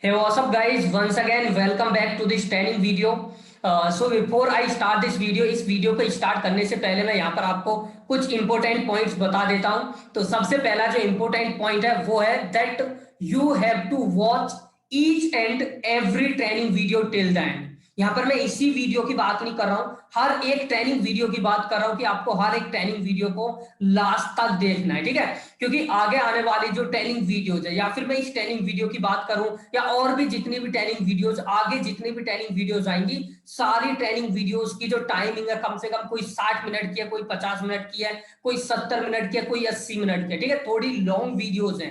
Hey, what's up, guys? Once again, welcome back to this training video. So before I start this video, इस video को start करने से पहले मैं यहाँ पर आपको कुछ इंपॉर्टेंट पॉइंट्स बता देता हूँ। तो सबसे पहला जो इंपॉर्टेंट पॉइंट है वो है that you have to watch each and every training video till the end. यहाँ पर मैं इसी वीडियो की बात नहीं कर रहा हूं, हर एक ट्रेनिंग वीडियो की बात कर रहा हूं कि आपको हर एक ट्रेनिंग वीडियो को लास्ट तक देखना है, ठीक है। क्योंकि आगे आने वाली जो ट्रेनिंग वीडियोज है, या फिर मैं इस ट्रेनिंग वीडियो की बात करूं या और भी जितनी भी ट्रेनिंग वीडियोज आगे जितनी भी ट्रेनिंग वीडियोज आएंगी, सारी ट्रेनिंग वीडियोज की जो टाइमिंग है कम से कम कोई 60 मिनट की है, कोई 50 मिनट की है, कोई 70 मिनट की है, कोई 80 मिनट की है, ठीक है। थोड़ी लॉन्ग वीडियोज है,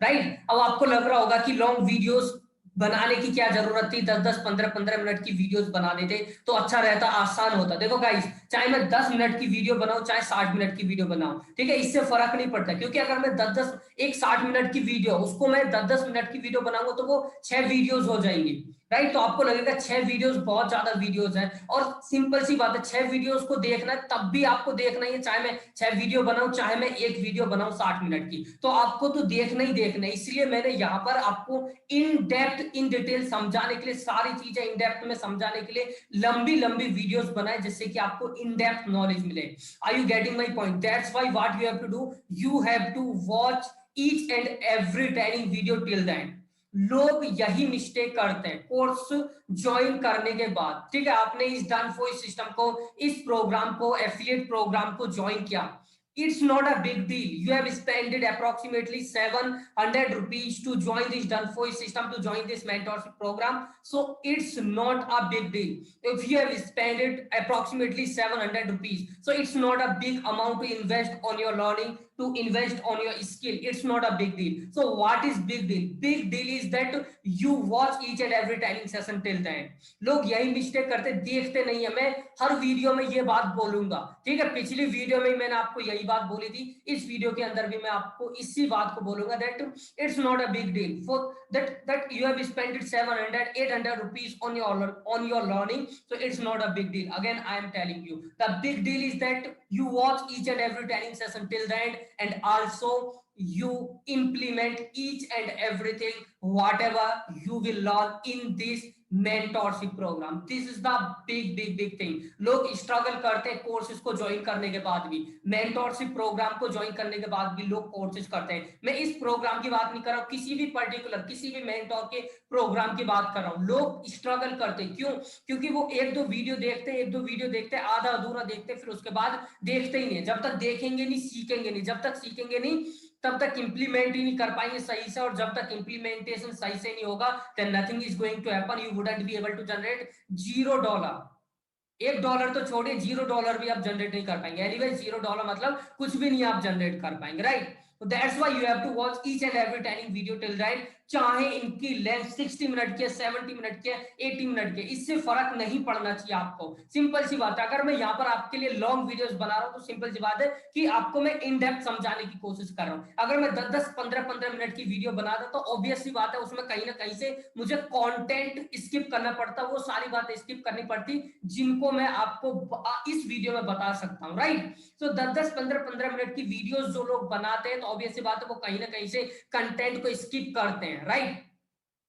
राइट। अब आपको लग रहा होगा कि लॉन्ग वीडियोस बनाने की क्या जरूरत थी, 10-10 15-15 मिनट की वीडियोस बना देते तो अच्छा रहता, आसान होता। देखो गाइस, चाहे मैं 10 मिनट की वीडियो बनाऊं चाहे 60 मिनट की वीडियो बनाऊं, ठीक है, इससे फर्क नहीं पड़ता। क्योंकि अगर मैं 10-10 एक 60 मिनट की वीडियो उसको मैं 10-10 मिनट की वीडियो बनाऊंगा तो वो 6 वीडियोस हो जाएंगी, राइट। तो आपको लगेगा 6 वीडियोस बहुत ज्यादा वीडियोस हैं, और सिंपल सी बात है, 6 वीडियोस को देखना है तब भी आपको देखना ही है, चाहे मैं 6 वीडियो बनाऊं चाहे मैं एक वीडियो बनाऊं 60 मिनट की, तो आपको तो देखना ही देखना है। इसलिए मैंने यहाँ पर आपको इन डेप्थ इन डिटेल समझाने के लिए, सारी चीजें इन डेप्थ में समझाने के लिए लंबी लंबी वीडियोस बनाए, जिससे कि आपको इन डेप्थ नॉलेज मिले। Are you getting my point? That's why what you have to do, you have to watch each and every training video till the end. लोग यही मिस्टेक करते हैं कोर्स ज्वाइन करने के बाद, ठीक है। आपने इस डन फॉर सिस्टम को, इस प्रोग्राम को, एफिलिएट प्रोग्राम को ज्वाइन किया, it's not a big deal. You have spent approximately 700 rupees to join this Done4 system, to join this mentorship program. So it's not a big deal. If you have spent approximately 700 rupees, so it's not a big amount to invest on your learning, to invest on your skill. It's not a big deal. So what is big deal? Big deal is that you watch each and every training session till the end. लोग यही mistake करते, देखते नहीं है। मैं हर video में ये बात बोलूंगा, ठीक है। पिछली वीडियो में मैंने आपको यही बात बोली थी, इस वीडियो के अंदर भी मैं आपको इसी बात को बोलूंगा that it's not a big deal for that you have spent 700-800 rupees on your learning, so it's not a big deal. Again, I am telling you, the big deal is that you watch each and every training session till the end, and also you implement each and everything whatever you will learn in this mentorship program. This is the big big big thing. लोग struggle करते हैं courses को join करने के बाद भी, mentorship program को join करने के बाद भी लोग कोर्सेज करते हैं। मैं इस प्रोग्राम की बात नहीं कर रहा हूं, किसी भी पर्टिकुलर किसी भी मेंटोर के प्रोग्राम की बात कर रहा हूं। लोग स्ट्रगल करते हैं, क्यों? क्योंकि वो एक दो वीडियो देखते हैं, एक दो वीडियो देखते हैं, आधा अधूरा देखते हैं, फिर उसके बाद देखते ही नहीं। जब तक देखेंगे नहीं सीखेंगे नहीं, जब तक सीखेंगे नहीं तब तक इंप्लीमेंट ही नहीं कर पाएंगे सही से, और जब तक इंप्लीमेंटेशन सही से नहीं होगा then nothing is going to happen. You wouldn't be able to generate $0। $1 तो छोड़िए, $0 भी आप जनरेट नहीं कर पाएंगे। एनीवे $0 मतलब कुछ भी नहीं आप जनरेट कर पाएंगे, राइट। तो that's why you have to watch each and every training video till right, चाहे इनकी लेंथ 60 मिनट की है, 70 मिनट की है, 80 मिनट की है, इससे फर्क नहीं पड़ना चाहिए आपको। सिंपल सी बात है, अगर मैं यहाँ पर आपके लिए लॉन्ग वीडियोस बना रहा हूँ तो सिंपल सी बात है कि आपको मैं इन डेप्थ समझाने की कोशिश कर रहा हूँ। अगर मैं 10-10 15-15 मिनट की वीडियो बना रहा तो ऑब्वियस सी बात है उसमें कहीं ना कहीं से मुझे कंटेंट स्किप करना पड़ता, वो सारी बातें स्किप करनी पड़ती जिनको मैं आपको इस वीडियो में बता सकता हूँ, राइट। सो 10-10 15-15 मिनट की वीडियोस जो लोग बनाते हैं तो ऑब्वियस सी बात है वो कहीं ना कहीं से कंटेंट को स्किप करते हैं, right.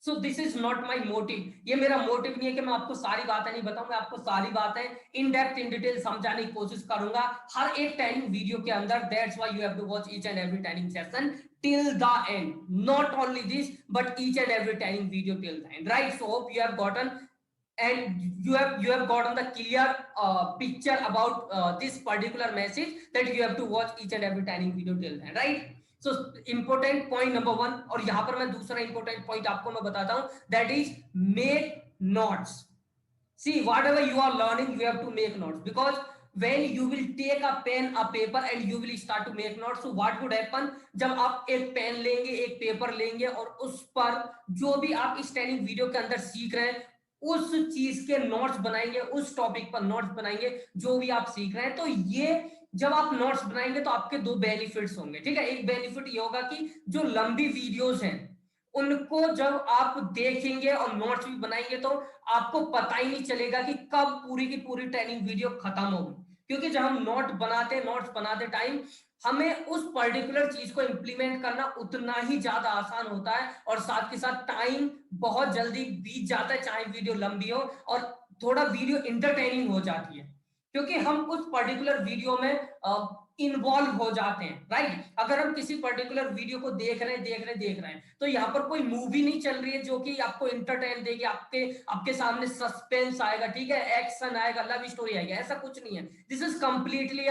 So this is not my motive. ये मेरा मोटिव नहीं है कि मैं आपको सारी बातें नहीं बताऊं, मैं आपको सारी बातें इन डेप्थ इन डिटेल समझाने की कोशिश करूंगा हर एक ट्रेनिंग वीडियो के अंदर। That's why you have to watch each and every training session till the end, not only this but each and every training video till the end, right? So hope you have gotten, and you have gotten the clear picture about this particular message, that you have to watch each and every training video till the end, right? So important point number 1, और यहां पर मैं दूसरा important point आपको मैं बताता हूं, that is make notes. See, whatever you are learning, you have to make notes, because when you will take a pen a paper and you will start to make notes, so what would happen, जब आप एक pen लेंगे एक paper लेंगे और उस पर जो भी आप इस ट्रेनिंग वीडियो के अंदर सीख रहे हैं उस चीज के नोट्स बनाएंगे, उस टॉपिक पर नोट्स बनाएंगे जो भी आप सीख रहे हैं। तो ये जब आप नोट्स बनाएंगे तो आपके दो बेनिफिट्स होंगे, ठीक है। एक बेनिफिट ये होगा कि जो लंबी वीडियोस हैं उनको जब आप देखेंगे और नोट्स भी बनाएंगे तो आपको पता ही नहीं चलेगा कि कब पूरी की पूरी ट्रेनिंग वीडियो खत्म होगी। क्योंकि जब हम नोट्स बनाते टाइम हमें उस पर्टिकुलर चीज को इंप्लीमेंट करना उतना ही ज्यादा आसान होता है, और साथ के साथ टाइम बहुत जल्दी बीत जाता है, चाहे वीडियो लंबी हो और थोड़ा वीडियो इंटरटेनिंग हो जाती है, क्योंकि हम उस पर्टिकुलर वीडियो में इन्वॉल्व हो जाते हैं, राइट। अगर हम किसी पर्टिकुलर वीडियो को देख रहे हैं तो यहाँ पर कोई मूवी नहीं चल रही है जो कि आपको इंटरटेन देगी, आपके आपके सामने सस्पेंस आएगा, ठीक है, एक्शन आएगा, लव स्टोरी आएगी, ऐसा कुछ नहीं है। दिस इज कंप्लीटली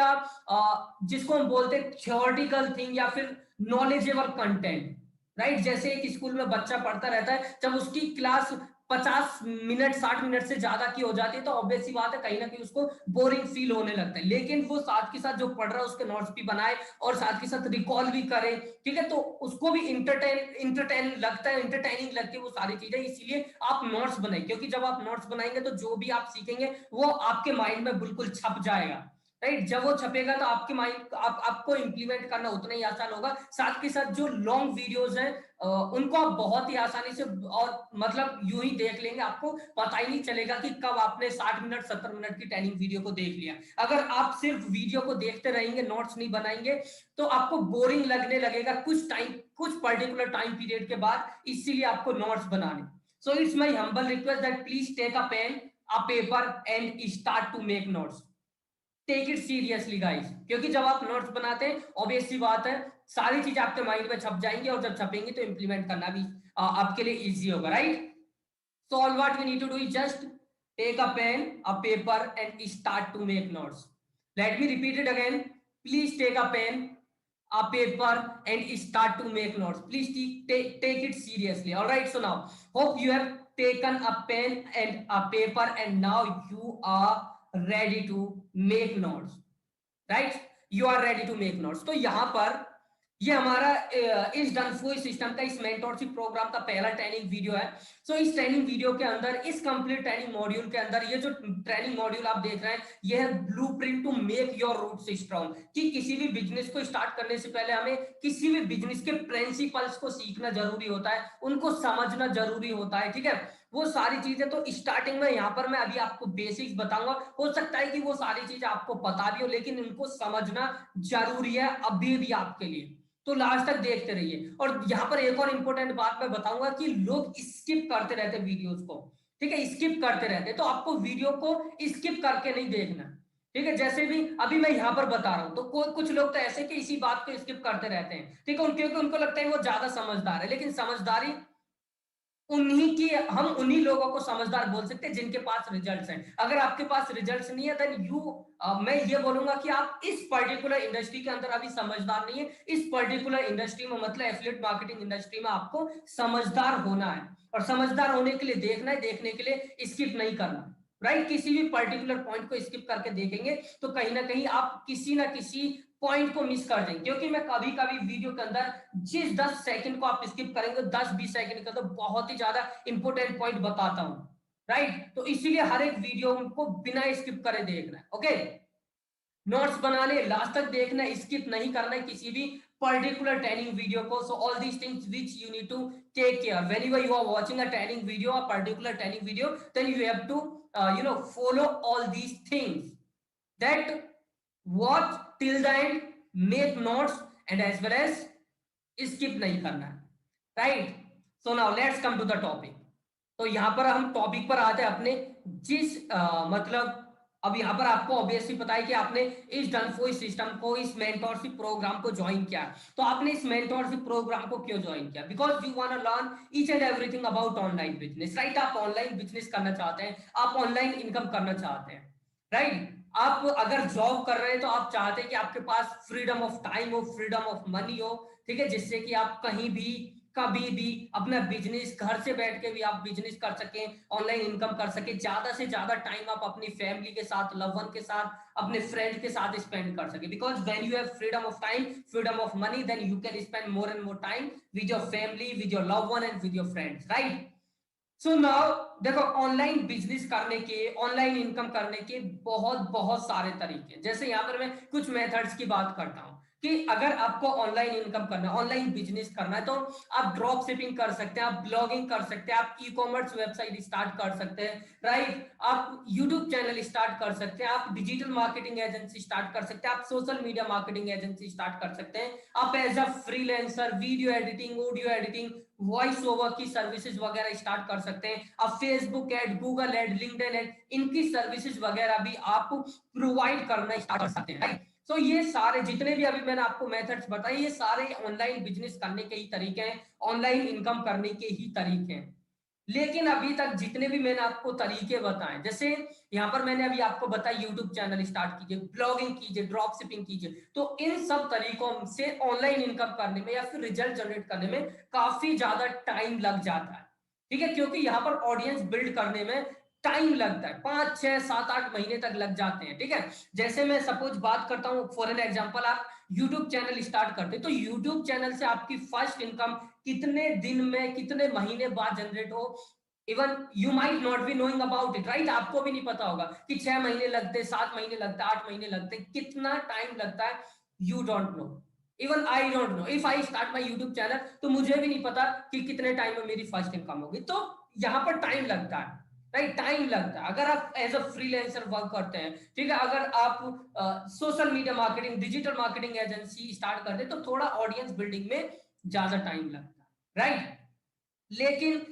जिसको हम बोलते हैं थियोरेटिकल थिंग या फिर नॉलेजेबल कंटेंट, राइट। जैसे एक स्कूल में बच्चा पढ़ता रहता है, जब उसकी क्लास 50 मिनट 60 मिनट से ज्यादा की हो जाती है तो ऑब्वियस सी बात है कहीं ना कहीं उसको बोरिंग फील होने लगता है, लेकिन वो साथ के साथ जो पढ़ रहा है उसके नोट्स भी बनाए और साथ के साथ रिकॉल भी करे, ठीक है, तो उसको भी इंटरटेन लगता है, इंटरटेनिंग लगती है वो सारी चीजें। इसीलिए आप नोट्स बनाए, क्योंकि जब आप नोट्स बनाएंगे तो जो भी आप सीखेंगे वो आपके माइंड में बिल्कुल छप जाएगा, राइट। जब वो छपेगा तो आपके माइंड आपको इंप्लीमेंट करना उतना ही आसान होगा। साथ के साथ जो लॉन्ग वीडियोस हैं उनको आप बहुत ही आसानी से और मतलब यूं ही देख लेंगे, आपको पता ही नहीं चलेगा कि कब आपने 60 मिनट 70 मिनट की ट्रेनिंग वीडियो को देख लिया। अगर आप सिर्फ वीडियो को देखते रहेंगे, नोट्स नहीं बनाएंगे, तो आपको बोरिंग लगने लगेगा कुछ पर्टिकुलर टाइम पीरियड के बाद, इसीलिए आपको नोट्स बनाने। So it's my humble request that please take a pen a paper and start to make notes. Take it seriously guys, क्योंकि जब आप नोट्स बनाते हैं ऑब्वियस सी बात है सारी चीजें आपके माइंड में छप जाएंगी, और जब छपेंगी तो इंप्लीमेंट करना भी आपके लिए इजी होगा, right. So all what we need to do is just take a pen a paper and start to make notes. Let me repeat it again, please take a pen a paper and start to make notes. Please take it seriously. All right, so now hope you have taken a pen and a paper and now you are ready to make notes, right? You are ready to make notes. तो यहां पर ये हमारा इस डनफोई system का इस mentorship programme का पहला ट्रेनिंग वीडियो है। सो इस ट्रेनिंग वीडियो के अंदर, इस कंप्लीट ट्रेनिंग मॉड्यूल के अंदर, ये जो ट्रेनिंग मॉड्यूल आप देख रहे हैं ये है blueprint to make your roots strong, कि किसी भी बिजनेस को स्टार्ट करने से पहले हमें किसी भी बिजनेस के प्रिंसिपल्स को सीखना जरूरी होता है, उनको समझना जरूरी होता है, ठीक है, वो सारी चीजें। तो स्टार्टिंग में यहाँ पर मैं अभी आपको बेसिक्स बताऊंगा, हो सकता है कि वो सारी चीजें आपको पता भी हो लेकिन इनको समझना जरूरी है अभी भी आपके लिए, तो लास्ट तक देखते रहिए। और यहाँ पर एक और इंपॉर्टेंट बात मैं बताऊंगा कि लोग स्किप करते रहते वीडियोस को, ठीक है, स्किप करते रहते, तो आपको वीडियो को स्किप करके नहीं देखना, ठीक है। जैसे भी अभी मैं यहाँ पर बता रहा हूं तो कुछ लोग तो ऐसे कि इसी बात को स्किप करते रहते हैं, ठीक है, क्योंकि उनको लगता है वो ज्यादा समझदार है, लेकिन समझदारी हम उन्हीं लोगों को समझदार बोल सकते हैं जिनके पास रिजल्ट्स हैं। अगर आपके पास रिजल्ट्स नहीं है देन मैं ये बोलूंगा कि आप इस पर्टिकुलर इंडस्ट्री के अंदर अभी समझदार नहीं है। इस पर्टिकुलर इंडस्ट्री में मतलब एफिलिएट मार्केटिंग इंडस्ट्री में आपको समझदार होना है, और समझदार होने के लिए देखना है, देखने के लिए स्किप नहीं करना, राइट। किसी भी पर्टिकुलर पॉइंट को स्किप करके देखेंगे तो कहीं ना कहीं आप किसी ना किसी पॉइंट को मिस कर देंगे, क्योंकि मैं कभी कभी वीडियो के अंदर जिस 10 सेकंड को आप स्किप करेंगे 10-20 सेकंड का तो बहुत ही ज्यादा इंपॉर्टेंट पॉइंट बताता हूं, राइट। तो इसीलिए हर एक वीडियो को बिना स्किप करे देखना है, ओके। नोट्स बनाने लास्ट तक देखना, स्किप नहीं करना है किसी भी पर्टिकुलर ट्रेनिंग वीडियो को। So all these things which you need to take care whenever you are watching a training video, a particular training video, then you have to follow all these things, that watch till the end, make notes and as well as skip नहीं करना है, right. So now let's come to the topic. तो यहां पर हम topic पर आते हैं अपने, जिस मतलब अब यहाँ पर आपको ऑब्वियसली पता है कि आपने इस डनफोई सिस्टम को, इस मेंटरशिप प्रोग्राम को ज्वाइन किया। तो आपने इस मेंटरशिप प्रोग्राम को क्यों ज्वाइन किया? Because you want to learn each and everything about online business, right. आप ऑनलाइन बिजनेस करना चाहते हैं, आप ऑनलाइन इनकम करना चाहते हैं, राइट। आप अगर जॉब कर रहे हैं तो आप चाहते हैं कि आपके पास फ्रीडम ऑफ टाइम हो, फ्रीडम ऑफ मनी हो, ठीक है, जिससे कि आप कहीं भी कभी भी अपना बिजनेस, घर से बैठ के भी आप बिजनेस कर सकें, ऑनलाइन इनकम कर सके, ज्यादा से ज्यादा टाइम आप अपनी फैमिली के साथ, लव वन के साथ, अपने फ्रेंड के साथ स्पेंड कर सके। Because when you have freedom of time, freedom of money, then you can spend more and more time with your family, with your love one and with your friends, right. So now देखो, online business करने के, online income करने के बहुत बहुत सारे तरीके हैं। जैसे यहाँ पर मैं कुछ मेथड्स की बात करता हूँ कि अगर आपको ऑनलाइन इनकम करना है, ऑनलाइन बिजनेस करना है, तो आप ड्रॉप शिपिंग कर सकते हैं, आप ब्लॉगिंग कर सकते हैं, आप ई कॉमर्स वेबसाइट स्टार्ट कर सकते हैं, राइट, आप यूट्यूब चैनल स्टार्ट कर सकते हैं, आप डिजिटल मार्केटिंग एजेंसी स्टार्ट कर सकते हैं, आप social media marketing agency start कर सकते हैं, आप as a freelancer video editing, audio editing, voice over की सर्विसेज वगैरह स्टार्ट कर सकते हैं, आप Facebook ad, Google ad, LinkedIn ad, इनकी सर्विसेज वगैरह भी आप प्रोवाइड करना स्टार्ट कर सकते हैं, राइट। सो ये सारे जितने भी अभी मैंने आपको मेथड्स बताए, ये सारे ऑनलाइन बिजनेस करने के ही तरीके हैं, ऑनलाइन इनकम करने के ही तरीके हैं। लेकिन अभी तक जितने भी मैंने आपको तरीके बताए, जैसे यहाँ पर मैंने अभी आपको बताया यूट्यूब चैनल स्टार्ट कीजिए, ब्लॉगिंग कीजिए, ड्रॉप शिपिंग कीजिए, तो इन सब तरीकों से ऑनलाइन इनकम करने में या फिर रिजल्ट जनरेट करने में काफी ज्यादा टाइम लग जाता है, ठीक है, क्योंकि यहाँ पर ऑडियंस बिल्ड करने में टाइम लगता है, 5 6 7 8 महीने तक लग जाते हैं, ठीक है। जैसे मैं सपोज बात करता हूँ फॉर एन एग्जांपल, आप यूट्यूब चैनल स्टार्ट करते, तो यूट्यूब चैनल से आपकी फर्स्ट इनकम कितने दिन में, कितने महीने बाद जनरेट हो, even you might not be knowing about it, right, आपको भी नहीं पता होगा कि 6 महीने लगते, 7 महीने लगते, 8 महीने लगते, कितना टाइम लगता है, you don't know, even I don't know, if I start my YouTube channel, तो मुझे भी नहीं पता कि कितने टाइम में मेरी फर्स्ट इनकम होगी, तो यहाँ पर टाइम लगता है, राइट, टाइम लगता है। अगर आप एज अ फ्रीलांसर वर्क करते हैं, ठीक है, अगर आप social media marketing, digital marketing agency start करते हैं, तो थोड़ा ऑडियंस बिल्डिंग में ज्यादा टाइम लगता है, राइट। लेकिन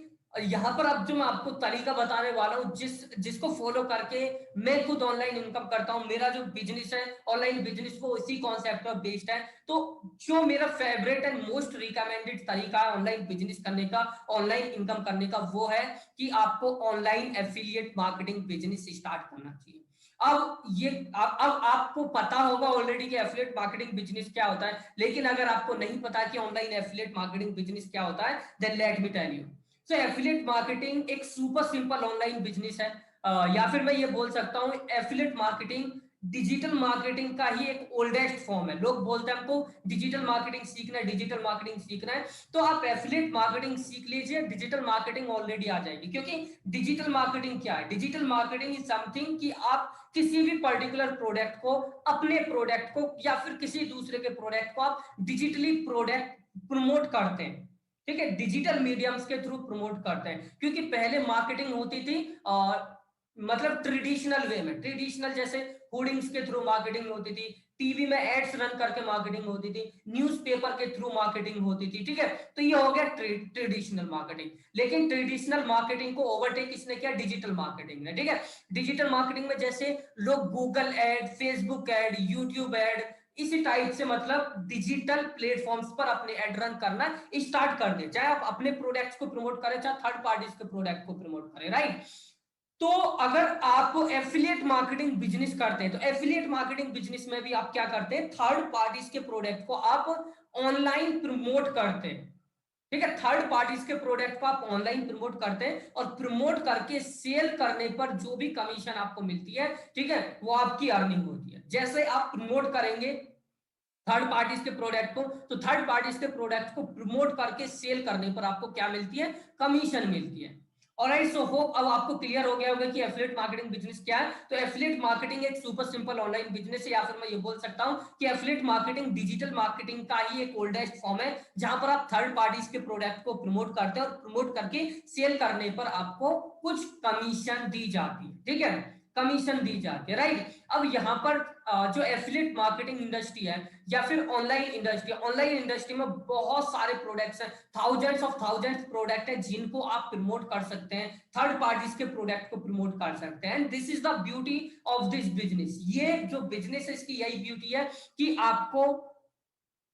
यहां पर अब जो मैं आपको तरीका बताने वाला हूं, जिसको फॉलो करके मैं खुद ऑनलाइन इनकम करता हूं, मेरा जो बिजनेस है ऑनलाइन बिजनेस, वो इसी कॉन्सेप्ट पर बेस्ड है। तो जो मेरा फेवरेट एंड मोस्ट रिकमेंडेड तरीका है ऑनलाइन बिजनेस करने का, ऑनलाइन इनकम करने का, वो है कि आपको online affiliate marketing business start करना चाहिए। अब आपको पता होगा ऑलरेडी कि एफिलिएट मार्केटिंग बिजनेस क्या होता है, लेकिन अगर आपको नहीं पता कि ऑनलाइन एफिलिएट मार्केटिंग बिजनेस क्या होता है, then let me tell you. So affiliate marketing एक सुपर सिंपल ऑनलाइन बिजनेस है, या फिर मैं ये बोल सकता हूं एफिलिएट मार्केटिंग डिजिटल मार्केटिंग का ही एक ओल्डेस्ट फॉर्म है। लोग बोलते हैं हमको डिजिटल मार्केटिंग सीखना है, डिजिटल मार्केटिंग सीखना है, तो आप एफिलिएट मार्केटिंग सीख लीजिए, डिजिटल मार्केटिंग ऑलरेडी आ जाएगी। क्योंकि डिजिटल मार्केटिंग क्या है, डिजिटल मार्केटिंग इज समथिंग कि आप किसी भी पर्टिकुलर प्रोडक्ट को, अपने प्रोडक्ट को या फिर किसी दूसरे के प्रोडक्ट को आप डिजिटली प्रोडक्ट प्रमोट करते हैं, ठीक है, डिजिटल मीडियम्स के थ्रू प्रमोट करते हैं। क्योंकि पहले मार्केटिंग होती थी मतलब ट्रेडिशनल वे में, ट्रेडिशनल जैसे होर्डिंग्स के थ्रू मार्केटिंग होती थी, टीवी में एड्स रन करके मार्केटिंग होती थी, न्यूज़पेपर के थ्रू मार्केटिंग होती थी, ठीक है। तो ये हो गया ट्रेडिशनल मार्केटिंग। लेकिन ट्रेडिशनल मार्केटिंग को ओवरटेक किसने किया, डिजिटल मार्केटिंग ने, ठीक है। डिजिटल मार्केटिंग में जैसे लोग Google ad, Facebook ad, YouTube ad, इसी टाइप से मतलब डिजिटल प्लेटफॉर्म्स पर अपने एड रन करना स्टार्ट कर दे, चाहे आप अपने प्रोडक्ट्स को प्रमोट करें, चाहे थर्ड पार्टीज के प्रोडक्ट को प्रमोट करें, राइट। तो अगर आप एफिलिएट मार्केटिंग बिजनेस करते हैं, तो एफिलिएट मार्केटिंग बिजनेस में भी आप क्या करते हैं, थर्ड पार्टीज के प्रोडक्ट को आप ऑनलाइन प्रमोट करते हैं, ठीक है, थर्ड पार्टीज के प्रोडक्ट को आप ऑनलाइन प्रमोट करते हैं, और प्रमोट करके सेल करने पर जो भी कमीशन आपको मिलती है, ठीक है, वो आपकी अर्निंग होती है। जैसे आप प्रमोट करेंगे थर्ड पार्टीज के प्रोडक्ट को, तो थर्ड पार्टीज के प्रोडक्ट को प्रमोट करके सेल करने पर आपको क्या मिलती है, कमीशन मिलती है। ऑलराइट, सो होप अब आपको क्लियर हो गया होगा कि एफिलिएट मार्केटिंग बिजनेस क्या है। तो एफिलिएट मार्केटिंग एक सुपर सिंपल ऑनलाइन बिजनेस है, या फिर मैं ये बोल सकता हूं कि एफिलिएट मार्केटिंग डिजिटल मार्केटिंग का ही एक ओल्डेस्ट फॉर्म है, जहां पर आप थर्ड पार्टीज के प्रोडक्ट को प्रमोट करते हैं, और प्रमोट करके सेल करने पर आपको कुछ कमीशन दी जाती है, ठीक है, कमीशन दी जाती है, राइट। अब यहाँ पर जो एफिलिएट मार्केटिंग इंडस्ट्री है या फिर ऑनलाइन इंडस्ट्री में बहुत सारे प्रोडक्ट्स हैं, थाउजेंड्स प्रोडक्ट है जिनको आप प्रमोट कर सकते हैं, थर्ड पार्टीज के प्रोडक्ट को प्रमोट कर सकते हैं। And this is the beauty of this business. ये जो बिजनेस है इसकी यही ब्यूटी है कि आपको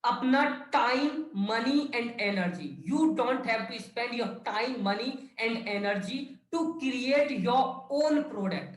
अपना time, money and energy, you don't have to spend your time, money and energy to create your own product.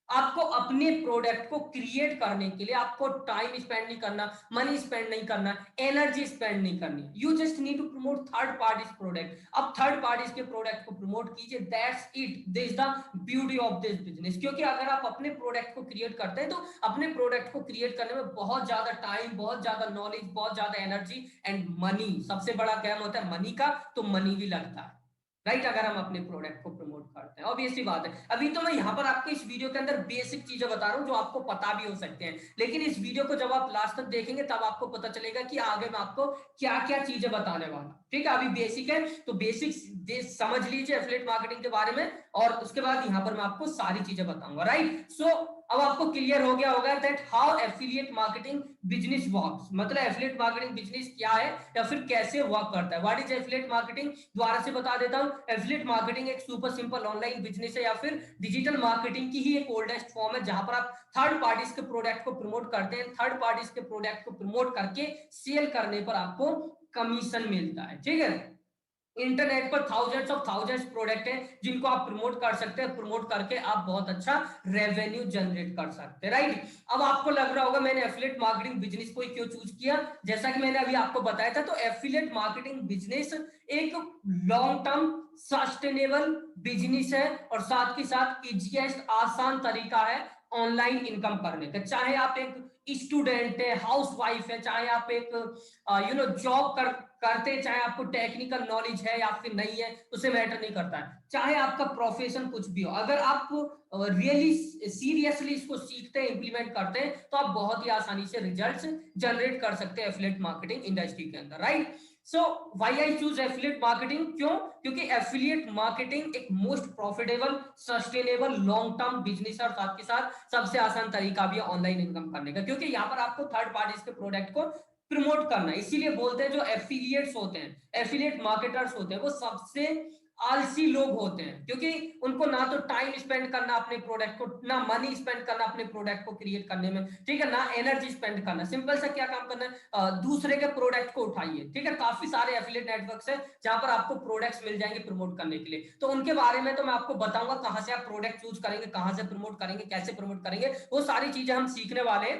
आपको अपने प्रोडक्ट को क्रिएट करने के लिए आपको टाइम स्पेंड नहीं करना, मनी स्पेंड नहीं करना, एनर्जी स्पेंड नहीं करनी, you just need to promote third parties product. अब थर्ड पार्टीज के प्रोडक्ट को प्रमोट कीजिए, that's it, this the beauty of this business. क्योंकि अगर आप अपने प्रोडक्ट को क्रिएट करते हैं, तो अपने प्रोडक्ट को क्रिएट करने में बहुत ज्यादा टाइम, बहुत ज्यादा नॉलेज, बहुत ज्यादा एनर्जी एंड मनी, सबसे बड़ा काम होता है मनी का, तो मनी भी लगता है, राइट, अगर हम अपने प्रोडक्ट को प्रमोट प्रमोट करते हैं, ऑब्वियसली बात है। अभी तो मैं यहाँ पर आपको इस वीडियो के अंदर बेसिक चीजें बता रहा हूँ जो आपको पता भी हो सकते हैं, लेकिन इस वीडियो को जब आप लास्ट तक देखेंगे तब आपको पता चलेगा कि आगे मैं आपको क्या क्या चीजें बताने वाला। ठीक है, अभी बेसिक है तो बेसिक समझ लीजिए एफिलिएट मार्केटिंग के बारे में, और उसके बाद यहाँ पर मैं आपको सारी चीजें बताऊंगा, राइट। सो अब आपको क्लियर हो गया होगा that how affiliate marketing business works, मतलब एफिलिएट मार्केटिंग बिजनेस क्या है या फिर कैसे वर्क करता है। व्हाट इज एफिलिएट मार्केटिंग, दोबारा से बता देता हूं। एफिलिएट मार्केटिंग एक सुपर सिंपल ऑनलाइन बिजनेस है या फिर डिजिटल मार्केटिंग की ही एक ओल्डेस्ट फॉर्म है, जहां पर आप थर्ड पार्टीज के प्रोडक्ट को प्रमोट करते हैं, थर्ड पार्टीज के प्रोडक्ट को प्रमोट करके सेल करने पर आपको कमीशन मिलता है। ठीक है, इंटरनेट पर थाउजेंड्स प्रोडक्ट हैं जिनको आप प्रमोट कर सकते हैं, प्रमोट करके आप बहुत अच्छा रेवेन्यू जनरेट कर सकते हैं, राइट। अब आपको लग रहा होगा मैंने एफिलिएट मार्केटिंग बिजनेस को क्यों चूज किया। जैसा कि मैंने अभी आपको बताया था, तो एफिलिएट मार्केटिंग बिजनेस एक लॉन्ग टर्म सस्टेनेबल बिजनेस है और साथ के साथ इजीएस्ट आसान तरीका है ऑनलाइन इनकम करने का। चाहे आप एक स्टूडेंट है, हाउस वाइफ है, चाहे आप एक जॉब करते हैं, चाहे आपको टेक्निकल नॉलेज है या फिर नहीं है, उसे मैटर नहीं करता है, चाहे आपका प्रोफेशन कुछ भी हो, अगर आप रियली सीरियसली इसको सीखते हैं, इंप्लीमेंट करते हैं, तो आप बहुत ही आसानी से रिजल्ट्स जनरेट कर सकते हैं एफिलिएट मार्केटिंग इंडस्ट्री के अंदर, right. So why I choose affiliate marketing, क्यों? क्योंकि एफिलिएट मार्केटिंग एक most profitable sustainable long term business है और साथ के साथ सबसे आसान तरीका भी है ऑनलाइन इनकम करने का, क्योंकि यहाँ पर आपको थर्ड पार्टीज के प्रोडक्ट को प्रमोट करना है। इसीलिए बोलते हैं जो एफिलिएट्स होते हैं, एफिलिएट मार्केटर्स होते हैं, वो सबसे आलसी लोग होते हैं, क्योंकि उनको ना तो टाइम स्पेंड करना अपने प्रोडक्ट को, ना मनी स्पेंड करना अपने प्रोडक्ट को क्रिएट करने में, ठीक है, ना एनर्जी स्पेंड करना। सिंपल सा क्या काम करना है, दूसरे के प्रोडक्ट को उठाइए। ठीक है, काफी सारे एफिलिएट नेटवर्क्स हैं जहां पर आपको प्रोडक्ट्स मिल जाएंगे प्रमोट करने के लिए, तो उनके बारे में तो मैं आपको बताऊंगा कहां से आप प्रोडक्ट चूज करेंगे, कहां से प्रमोट करेंगे, कैसे प्रमोट करेंगे, वो सारी चीजें हम सीखने वाले हैं।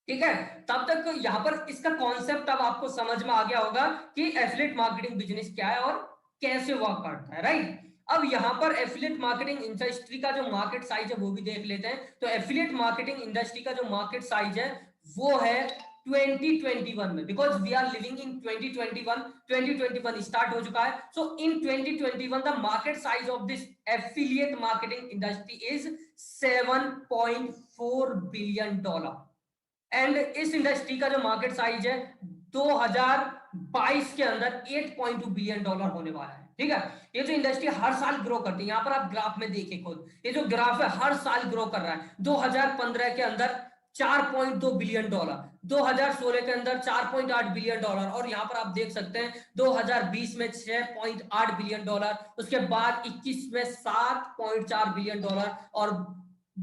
ठीक है, तब तक यहाँ पर इसका कॉन्सेप्ट अब आपको समझ में आ गया होगा कि एफिलिएट मार्केटिंग बिजनेस क्या है और कैसे वर्क करता है, राइट। अब यहाँ पर एफिलिएट मार्केटिंग इंडस्ट्री का जो मार्केट साइज है वो भी देख लेते हैं। तो एफिलिएट मार्केटिंग इंडस्ट्री का जो मार्केट साइज है वो है 2021 में, because we are living in 2021 start हो चुका है। So in 2021 the market size of this affiliate marketing industry is $7.4 billion, and इस इंडस्ट्री का जो मार्केट साइज है 2022 के अंदर $8.2 बिलियन होने वाला है। ठीक है, ये जो इंडस्ट्री हर साल ग्रो करती है, यहां पर आप ग्राफ में देखिए खुद, ये जो ग्राफ है हर साल ग्रो कर रहा है। 2015 के अंदर $4.2 बिलियन, 2016 के अंदर $4.8 बिलियन, और यहां पर आप देख सकते हैं 2020 में $6.8 बिलियन, उसके बाद 21 में $7.4 बिलियन, और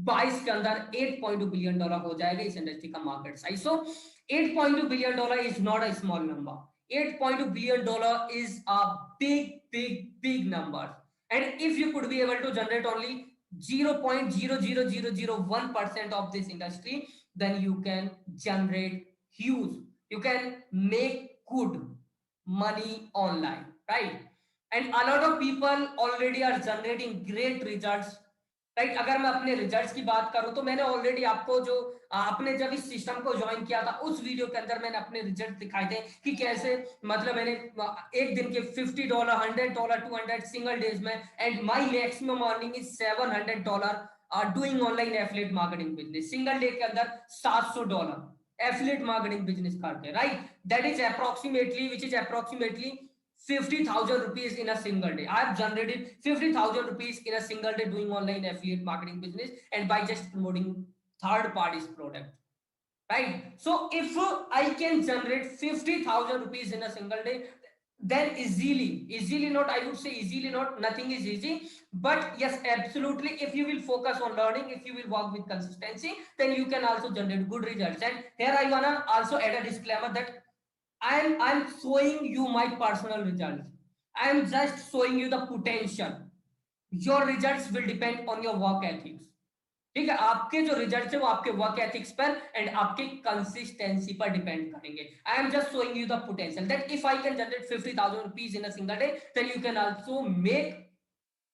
22 के अंदर $8.2 बिलियन हो जाएगा इस इंडस्ट्री का market size. So $8.2 billion is not a small number. $8.2 billion is a big number, and if you could be able to generate only 0.00001% of this industry, then you can generate huge, you can make good money online, right? And a lot of people already are generating great results, right. अगर मैं अपने results की बात करूं तो मैंने already आपको जो आपने जब इस सिस्टम को ज्वाइन किया था उस वीडियो के अंदर मैंने अपने रिजल्ट दिखाए थे कि कैसे, मतलब मैंने एक दिन के $50, $100, $200 सिंगल डेज में, and my maximum earning is $700 doing online affiliate marketing business. Single day के अंदर $700 एफिलिएट मार्केटिंग बिजनेस करते हैं, right. That is approximately, which is approximately 50,000 rupees in a single day. I have generated 50,000 rupees in a single day doing online affiliate marketing business, and by just promoting third parties product, right? So if I can generate 50,000 rupees in a single day, then easily not, I would say easily not, nothing is easy, but yes, absolutely, if you will focus on learning, if you will work with consistency, then you can also generate good results. And here I wanna also add a disclaimer that I'm showing you my personal results. I'm just showing you the potential. Your results will depend on your work ethics. ठीक है, आपके जो result है वो आपके work ethics पर and आपके consistency पर डिपेंड करेंगे। I am just showing you the potential that if I can generate 50,000 rupees in a single day, then you can also make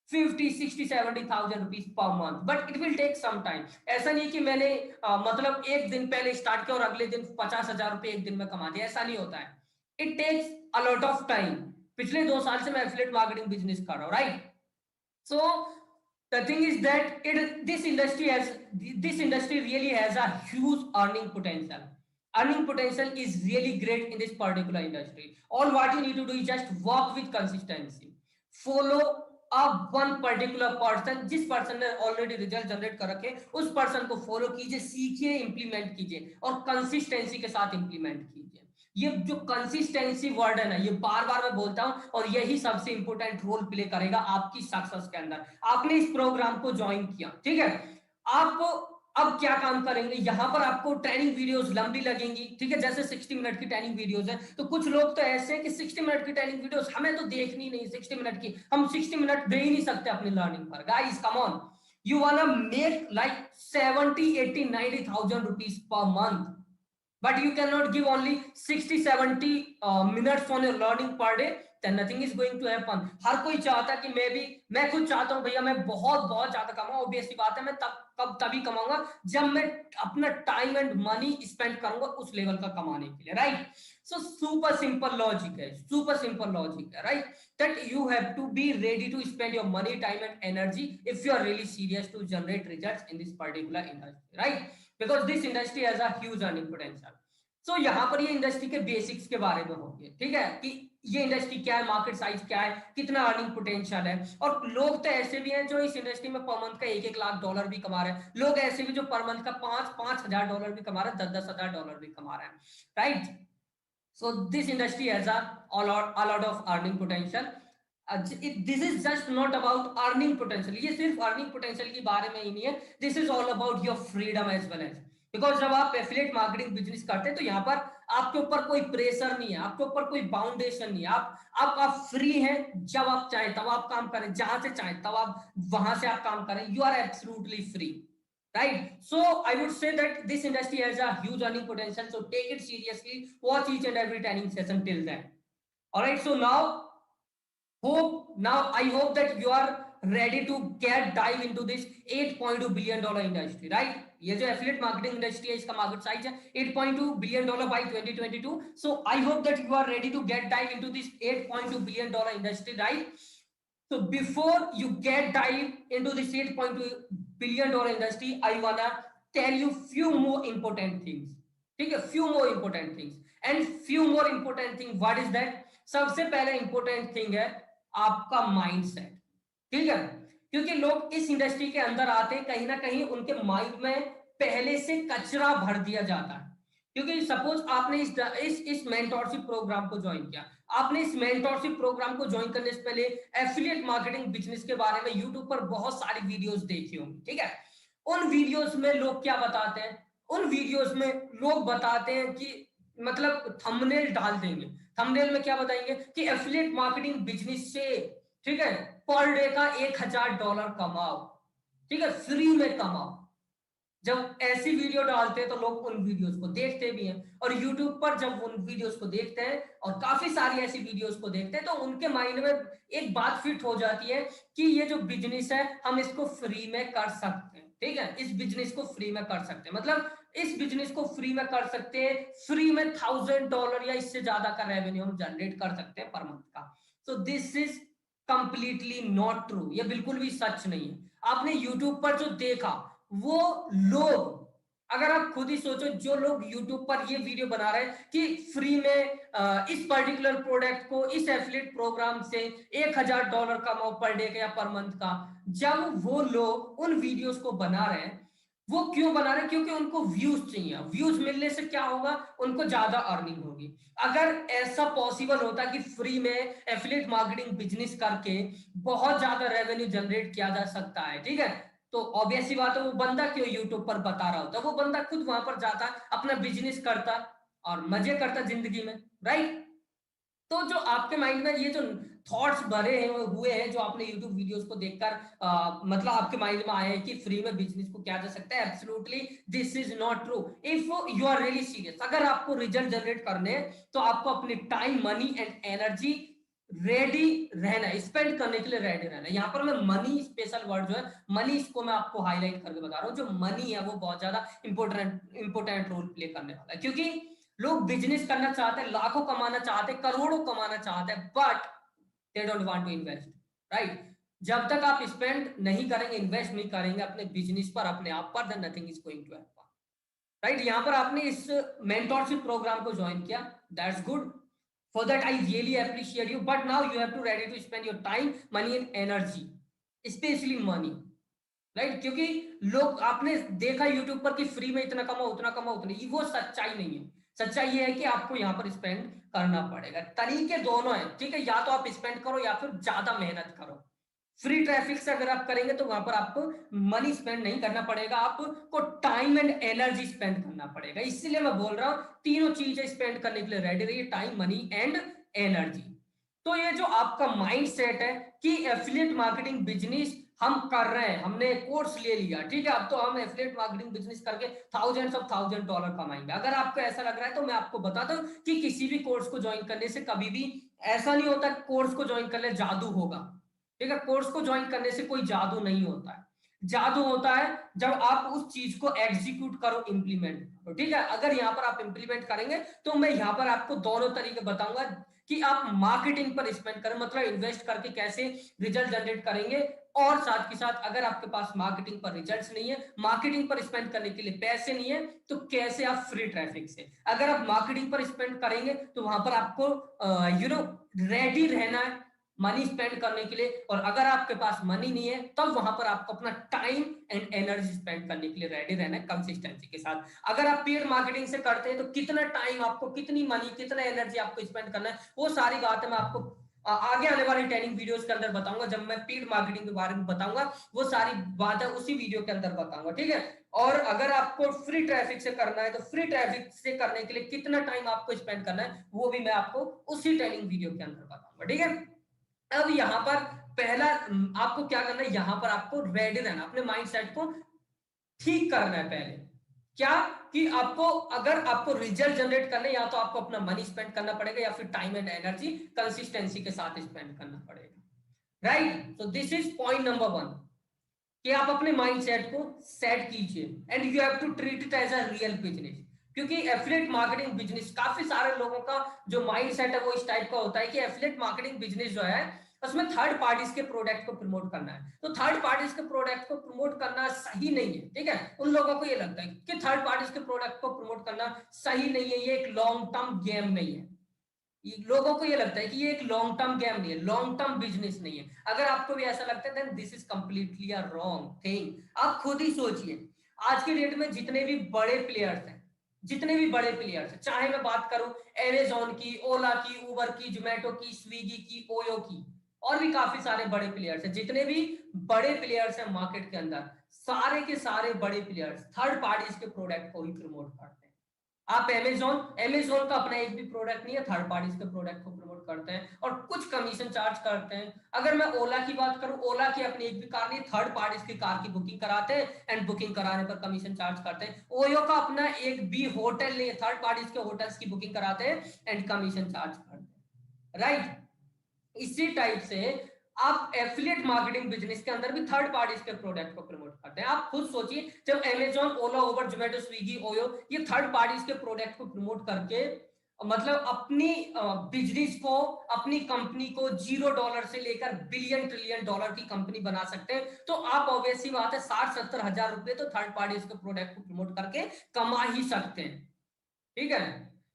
50, 60, 70,000 rupees per month, but it will take some time. ऐसा नहीं कि मैंने मतलब एक दिन पहले start किया और अगले दिन 50,000 रुपए एक दिन में कमा दिया, ऐसा नहीं होता है। It takes a lot of time. पिछले 2 साल से मैं एफिलिएट मार्केटिंग बिजनेस कर रहा हूँ, right. So the thing is that this industry really has a huge earning potential. Earning potential is really great in this particular industry. All what you need to do is just work with consistency, follow up one particular person, जिस person ने already result generate कर रखे उस person को follow कीजिए, सीखिए, implement कीजिए और कंसिस्टेंसी के साथ इंप्लीमेंट कीजिए। ये जो कंसिस्टेंसी वर्ड है ना, ये बार बार मैं बोलता हूं और यही सबसे इंपॉर्टेंट रोल प्ले करेगा आपकी सक्सेस के अंदर। आपने इस प्रोग्राम को ज्वाइन किया, ठीक है, आप अब क्या काम करेंगे, यहां पर आपको ट्रेनिंग वीडियोस लंबी लगेंगी, ठीक है, जैसे 60 मिनट की ट्रेनिंग वीडियोस है, तो कुछ लोग तो ऐसे हैं कि 60 मिनट की ट्रेनिंग वीडियोस हमें तो देखनी नहीं, 60 मिनट की हम 60 मिनट दे ही नहीं सकते अपनी लर्निंग पर। Guys come on, you वांना make like 70 80 90,000 rupees per month, but you cannot give only 60 70 minutes on your learning per day, then nothing is going to happen। हर कोई चाहता है कि मैं खुद चाहता हूं भैया मैं बहुत बहुत ज्यादा कमाऊं, ऑब्वियसली बात है मैं तभी कमाऊंगा जब मैं अपना टाइम एंड मनी स्पेंड करूंगा उस लेवल का कमाने के लिए, right. So super simple logic है, सुपर सिंपल लॉजिक है, right, that you have to be ready to spend your money time and energy if you are really serious to generate results in this particular industry, right, because this industry has a huge earning potential. So यहाँ पर ये industry के basics के बारे में होंगे, ठीक है, कि ये इंडस्ट्री क्या है, मार्केट साइज क्या है, कितना अर्निंग पोटेंशियल है। और लोग तो ऐसे भी हैं जो इस इंडस्ट्री में पर मंथ का 1-1 लाख डॉलर भी कमा रहे हैं, लोग ऐसे भी जो पर मंथ का 5-5 हजार डॉलर भी कमा रहे हैं, 10-10 हजार डॉलर भी कमा रहे हैं, right. So this industry has a lot of earning potential। This is just not about earning potential, ये सिर्फ अर्निंग पोटेंशियल के बारे में ही नहीं है, this is all about your freedom as well as. Because जब आप एफिलिएट मार्केटिंग बिजनेस करते हैं तो यहाँ पर आपके ऊपर कोई प्रेशर नहीं है, आपके ऊपर कोई बाउंडेशन नहीं है, आप फ्री हैं, जब आप चाहें तब आप काम करें, जहां से चाहें तब आप वहां से आप काम करें, you are absolutely free, right? So I would say that this industry has a huge earning potential, so take it seriously, watch each and every training session till then. All right, so now I hope that you are ready to get dive into this 8.2 billion dollar industry, right? ये जो affiliate marketing industry है इसका market size है 8.2 billion dollar by 2022। So I hope that you are ready to get dive into this 8.2 billion dollar industry, right. So before you get dive into this 8.2 billion dollar industry, I wanna tell you few more important things, ठीक है, few more important things and few more important thing, what is that? सबसे पहले important thing है आपका mindset, ठीक है, क्योंकि लोग इस इंडस्ट्री के अंदर आते कहीं ना कहीं उनके माइंड में पहले से कचरा भर दिया जाता है। क्योंकि सपोज आपने इस मेंटोरशिप प्रोग्राम को ज्वाइन किया, आपने इस मेंटोरशिप प्रोग्राम को ज्वाइन करने से पहले एफिलिएट मार्केटिंग बिजनेस के बारे में यूट्यूब पर बहुत सारी वीडियोस देखी होंगी, ठीक है। उन वीडियोस में लोग क्या बताते हैं, उन वीडियोस में लोग बताते हैं कि मतलब थंबनेल डाल देंगे, थंबनेल में क्या बताएंगे कि एफिलिएट मार्केटिंग बिजनेस से, ठीक है, पर डे का $1000 कमाओ, ठीक है, फ्री में कमाओ। जब ऐसी वीडियो डालते हैं तो लोग उन वीडियोस को देखते भी हैं, और यूट्यूब पर जब उन वीडियोस को देखते हैं और काफी सारी ऐसी वीडियोस को देखते हैं तो उनके माइंड में एक बात फिट हो जाती है कि ये जो बिजनेस है हम इसको फ्री में कर सकते हैं, ठीक है, इस बिजनेस को फ्री में कर सकते हैं, मतलब इस बिजनेस को फ्री में कर सकते हैं, फ्री में $1000 या इससे ज्यादा का रेवेन्यू हम जनरेट कर सकते हैं पर मंथ का। सो this is completely not true, ये बिल्कुल भी सच नहीं है। आपने यूट्यूब पर जो देखा वो लोग, अगर आप खुद ही सोचो, जो लोग YouTube पर ये वीडियो बना रहे हैं कि फ्री में इस पर्टिकुलर प्रोडक्ट को इस एफिलिएट प्रोग्राम से $1000 कमाओ पर डे का या पर मंथ का, जब वो लोग उन वीडियोस को बना रहे हैं, वो क्यों बना रहे हैं? क्योंकि उनको व्यूज चाहिए, व्यूज मिलने से क्या होगा, उनको ज्यादा अर्निंग होगी। अगर ऐसा पॉसिबल होता कि फ्री में एफिलिएट मार्केटिंग बिजनेस करके बहुत ज्यादा रेवेन्यू जनरेट किया जा सकता है, ठीक है, तो ऑब्वियस सी बात है वो बंदा क्यों यूट्यूब पर बता रहा होता, वो बंदा खुद वहां पर जाता, अपना बिजनेस करता और मजे करता जिंदगी में, राइट। तो जो आपके माइंड में ये जो थॉट्स भरे हैं हुए हैं, जो आपने यूट्यूब वीडियोस को देखकर मतलब आपके माइंड में आए हैं कि फ्री में बिजनेस को किया जा सकता है, absolutely this is not true. If you are really serious, अगर आपको रिजल्ट जनरेट करने हैं तो आपको अपनी time money and energy ready रहना है, स्पेंड करने के लिए रेडी रहना है। यहाँ पर मैं मनी स्पेशल वर्ड जो है मनी, इसको मैं आपको हाईलाइट करके बता रहा हूँ, जो मनी है वो बहुत ज्यादा इंपोर्टेंट रोल प्ले करने वाला है। क्योंकि लोग बिजनेस करना चाहते हैं, लाखों कमाना चाहते हैं, करोड़ों कमाना चाहते हैं, but they don't want to invest, right. जब तक आप स्पेंड नहीं करेंगे, इन्वेस्ट नहीं करेंगे अपने बिजनेस पर, अपने आप पर, then nothing is going to happen. Right, यहाँ पर आपने इस मेंटोरशिप प्रोग्राम को ज्वाइन किया, that's good, for that I really appreciate you, but now you have to ready to spend your time, money and energy, specially money. Right, क्योंकि लोग, आपने देखा यूट्यूब पर कि फ्री में इतना कमाओ उतना कमाओ उतना, ये वो सच्चाई नहीं है। सच्चाई ये है कि आपको यहाँ पर स्पेंड करना पड़ेगा। तरीके दोनों हैं, ठीक है, या तो आप स्पेंड करो या फिर ज्यादा मेहनत करो। फ्री ट्रैफिक से अगर आप करेंगे तो वहां पर आपको मनी स्पेंड नहीं करना पड़ेगा, आपको टाइम एंड एनर्जी स्पेंड करना पड़ेगा। इसीलिए मैं बोल रहा हूं तीनों चीजें स्पेंड करने के लिए रेडी रहिए, टाइम, मनी एंड एनर्जी। तो ये जो आपका माइंड सेट है कि एफिलिएट मार्केटिंग बिजनेस हम कर रहे हैं, हमने कोर्स ले लिया, ठीक है, अब तो हम एफिलिएट मार्केटिंग बिजनेस करके $1000 कमाएंगे। अगर आपको ऐसा लग रहा है तो मैं आपको बताता हूं कि किसी भी कोर्स को ज्वाइन करने से कभी भी ऐसा नहीं होता कोर्स को ज्वाइन करने जादू होगा। ठीक है, कोर्स को ज्वाइन करने से कोई जादू नहीं होता है। जादू होता है जब आप उस चीज को एग्जीक्यूट करो, इंप्लीमेंट करो। ठीक है, अगर यहाँ पर आप इंप्लीमेंट करेंगे तो मैं यहाँ पर आपको दोनों तरीके बताऊंगा कि आप मार्केटिंग पर स्पेंड करें, मतलब इन्वेस्ट करके कैसे रिजल्ट जनरेट करेंगे, और साथ के साथ अगर आपके पास मार्केटिंग पर रिजल्ट्स नहीं है, मार्केटिंग पर स्पेंड करने के लिए पैसे नहीं है, तो कैसे आप फ्री ट्रैफिक से, अगर आप मार्केटिंग पर स्पेंड करेंगे तो वहां पर आपको रेडी रहना है मनी स्पेंड करने के लिए, और अगर आपके पास मनी नहीं है तब वहां पर आपको अपना टाइम एंड एनर्जी स्पेंड करने के लिए रेडी रहना है कंसिस्टेंसी के साथ। अगर आप पेड मार्केटिंग से करते हैं तो कितना टाइम आपको, कितनी मनी, कितना एनर्जी आपको स्पेंड करना है, वो सारी बातें मैं आपको आगे आने वाली ट्रेनिंग वीडियोस के अंदर बताऊंगा। जब मैं पेड मार्केटिंग के बारे में बताऊंगा वो सारी बातें उसी वीडियो के अंदर बताऊंगा, ठीक है। और अगर आपको फ्री ट्रैफिक से करना है तो फ्री ट्रैफिक से करने के लिए कितना टाइम आपको स्पेंड करना है वो भी मैं आपको उसी ट्रेनिंग वीडियो के अंदर बताऊंगा, ठीक है। अब यहां पर पहला आपको क्या करना है, यहां पर आपको रेडी रहना, अपने माइंड सेट को ठीक करना है पहले। क्या कि आपको, अगर आपको रिजल्ट जनरेट करने, या तो आपको अपना मनी स्पेंड करना पड़ेगा या फिर टाइम एंड एनर्जी कंसिस्टेंसी के साथ स्पेंड करना पड़ेगा। Right, so this is point number 1 कि आप अपने माइंड सेट को सेट कीजिए and you have to treat it as a real business. क्योंकि एफिलिएट मार्केटिंग बिजनेस, काफी सारे लोगों का जो माइंड सेट है वो इस टाइप का होता है कि एफिलिएट मार्केटिंग बिजनेस जो है उसमें थर्ड पार्टीज के प्रोडक्ट को प्रमोट करना है, तो थर्ड पार्टीज के प्रोडक्ट को प्रमोट करना सही नहीं है, ठीक है। उन लोगों को ये लगता है कि थर्ड पार्टीज के प्रोडक्ट को प्रमोट करना सही नहीं है, ये एक लॉन्ग टर्म गेम नहीं है। लोगों को ये लगता है कि ये एक लॉन्ग टर्म गेम नहीं है, लॉन्ग टर्म बिजनेस नहीं है। अगर आपको भी ऐसा लगता है then this is completely a wrong thing. आप खुद ही सोचिए, आज के डेट में जितने भी बड़े प्लेयर्स हैं, जितने भी बड़े प्लेयर्स हैं, चाहे मैं बात करूं अमेजोन की, ओला की, उबर की, जोमेटो की, स्विगी की, ओयो की, और भी काफी सारे बड़े प्लेयर्स हैं, जितने भी बड़े प्लेयर्स हैं मार्केट के अंदर, सारे के सारे बड़े प्लेयर्स थर्ड पार्टीज के प्रोडक्ट को ही प्रमोट करते हैं। आप अमेजोन का अपना एक भी प्रोडक्ट नहीं है, थर्ड पार्टीज के प्रोडक्ट को प्रमोट करते हैं और कुछ कमीशन चार्ज करते हैं। अगर मैं ओला की बात करूं, ओला की अपनी एक भी कार नहीं, थर्ड पार्टीज की कार की बुकिंग कराते हैं एंड बुकिंग कराने पर कमीशन चार्ज करते हैं। ओयो का अपना एक भी होटल नहीं है, थर्ड पार्टीज के होटल्स की बुकिंग कराते हैं एंड कमीशन चार्ज करते हैं। राइट, इसी टाइप से आप एफिलिएट मार्केटिंग बिजनेस के अंदर भी थर्ड पार्टीज के प्रोडक्ट को प्रमोट करते हैं। आप खुद सोचिए, जब अमेजॉन, ओला, उबर, जोमेटो, स्विगी, ओयो ये थर्ड पार्टीज के प्रोडक्ट को प्रमोट करके मतलब अपनी बिजनेस को, अपनी कंपनी को $0 से लेकर बिलियन ट्रिलियन डॉलर की कंपनी बना सकते हैं, तो आप ऑब्वियसली बात है 60-70 हजार रुपए तो थर्ड पार्टीज के प्रोडक्ट को प्रमोट करके कमा ही सकते हैं, ठीक है।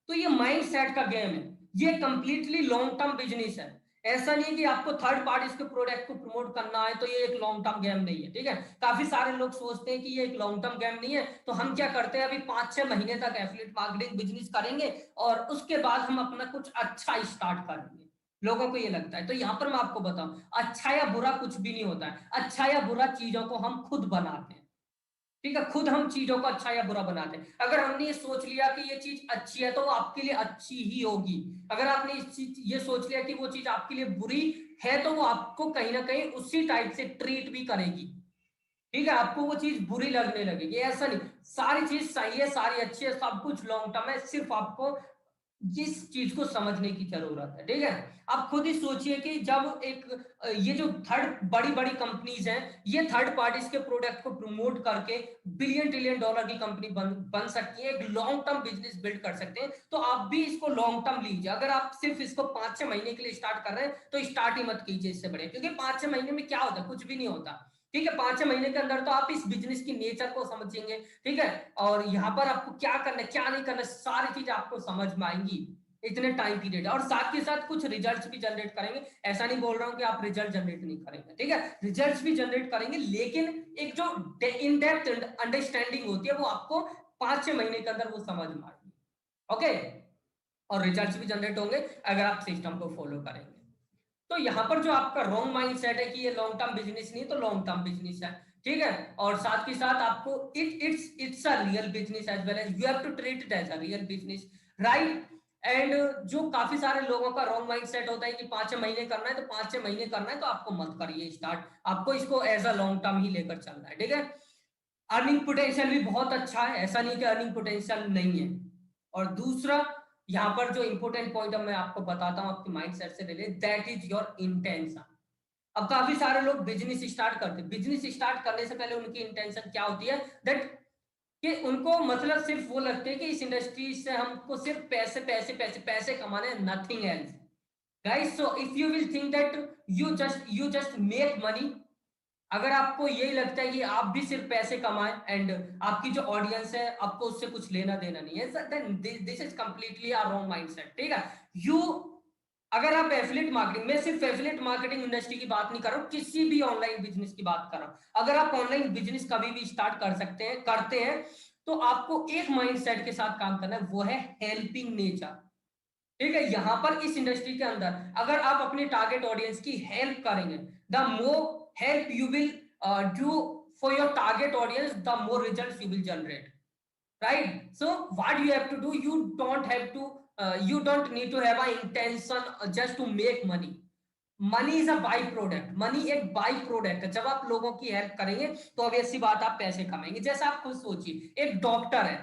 तो ये माइंड सेट का गेम है, ये कंप्लीटली लॉन्ग टर्म बिजनेस है। ऐसा नहीं कि आपको थर्ड पार्टीज के प्रोडक्ट को प्रमोट करना है तो ये एक लॉन्ग टर्म गेम नहीं है, ठीक है। काफी सारे लोग सोचते हैं कि ये एक लॉन्ग टर्म गेम नहीं है, तो हम क्या करते हैं, अभी 5-6 महीने तक एफिलिएट मार्केटिंग बिजनेस करेंगे और उसके बाद हम अपना कुछ अच्छा स्टार्ट करेंगे। लोगों को ये लगता है। तो यहां पर मैं आपको बताऊं, अच्छा या बुरा कुछ भी नहीं होता है, अच्छा या बुरा चीजों को हम खुद बनाते हैं, ठीक है। खुद हम चीजों को अच्छा या बुरा बनाते हैं। अगर हमने ये सोच लिया कि ये चीज अच्छी है तो वो आपके लिए अच्छी ही होगी। अगर आपने ये सोच लिया कि वो चीज आपके लिए बुरी है तो वो आपको कहीं ना कहीं उसी टाइप से ट्रीट भी करेगी, ठीक है। आपको वो चीज बुरी लगने लगेगी। ऐसा नहीं, सारी चीज सही है, सारी अच्छी है, सब कुछ लॉन्ग टर्म है, सिर्फ आपको जिस चीज को समझने की जरूरत है, ठीक है। आप खुद ही सोचिए कि जब एक ये जो थर्ड बड़ी बड़ी कंपनीज हैं, ये थर्ड पार्टीज के प्रोडक्ट को प्रमोट करके बिलियन ट्रिलियन डॉलर की कंपनी बन सकती है, एक लॉन्ग टर्म बिजनेस बिल्ड कर सकते हैं। तो आप भी इसको लॉन्ग टर्म लीजिए। अगर आप सिर्फ इसको 5-6 महीने के लिए स्टार्ट कर रहे हैं तो स्टार्ट ही मत कीजिए इससे बड़े, क्योंकि 5-6 महीने में क्या होता है, कुछ भी नहीं होता। ठीक है, 5-6 महीने के अंदर तो आप इस बिजनेस की नेचर को समझेंगे, ठीक है, और यहाँ पर आपको क्या करना है क्या नहीं करना, सारी चीज आपको समझ में आएंगी इतने टाइम पीरियड है। और साथ के साथ कुछ रिजल्ट्स भी जनरेट करेंगे। ऐसा नहीं बोल रहा हूं कि आप रिजल्ट जनरेट नहीं करेंगे, ठीक है, रिजल्ट्स भी जनरेट करेंगे, लेकिन एक जो इन डेप्थ अंडरस्टैंडिंग होती है वो आपको 5-6 महीने के अंदर वो समझ में आएगी। ओके, और रिजल्ट्स भी जनरेट होंगे अगर आप सिस्टम को फॉलो करेंगे। तो यहाँ पर जो आपका रॉन्ग माइंड सेट है कि ये लॉन्ग टर्म बिजनेस नहीं, तो लॉन्ग टर्म बिजनेस है, ठीक है। और साथ के साथ आपको it's a real business as well as you have to treat it as a real business, right. And जो काफी सारे लोगों का रॉन्ग माइंड सेट होता है कि 5-6 महीने करना है तो 5-6 महीने करना है, तो आपको मत करिए स्टार्ट, आपको इसको एज अ लॉन्ग टर्म ही लेकर चलना है, ठीक है। अर्निंग पोटेंशियल भी बहुत अच्छा है, ऐसा नहीं कि अर्निंग पोटेंशियल नहीं है। और दूसरा यहाँ पर जो इंपॉर्टेंट पॉइंट मैं आपको बताता हूँ आपके माइंडसेट से related, that is your intention. अब काफी सारे लोग बिजनेस स्टार्ट करते हैं, बिजनेस स्टार्ट करने से पहले उनकी इंटेंशन क्या होती है, दैट कि उनको मतलब सिर्फ वो लगते हैं कि इस इंडस्ट्री से हमको सिर्फ पैसे पैसे पैसे पैसे कमाने, nothing else. Guys, so if you will think that you just make money, अगर आपको यही लगता है कि आप भी सिर्फ पैसे कमाएं एंड आपकी जो ऑडियंस है आपको उससे कुछ लेना देना नहीं है, then this is completely a wrong mindset, ठीक है। यू अगर आप एफिलिएट मार्केटिंग, मैं सिर्फ एफिलिएट मार्केटिंग इंडस्ट्री की बात नहीं कर रहा हूं, किसी भी ऑनलाइन बिजनेस की बात कर रहा हूं। अगर आप ऑनलाइन बिजनेस कभी भी स्टार्ट कर सकते हैं करते हैं, तो आपको एक माइंडसेट के साथ काम करना है, वो है हेल्पिंग नेचर, ठीक है। यहां पर इस इंडस्ट्री के अंदर अगर आप अपने टारगेट ऑडियंस की हेल्प करेंगे, the more help you will do for your target audience, the more results you will generate, right? So what you have to do, you don't need to have an intention just to make money. Money is a by product, money एक by product है। जब आप लोगों की help करेंगे तो अब ऐसी बात आप पैसे कमाएंगे। जैसे आप खुद सोचिए, एक डॉक्टर है,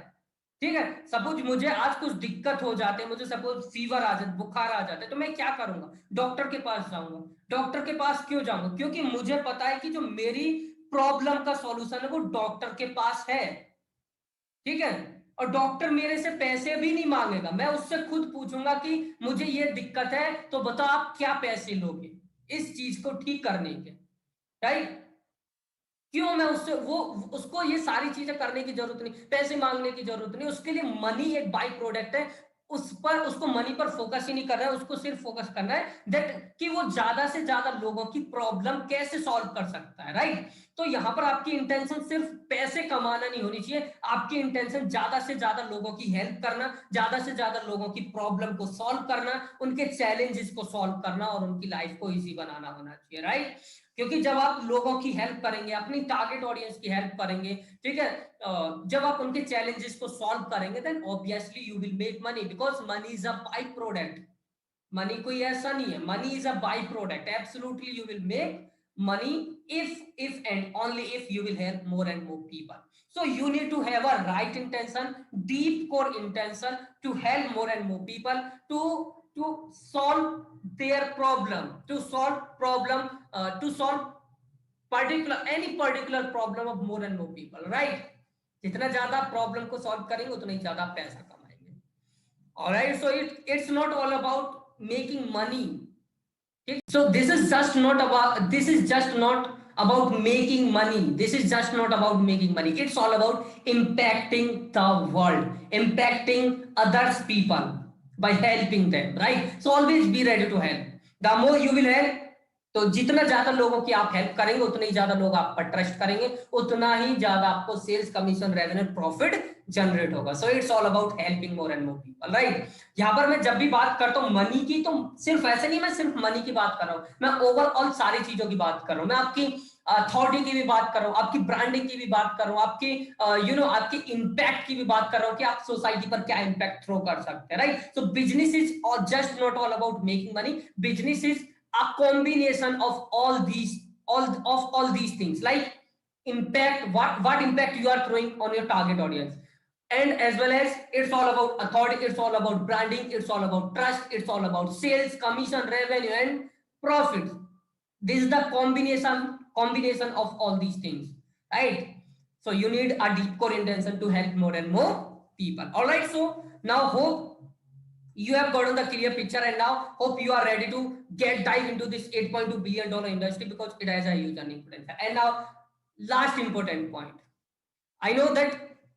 ठीक है, सपोज मुझे आज कुछ दिक्कत हो जाते हैं, मुझे सपोज फीवर आ जाए, बुखार आ जाता है, तो मैं क्या करूंगा, डॉक्टर के पास जाऊंगा। डॉक्टर के पास क्यों जाऊंगा, क्योंकि मुझे पता है कि जो मेरी प्रॉब्लम का सॉल्यूशन है वो डॉक्टर के पास है, ठीक है। और डॉक्टर मेरे से पैसे भी नहीं मांगेगा, मैं उससे खुद पूछूंगा कि मुझे ये दिक्कत है तो बताओ आप क्या पैसे लोगे इस चीज को ठीक करने के, राइट। क्यों मैं उससे वो उसको ये सारी चीजें करने की जरूरत नहीं, पैसे मांगने की जरूरत नहीं, उसके लिए मनी एक बाई प्रोडक्ट है। उस पर उसको मनी पर फोकस ही नहीं कर रहा है, उसको सिर्फ फोकस करना है दैट कि वो ज्यादा से ज्यादा लोगों की प्रॉब्लम कैसे सॉल्व कर सकता है, राइट। तो यहां पर आपकी इंटेंशन सिर्फ पैसे कमाना नहीं होनी चाहिए, आपकी इंटेंशन ज्यादा से ज्यादा लोगों की हेल्प करना, ज्यादा से ज्यादा लोगों की प्रॉब्लम को सॉल्व करना, उनके चैलेंजेस को सॉल्व करना और उनकी लाइफ को इजी बनाना होना चाहिए, राइट। क्योंकि जब आप लोगों की हेल्प करेंगे, अपनी टारगेट ऑडियंस की हेल्प करेंगे, ठीक है, जब आप उनके चैलेंजेस को सॉल्व करेंगे, then obviously you will make money, because money is a by product. Money कोई ऐसा नहीं है, money is a by product, absolutely you will make money if and only if you will help more and more people. So you need to have a right intention, deep core intention to help more and more people, to solve their problem, to solve problem, to solve particular any particular problem of more and more people, right? जितना ज्यादा problem को solve करेंगे उतना ही ज्यादा पैसा कमाएंगे। Alright, so it's not all about making money. So this is just not about making money. This is just not about making money. It's all about impacting the world, impacting others people by helping them, right? So always be ready to help. The more you will help, तो जितना ज्यादा लोगों की आप help करेंगे उतने ही ज्यादा लोग आप पर ट्रस्ट करेंगे, उतना ही ज्यादा आपको sales commission revenue profit generate होगा। So it's all about helping more and more people, right. यहाँ पर मैं जब भी बात करता हूँ मनी की, तो सिर्फ ऐसे नहीं मैं सिर्फ मनी की बात कर रहा हूँ, मैं ओवरऑल सारी चीजों की बात कर रहा हूँ। मैं आपकी अथॉरिटी की भी बात कर रहा हूँ, आपकी ब्रांडिंग की भी बात कर रहा हूँ, आपकी आपकी इंपैक्ट की भी बात कर रहा हूँ कि आप सोसाइटी पर क्या इंपैक्ट थ्रो कर सकते हैं, right. So business is just not all about making money, business is a combination of all these things, like impact, what impact you are throwing on your target audience, and as well as it's all about authority, it's all about branding, it's all about trust, it's all about sales, commission, revenue, and profit. This is the combination of all these things, right? So you need a deep core intention to help more and more people. All right, so now hope you have gotten the clear picture, and now hope you are ready to get dive into this 8.2 billion dollar industry because it has a huge earning potential. And now last important point, I know that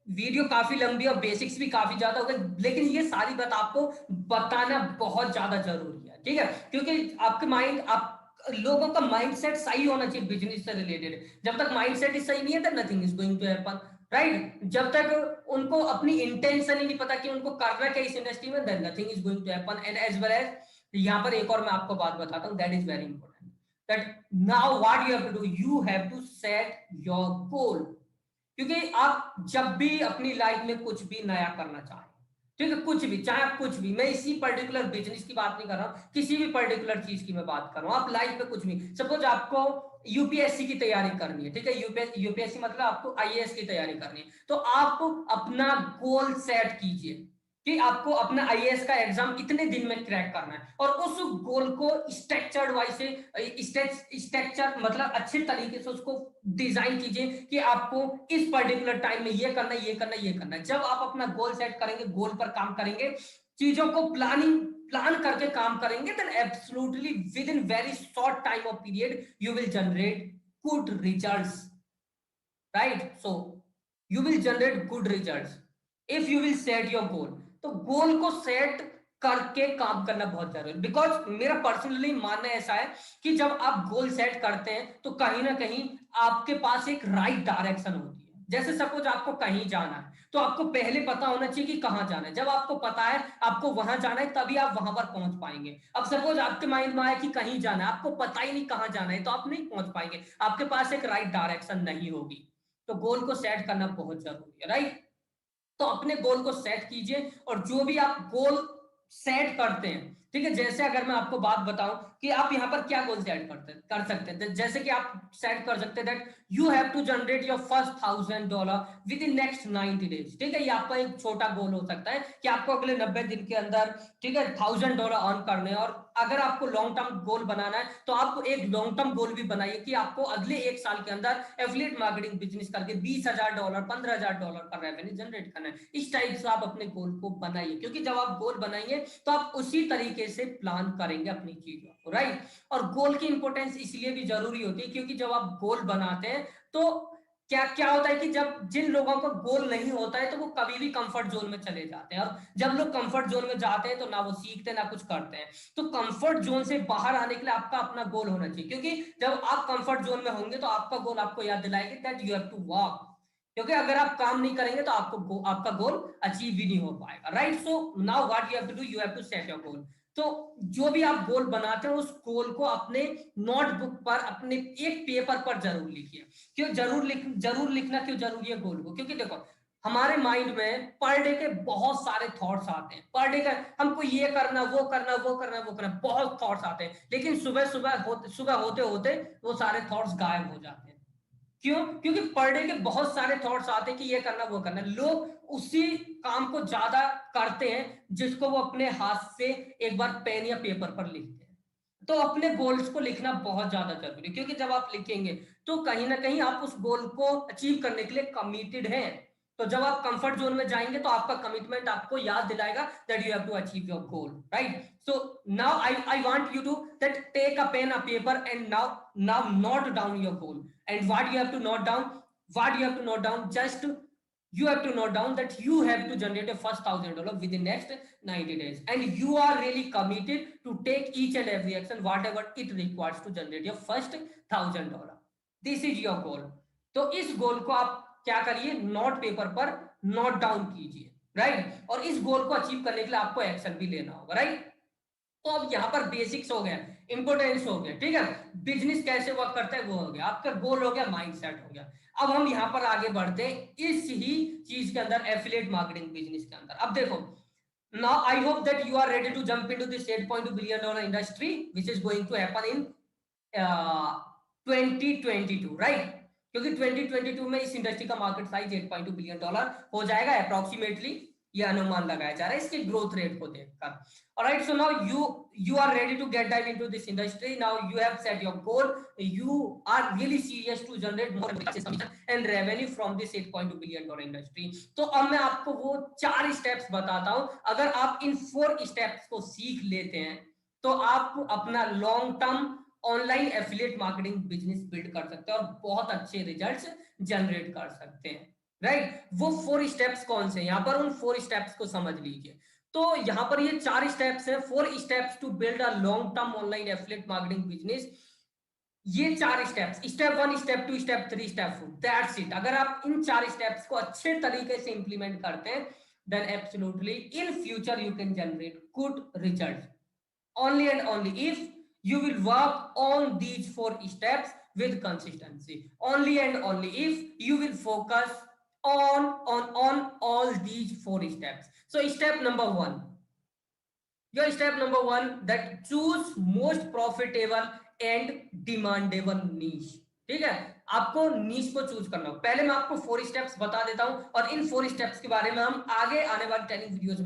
video काफी लंबी और basics भी काफी ज्यादा हो गए, लेकिन ये सारी बात आपको बताना बहुत ज्यादा जरूरी है, ठीक है? क्योंकि आपके माइंड, आप लोगों का माइंडसेट सही होना चाहिए बिजनेस से रिलेटेड। जब तक माइंडसेट ही सही नहीं है, तो nothing is going to happen, right? जब तक उनको अपनी इंटेंशन ही नहीं पता कि उनको करना क्या इस इंडस्ट्री में, then nothing is going to happen. And as well as यहाँ पर एक और मैं आपको बात बताता हूँ, that is very important, that now what you have to do, you have to set your goal. क्योंकि आप जब भी अपनी लाइफ में कुछ भी नया करना चाहें, ठीक है, कुछ भी, चाहे आप कुछ भी, मैं इसी पर्टिकुलर बिजनेस की बात नहीं कर रहा हूं, किसी भी पर्टिकुलर चीज की मैं बात कर रहा हूं, आप लाइफ में कुछ भी, सपोज आपको यूपीएससी की तैयारी करनी है, ठीक है, यूपीएससी मतलब आपको आईएएस की तैयारी करनी है, तो आप अपना गोल सेट कीजिए कि आपको अपना आईएएस का एग्जाम इतने दिन में क्रैक करना है, और उस गोल को स्ट्रक्चर्ड वाइज से स्ट्रक्चर मतलब अच्छे तरीके से उसको डिजाइन कीजिए कि आपको इस पर्टिकुलर टाइम में ये करना है, ये करना है, ये करना है। जब आप अपना गोल सेट करेंगे, गोल पर काम करेंगे, चीजों को प्लान करके काम करेंगे, then absolutely within very short time of period you will generate good results, right? So you will generate good results if you will set your goal. तो गोल को सेट करके काम करना बहुत जरूरी है, बिकॉज मेरा पर्सनली मानना ऐसा है कि जब आप गोल सेट करते हैं तो कहीं ना कहीं आपके पास एक राइट डायरेक्शन होती है। जैसे सपोज आपको कहीं जाना है, तो आपको पहले पता होना चाहिए कि कहां जाना है। जब आपको पता है आपको वहां जाना है, तभी आप वहां पर पहुंच पाएंगे। अब सपोज आपके माइंड में आया कि कहीं जाना है, आपको पता ही नहीं कहां जाना है, तो आप नहीं पहुंच पाएंगे, आपके पास एक राइट डायरेक्शन नहीं होगी। तो गोल को सेट करना बहुत जरूरी है, राइट? तो अपने गोल को सेट कीजिए, और जो भी आप गोल सेट करते हैं, ठीक है, जैसे अगर मैं आपको बात बताऊं कि आप यहां पर क्या गोल सेट कर सकते हैं, जैसे कि आप सेट कर सकते हैं that you have to generate your first $1000 within next 90 days, ठीक है? ये आपका एक छोटा गोल हो सकता है कि आपको अगले 90 दिन के अंदर, ठीक है, $1000 अर्न करने हैं। और अगर आपको लॉन्ग टर्म गोल बनाना है, तो आप एक लॉन्ग टर्म गोल भी बनाइए कि आपको अगले एक साल के अंदर एफिलिएट मार्केटिंग बिजनेस करके $20,000 $15,000 का रेवेन्यू जनरेट करना है। इस टाइप से आप अपने गोल को बनाइए, क्योंकि जब आप गोल बनाएंगे तो आप उसी तरीके से प्लान करेंगे अपनी चीजों को, राइट? और गोल की इंपॉर्टेंस इसलिए भी जरूरी होती है क्योंकि जब आप गोल बनाते हैं तो क्या क्या होता है कि जब जिन लोगों का गोल नहीं होता है तो वो कभी भी कंफर्ट जोन में चले जाते हैं, और जब लोग कंफर्ट जोन में जाते हैं तो ना वो सीखते ना कुछ करते हैं। तो कंफर्ट जोन से बाहर आने के लिए आपका अपना गोल होना चाहिए, क्योंकि जब आप कंफर्ट जोन में होंगे तो आपका गोल आपको याद दिलाएगा that you have to walk. क्योंकि अगर आप काम नहीं करेंगे तो आपका गोल अचीव भी नहीं हो पाएगा, right? So now what you have to do, you have to set your goal. तो जो भी आप गोल बनाते हैं उस गोल को अपने नोटबुक पर, अपने एक पेपर पर जरूर लिखिए। क्यों जरूर लिखना क्यों जरूरी है गोल को? क्योंकि देखो, हमारे माइंड में पर डे के बहुत सारे थॉट्स आते हैं, पर डे का हमको ये करना, वो करना, वो करना, वो करना, बहुत थॉट्स आते हैं, लेकिन सुबह होते होते वो सारे थॉट्स गायब हो जाते हैं। क्यों? क्योंकि पर डे के बहुत सारे थॉट्स आते हैं कि ये करना, वो करना। लोग उसी काम को ज्यादा करते हैं जिसको वो अपने हाथ से एक बार पेन या पेपर पर लिखते हैं। तो अपने गोल्स को लिखना बहुत ज्यादा जरूरी है, क्योंकि जब आप लिखेंगे तो कहीं ना कहीं आप उस गोल को अचीव करने के लिए कमिटेड हैं। तो जब आप कंफर्ट जोन में जाएंगे तो आपका कमिटमेंट आपको याद दिलाएगा that you have to achieve your goal, right? So now I want you to that take a pen a paper and now note down your goal. And what you have to note down, just you have to note down that you have to generate a first $1000 within next 90 days, and you are really committed to take each and every action whatever it requires to generate your first $1000. This is your goal. तो इस गोल को आप क्या करिए, note paper पर note down कीजिए, right? और इस गोल को अचीव करने के लिए आपको एक्शन भी लेना होगा, राइट? तो अब यहाँ पर बेसिक्स हो गया, इंपोर्टेंस हो गया, ठीक है, बिजनेस कैसे वर्क करता है वो हो गया, आपका गोल हो गया, माइंडसेट हो गया। अब हम यहाँ पर आगे बढ़ते हैं इस ही चीज के अंदर, एफिलिएट मार्केटिंग बिजनेस के अंदर। अब देखो, now I hope that you are ready to jump into this 8.2 billion dollar industry which is going to happen in 2022, right? क्योंकि 2022 में इस इंडस्ट्री का मार्केट साइज $8.2 बिलियन हो जाएगा अप्रोक्सीमेटली, ये अनुमान लगाया जा रहा है इसके ग्रोथ रेट को देखकर। Alright, so now you are ready to get dive into this industry. Now you have set your goal. You are really serious to generate more and revenue from this $8.2 billion industry. तो अब मैं आपको वो 4 steps बताता हूं। अगर आप इन 4 steps को सीख लेते हैं तो आप अपना long term online affiliate marketing business build कर सकते हैं और बहुत अच्छे रिजल्ट्स जनरेट कर सकते हैं, राइट। वो 4 स्टेप्स कौन से, यहां पर उन 4 स्टेप्स को समझ लीजिए। तो यहां पर ये 4 स्टेप्स हैं, 4 steps to build a long term online affiliate marketing business. ये 4 steps, step 1, step 2, step 3, step 4, that's it. अगर आप इन 4 स्टेप्स को अच्छे तरीके से इंप्लीमेंट करते हैं then absolutely in future you can generate good result only and only if you will work on these 4 steps with consistency, only and only if you will focus on all these 4 steps. So step number 1, your step number 1, that choose most profitable and demandable niche। ठीक है, आपको नीश को choose करना हो। पहले मैं आपको 4 steps बता देता हूं और इन 4 स्टेप्स के बारे में हम आगे आने वाली ट्रेनिंग वीडियोस में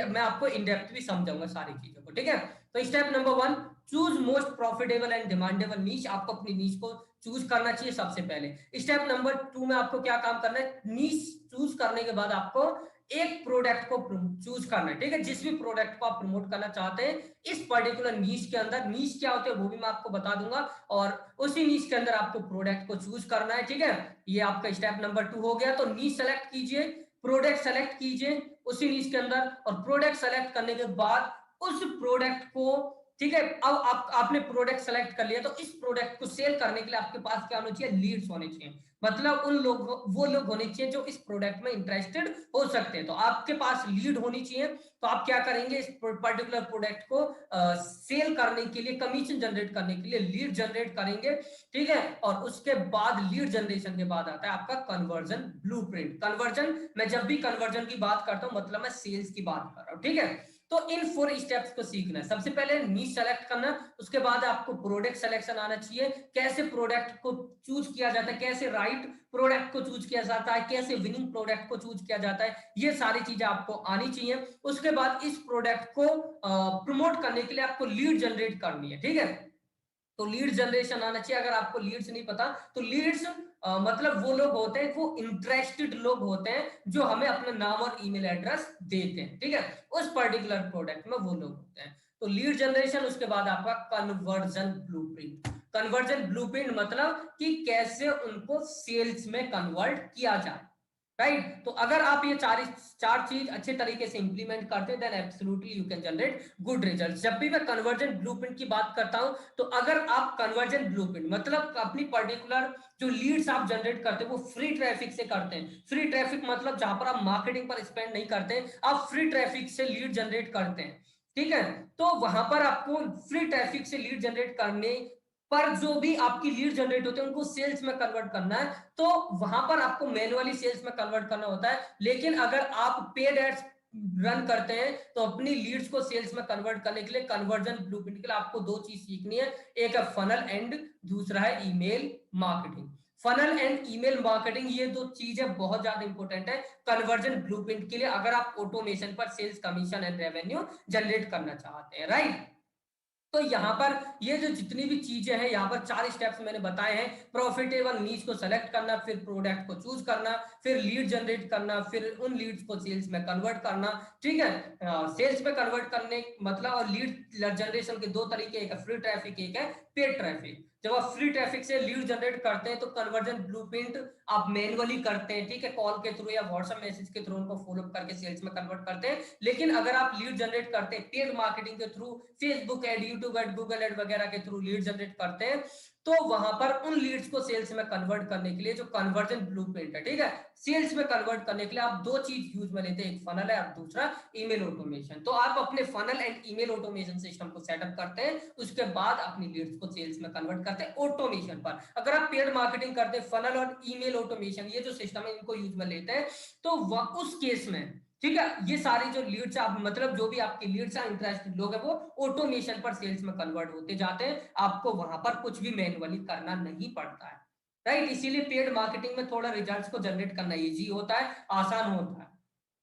मैं आपको इन डेप्थ भी समझाऊंगा सारी चीजों को, ठीक है। तो step number 1, choose most profitable and demandable niche. आपको अपनी नीश को चूज करना चाहिए सबसे पहले। स्टेप नंबर 2 में आपको क्या काम करना है, नीश चूज करने के बाद आपको एक प्रोडक्ट को चूज करना है, ठीक है। जिस भी प्रोडक्ट को आप प्रमोट करना चाहते हैं इस पर्टिकुलर नीश के अंदर, नीश क्या होते हैं वो भी मैं आपको बता दूंगा, और उसी नीश के अंदर आपको प्रोडक्ट को चूज करना है, ठीक है। ये आपका स्टेप नंबर 2 हो गया। तो नीश सेलेक्ट कीजिए, प्रोडक्ट सेलेक्ट कीजिए उसी नीश के अंदर, और प्रोडक्ट सेलेक्ट करने के बाद उस प्रोडक्ट को, ठीक है, अब आपने प्रोडक्ट सेलेक्ट कर लिया तो इस प्रोडक्ट को सेल करने के लिए आपके पास क्या होना चाहिए, लीड्स होने चाहिए। मतलब वो लोग होने चाहिए जो इस प्रोडक्ट में इंटरेस्टेड हो सकते हैं। तो आपके पास लीड होनी चाहिए। तो आप क्या करेंगे, इस पर्टिकुलर प्रोडक्ट को सेल करने के लिए, कमीशन जनरेट करने के लिए लीड जनरेट करेंगे, ठीक है। और उसके बाद लीड जनरेशन के बाद आता है आपका कन्वर्जन ब्लूप्रिंट। कन्वर्जन, मैं जब भी कन्वर्जन की बात करता हूं मतलब मैं सेल्स की बात कर रहा हूं, ठीक है। तो इन 4 स्टेप्स को सीखना है। सबसे पहले नीश सेलेक्ट करना, उसके बाद आपको प्रोडक्ट सिलेक्शन आना चाहिए, कैसे प्रोडक्ट को चूज किया जाता है, कैसे राइट प्रोडक्ट को चूज किया जाता है, कैसे विनिंग प्रोडक्ट को चूज किया जाता है, ये सारी चीजें आपको आनी चाहिए। उसके बाद इस प्रोडक्ट को प्रमोट करने के लिए आपको लीड जनरेट करनी है, ठीक है। तो लीड जनरेशन आना चाहिए। अगर आपको लीड्स नहीं पता तो लीड्स मतलब वो लोग होते हैं, वो इंटरेस्टेड लोग होते हैं जो हमें अपना नाम और ईमेल एड्रेस देते हैं, ठीक है, उस पर्टिकुलर प्रोडक्ट में वो लोग होते हैं। तो लीड जनरेशन, उसके बाद आपका कन्वर्जन ब्लूप्रिंट। कन्वर्जन ब्लूप्रिंट मतलब कि कैसे उनको सेल्स में कन्वर्ट किया जाए, राइट। तो अगर आप ये चार चीज अच्छे तरीके से इंप्लीमेंट करते हैं then absolutely you can generate good result. जब भी मैं कन्वर्जन ब्लूप्रिंट की बात करता हूं तो अगर आप कन्वर्जन ब्लूप्रिंट मतलब अपनी पर्टिकुलर जो लीड्स आप जनरेट करते हैं वो फ्री ट्रैफिक से करते हैं। फ्री ट्रैफिक मतलब जहां पर आप मार्केटिंग पर स्पेंड नहीं करते हैं, आप फ्री ट्रैफिक से लीड जनरेट करते हैं, ठीक है। तो वहां पर आपको फ्री ट्रैफिक से लीड जनरेट करने पर जो भी आपकी लीड जनरेट होते हैं उनको सेल्स में कन्वर्ट करना है, तो वहां पर आपको मैन्युअली सेल्स में कन्वर्ट करना होता है। लेकिन अगर आप पेड एड्स रन करते हैं तो अपनी लीड्स को सेल्स में कन्वर्ट करने के लिए कन्वर्जन ब्लूप्रिंट के लिए आपको 2 चीज सीखनी है, एक है फनल एंड दूसरा है email marketing. Funnel and email marketing, ये 2 चीजें बहुत ज्यादा इंपॉर्टेंट है कन्वर्जन ब्लूप्रिंट के लिए, अगर आप ऑटोमेशन पर sales commission and revenue generate करना चाहते हैं, राइट। तो यहाँ पर ये जो जितनी भी चीजें हैं, यहाँ पर 4 स्टेप्स मैंने बताए हैं। प्रॉफिटेबल नीच को सेलेक्ट करना, फिर प्रोडक्ट को चूज करना, फिर लीड जनरेट करना, फिर उन लीड्स को सेल्स में कन्वर्ट करना, ठीक है। सेल्स में कन्वर्ट करने मतलब, और लीड जनरेशन के 2 तरीके, एक है फ्री ट्रैफिक, एक है पेड ट्रैफिक। जब आप फ्री ट्रैफिक से लीड जनरेट करते हैं तो कन्वर्जन ब्लूप्रिंट आप मैनुअली करते हैं, ठीक है, कॉल के थ्रू या व्हाट्सएप मैसेज के थ्रू उनको फॉलो करके सेल्स में कन्वर्ट करते हैं। लेकिन अगर आप लीड जनरेट करते हैं पेड मार्केटिंग के through, Facebook ad, YouTube ad, Google ad वगैरह के थ्रू लीड जनरेट करते हैं, तो वहां पर उन लीड्स को सेल्स में कन्वर्ट करने के लिए जो कन्वर्जन ब्लूप्रिंट है, ठीक है, सेल्स में कन्वर्ट करने के लिए आप 2 चीज यूज में लेते हैं, एक फनल है और दूसरा ईमेल ऑटोमेशन। तो आप अपने funnel and email automation system को सेटअप करते हैं, उसके बाद अपनी लीड्स को सेल्स में कन्वर्ट करते हैं ऑटोमेशन पर। अगर आप पेड मार्केटिंग करते हैं, फनल और ईमेल ऑटोमेशन ये जो सिस्टम है इनको यूज में लेते हैं, तो उस केस में, ठीक है, ये सारी जो लीड्स आप मतलब जो भी आपकी लीड्स हैं, इंटरेस्टेड लोग हैं, वो ऑटोमेशन पर सेल्स में कन्वर्ट होते जाते हैं। आपको वहां पर कुछ भी मैन्युअली करना नहीं पड़ता है। राइट। इसीलिए पेड मार्केटिंग में थोड़ा रिजल्ट्स को जनरेट करना इजी होता है, आसान होता है,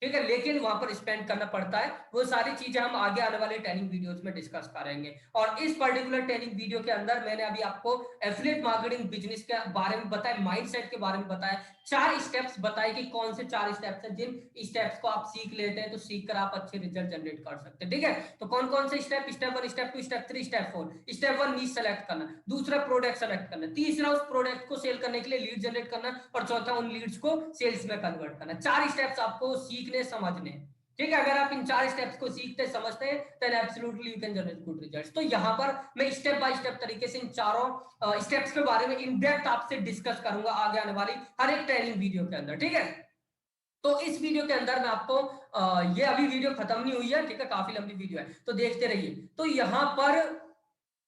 ठीक है, लेकिन वहां पर स्पेंड करना पड़ता है। वो सारी चीजें हम आगे आने वाले ट्रेनिंग वीडियोस में डिस्कस करेंगे। और इस पर्टिकुलर ट्रेनिंग वीडियो के अंदर मैंने अभी आपको एफिलिएट मार्केटिंग बिजनेस के बारे में बताया, माइंडसेट के बारे में बताया, 4 स्टेप्स बताए कि कौन से 4 स्टेप्स हैं जिन स्टेप्स को आप सीख लेते हैं तो सीख कर आप अच्छे रिजल्ट जनरेट कर सकते हैं, ठीक है। तो कौन कौन से step, step 1, step 2, step 3, step 4। Step 1 नीश सेलेक्ट करना, दूसरा प्रोडक्ट सेलेक्ट करना, तीसरा उस प्रोडक्ट को सेल करने के लिए लीड जनरेट करना, और चौथा उन लीड्स को सेल्स में कन्वर्ट करना। 4 स्टेप्स आपको सीखने समझने, ठीक है। अगर आप इन 4 स्टेप्स को सीखते समझते हैं then absolutely you can generate good results. तो यहाँ पर मैं स्टेप बाय स्टेप तरीके से इन चारों स्टेप्स के बारे में इन डेप्थ आपसे डिस्कस करूंगा आगे आने वाली हर एक ट्रेनिंग वीडियो के अंदर, ठीक है। तो इस वीडियो के अंदर मैं आपको ये अभी वीडियो खत्म नहीं हुई है, ठीक है, काफी लंबी वीडियो है तो देखते रहिए। तो यहाँ पर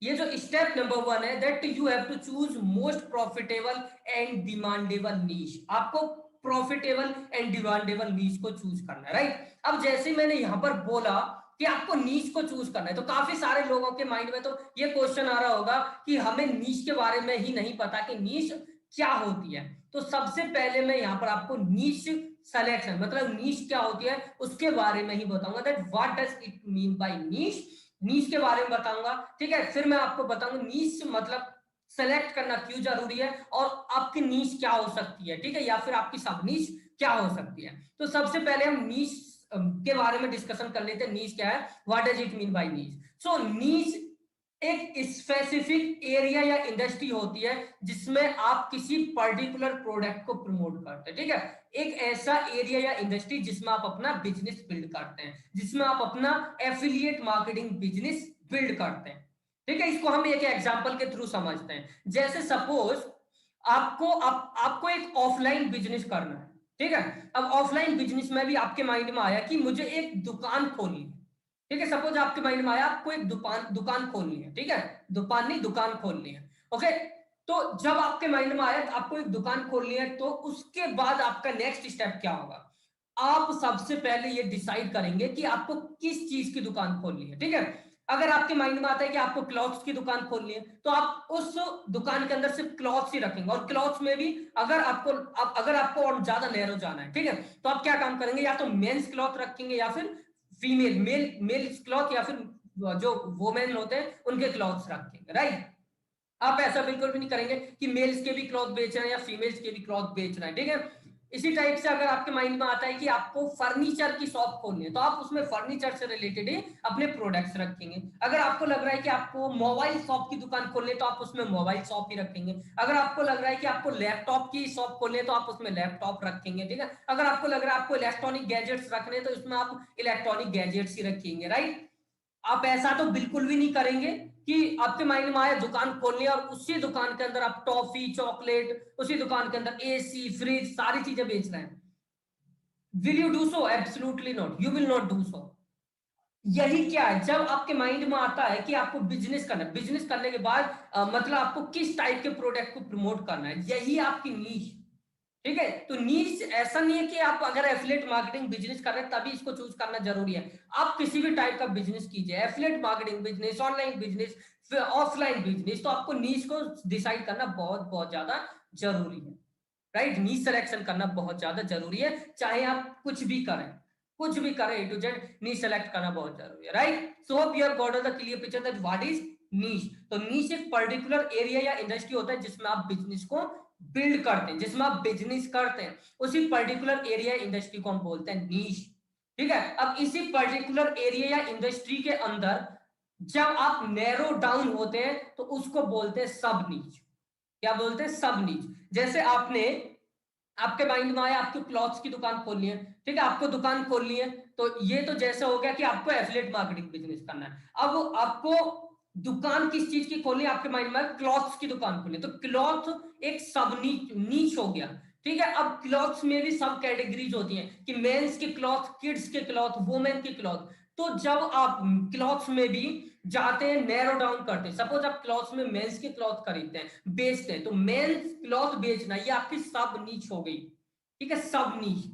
ये जो स्टेप नंबर 1 है, that you have to choose most profitable and demandable niche. आपको प्रॉफिटेबल एंड डिमांडेबल नीश को चूज करना है, राइट। अब जैसे मैंने यहां पर बोला कि आपको नीश को चूज करना है, तो काफी सारे लोगों के माइंड में तो ये क्वेश्चन आ रहा होगा कि हमें नीश के बारे में ही नहीं पता कि नीश क्या होती है। तो सबसे पहले मैं यहां पर आपको नीश सिलेक्शन मतलब नीश क्या होती है उसके बारे में ही बताऊंगा, that what does it mean by niche. Niche के बारे में बताऊंगा, ठीक है। फिर मैं आपको बताऊंगा नीश मतलब सेलेक्ट करना क्यों जरूरी है और आपकी नीश क्या हो सकती है, ठीक है, या फिर आपकी सब नीश क्या हो सकती है। तो सबसे पहले हम नीश के बारे में डिस्कशन कर लेते हैं। नीश क्या है, what does it mean by niche. So niche एक स्पेसिफिक एरिया या इंडस्ट्री होती है जिसमें आप किसी पर्टिकुलर प्रोडक्ट को प्रमोट करते हैं, ठीक है। एक ऐसा एरिया या इंडस्ट्री जिसमें आप अपना बिजनेस बिल्ड करते हैं, जिसमें आप अपना एफिलिएट मार्केटिंग बिजनेस बिल्ड करते हैं, ठीक है। इसको हम एक एग्जांपल के थ्रू समझते हैं। जैसे सपोज आपको एक ऑफलाइन बिजनेस करना है, ठीक है। अब ऑफलाइन बिजनेस में भी आपके माइंड में आया कि मुझे एक दुकान खोलनी है, ठीक है। सपोज आपके माइंड में आया आपको एक दुकान खोलनी है, ठीक है, दुकान खोलनी है, ओके। तो जब आपके माइंड में आया आपको एक दुकान खोलनी है तो उसके बाद आपका नेक्स्ट स्टेप क्या होगा। आप सबसे पहले ये डिसाइड करेंगे कि आपको किस चीज की दुकान खोलनी है, ठीक है। अगर आपके माइंड में आता है कि आपको क्लॉथ्स की दुकान खोलनी है तो आप उस दुकान के अंदर सिर्फ क्लॉथ्स ही रखेंगे, और क्लॉथ्स में भी अगर आपको और ज्यादा नैरो जाना है, ठीक है, तो आप क्या काम करेंगे, या तो मेंस क्लॉथ रखेंगे या फिर फीमेल मेल क्लॉथ, या फिर जो वोमेन होते हैं उनके क्लॉथ्स रखेंगे, राइट। आप ऐसा बिल्कुल भी नहीं करेंगे कि मेल्स के भी क्लॉथ बेच रहे हैं या फीमेल्स के भी क्लॉथ बेच रहे हैं, ठीक है। इसी टाइप से अगर आपके माइंड में आता है कि आपको फर्नीचर की शॉप खोलनी है तो आप उसमें फर्नीचर से रिलेटेड ही अपने प्रोडक्ट्स रखेंगे। अगर आपको लग रहा है कि आपको मोबाइल शॉप की दुकान खोलनी है तो आप उसमें मोबाइल शॉप ही रखेंगे। अगर आपको लग रहा है कि आपको लैपटॉप की शॉप खोलनी है तो आप उसमें लैपटॉप रखेंगे, ठीक है। अगर आपको लग रहा है आपको इलेक्ट्रॉनिक गैजेट्स रखने हैं तो इसमें आप इलेक्ट्रॉनिक गैजेट्स ही रखेंगे, राइट। आप ऐसा तो बिल्कुल भी नहीं करेंगे कि आपके माइंड में आए दुकान खोलनी है और उसी दुकान के अंदर आप टॉफी चॉकलेट, उसी दुकान के अंदर एसी फ्रिज सारी चीजें बेच रहे हैं। Will you do so? Absolutely not, you will not do so. यही क्या है, जब आपके माइंड में आता है कि आपको बिजनेस करना है, बिजनेस करने के बाद मतलब आपको किस टाइप के प्रोडक्ट को प्रमोट करना है, यही आपकी नीश, ठीक है। तो नीश ऐसा नहीं है कि आप अगर एफिलिएट मार्केटिंग बिजनेस कर रहे हैं तभी इसको चूज करना जरूरी है। आप किसी भी टाइप का बिजनेस कीजिए, affiliate marketing business, online business, offline business, तो आपको नीश को डिसाइड करना बहुत बहुत ज्यादा जरूरी है, राइट। नीश सिलेक्शन करना बहुत ज्यादा जरूरी है, चाहे आप कुछ भी करें A to Z niche select करना बहुत जरूरी है, right. So hope you have got the clear picture that what is niche. तो नीश एक पर्टिकुलर एरिया या इंडस्ट्री होता है जिसमें आप बिजनेस को बिल्ड करते हैं, जिसमें आप बिजनेस करते हैं, उसी पर्टिकुलर एरिया इंडस्ट्री को हम बोलते हैं नीश, ठीक है। अब इसी पर्टिकुलर एरिया या इंडस्ट्री के अंदर जब आप नैरो डाउन होते हैं तो उसको बोलते हैं सब नीच। क्या बोलते हैं? सब नीच। जैसे आपके माइंड में आया आपको क्लॉथ्स की दुकान खोलनी है, ठीक है, आपको दुकान खोलनी है, तो ये तो जैसे हो गया कि आपको एफिलिएट मार्केटिंग बिजनेस करना है। अब आपको दुकान किस चीज की खोलनी है, आपके माइंड में क्लॉथ्स की दुकान खोलनी है, तो क्लॉथ एक सब नीच हो गया, ठीक है। अब क्लॉथ्स में भी सब कैटेगरीज होती हैं कि मेंस के क्लॉथ, किड्स के क्लॉथ, वुमेन के क्लॉथ। तो जब आप क्लॉथ्स में भी जाते हैं, नैरो डाउन करते हैं, सपोज आप क्लॉथ्स में मेंस के क्लॉथ खरीदते हैं, बेचते हैं, तो मेंस क्लॉथ बेचना ये आपकी सब नीच हो गई, ठीक है, सब नीच।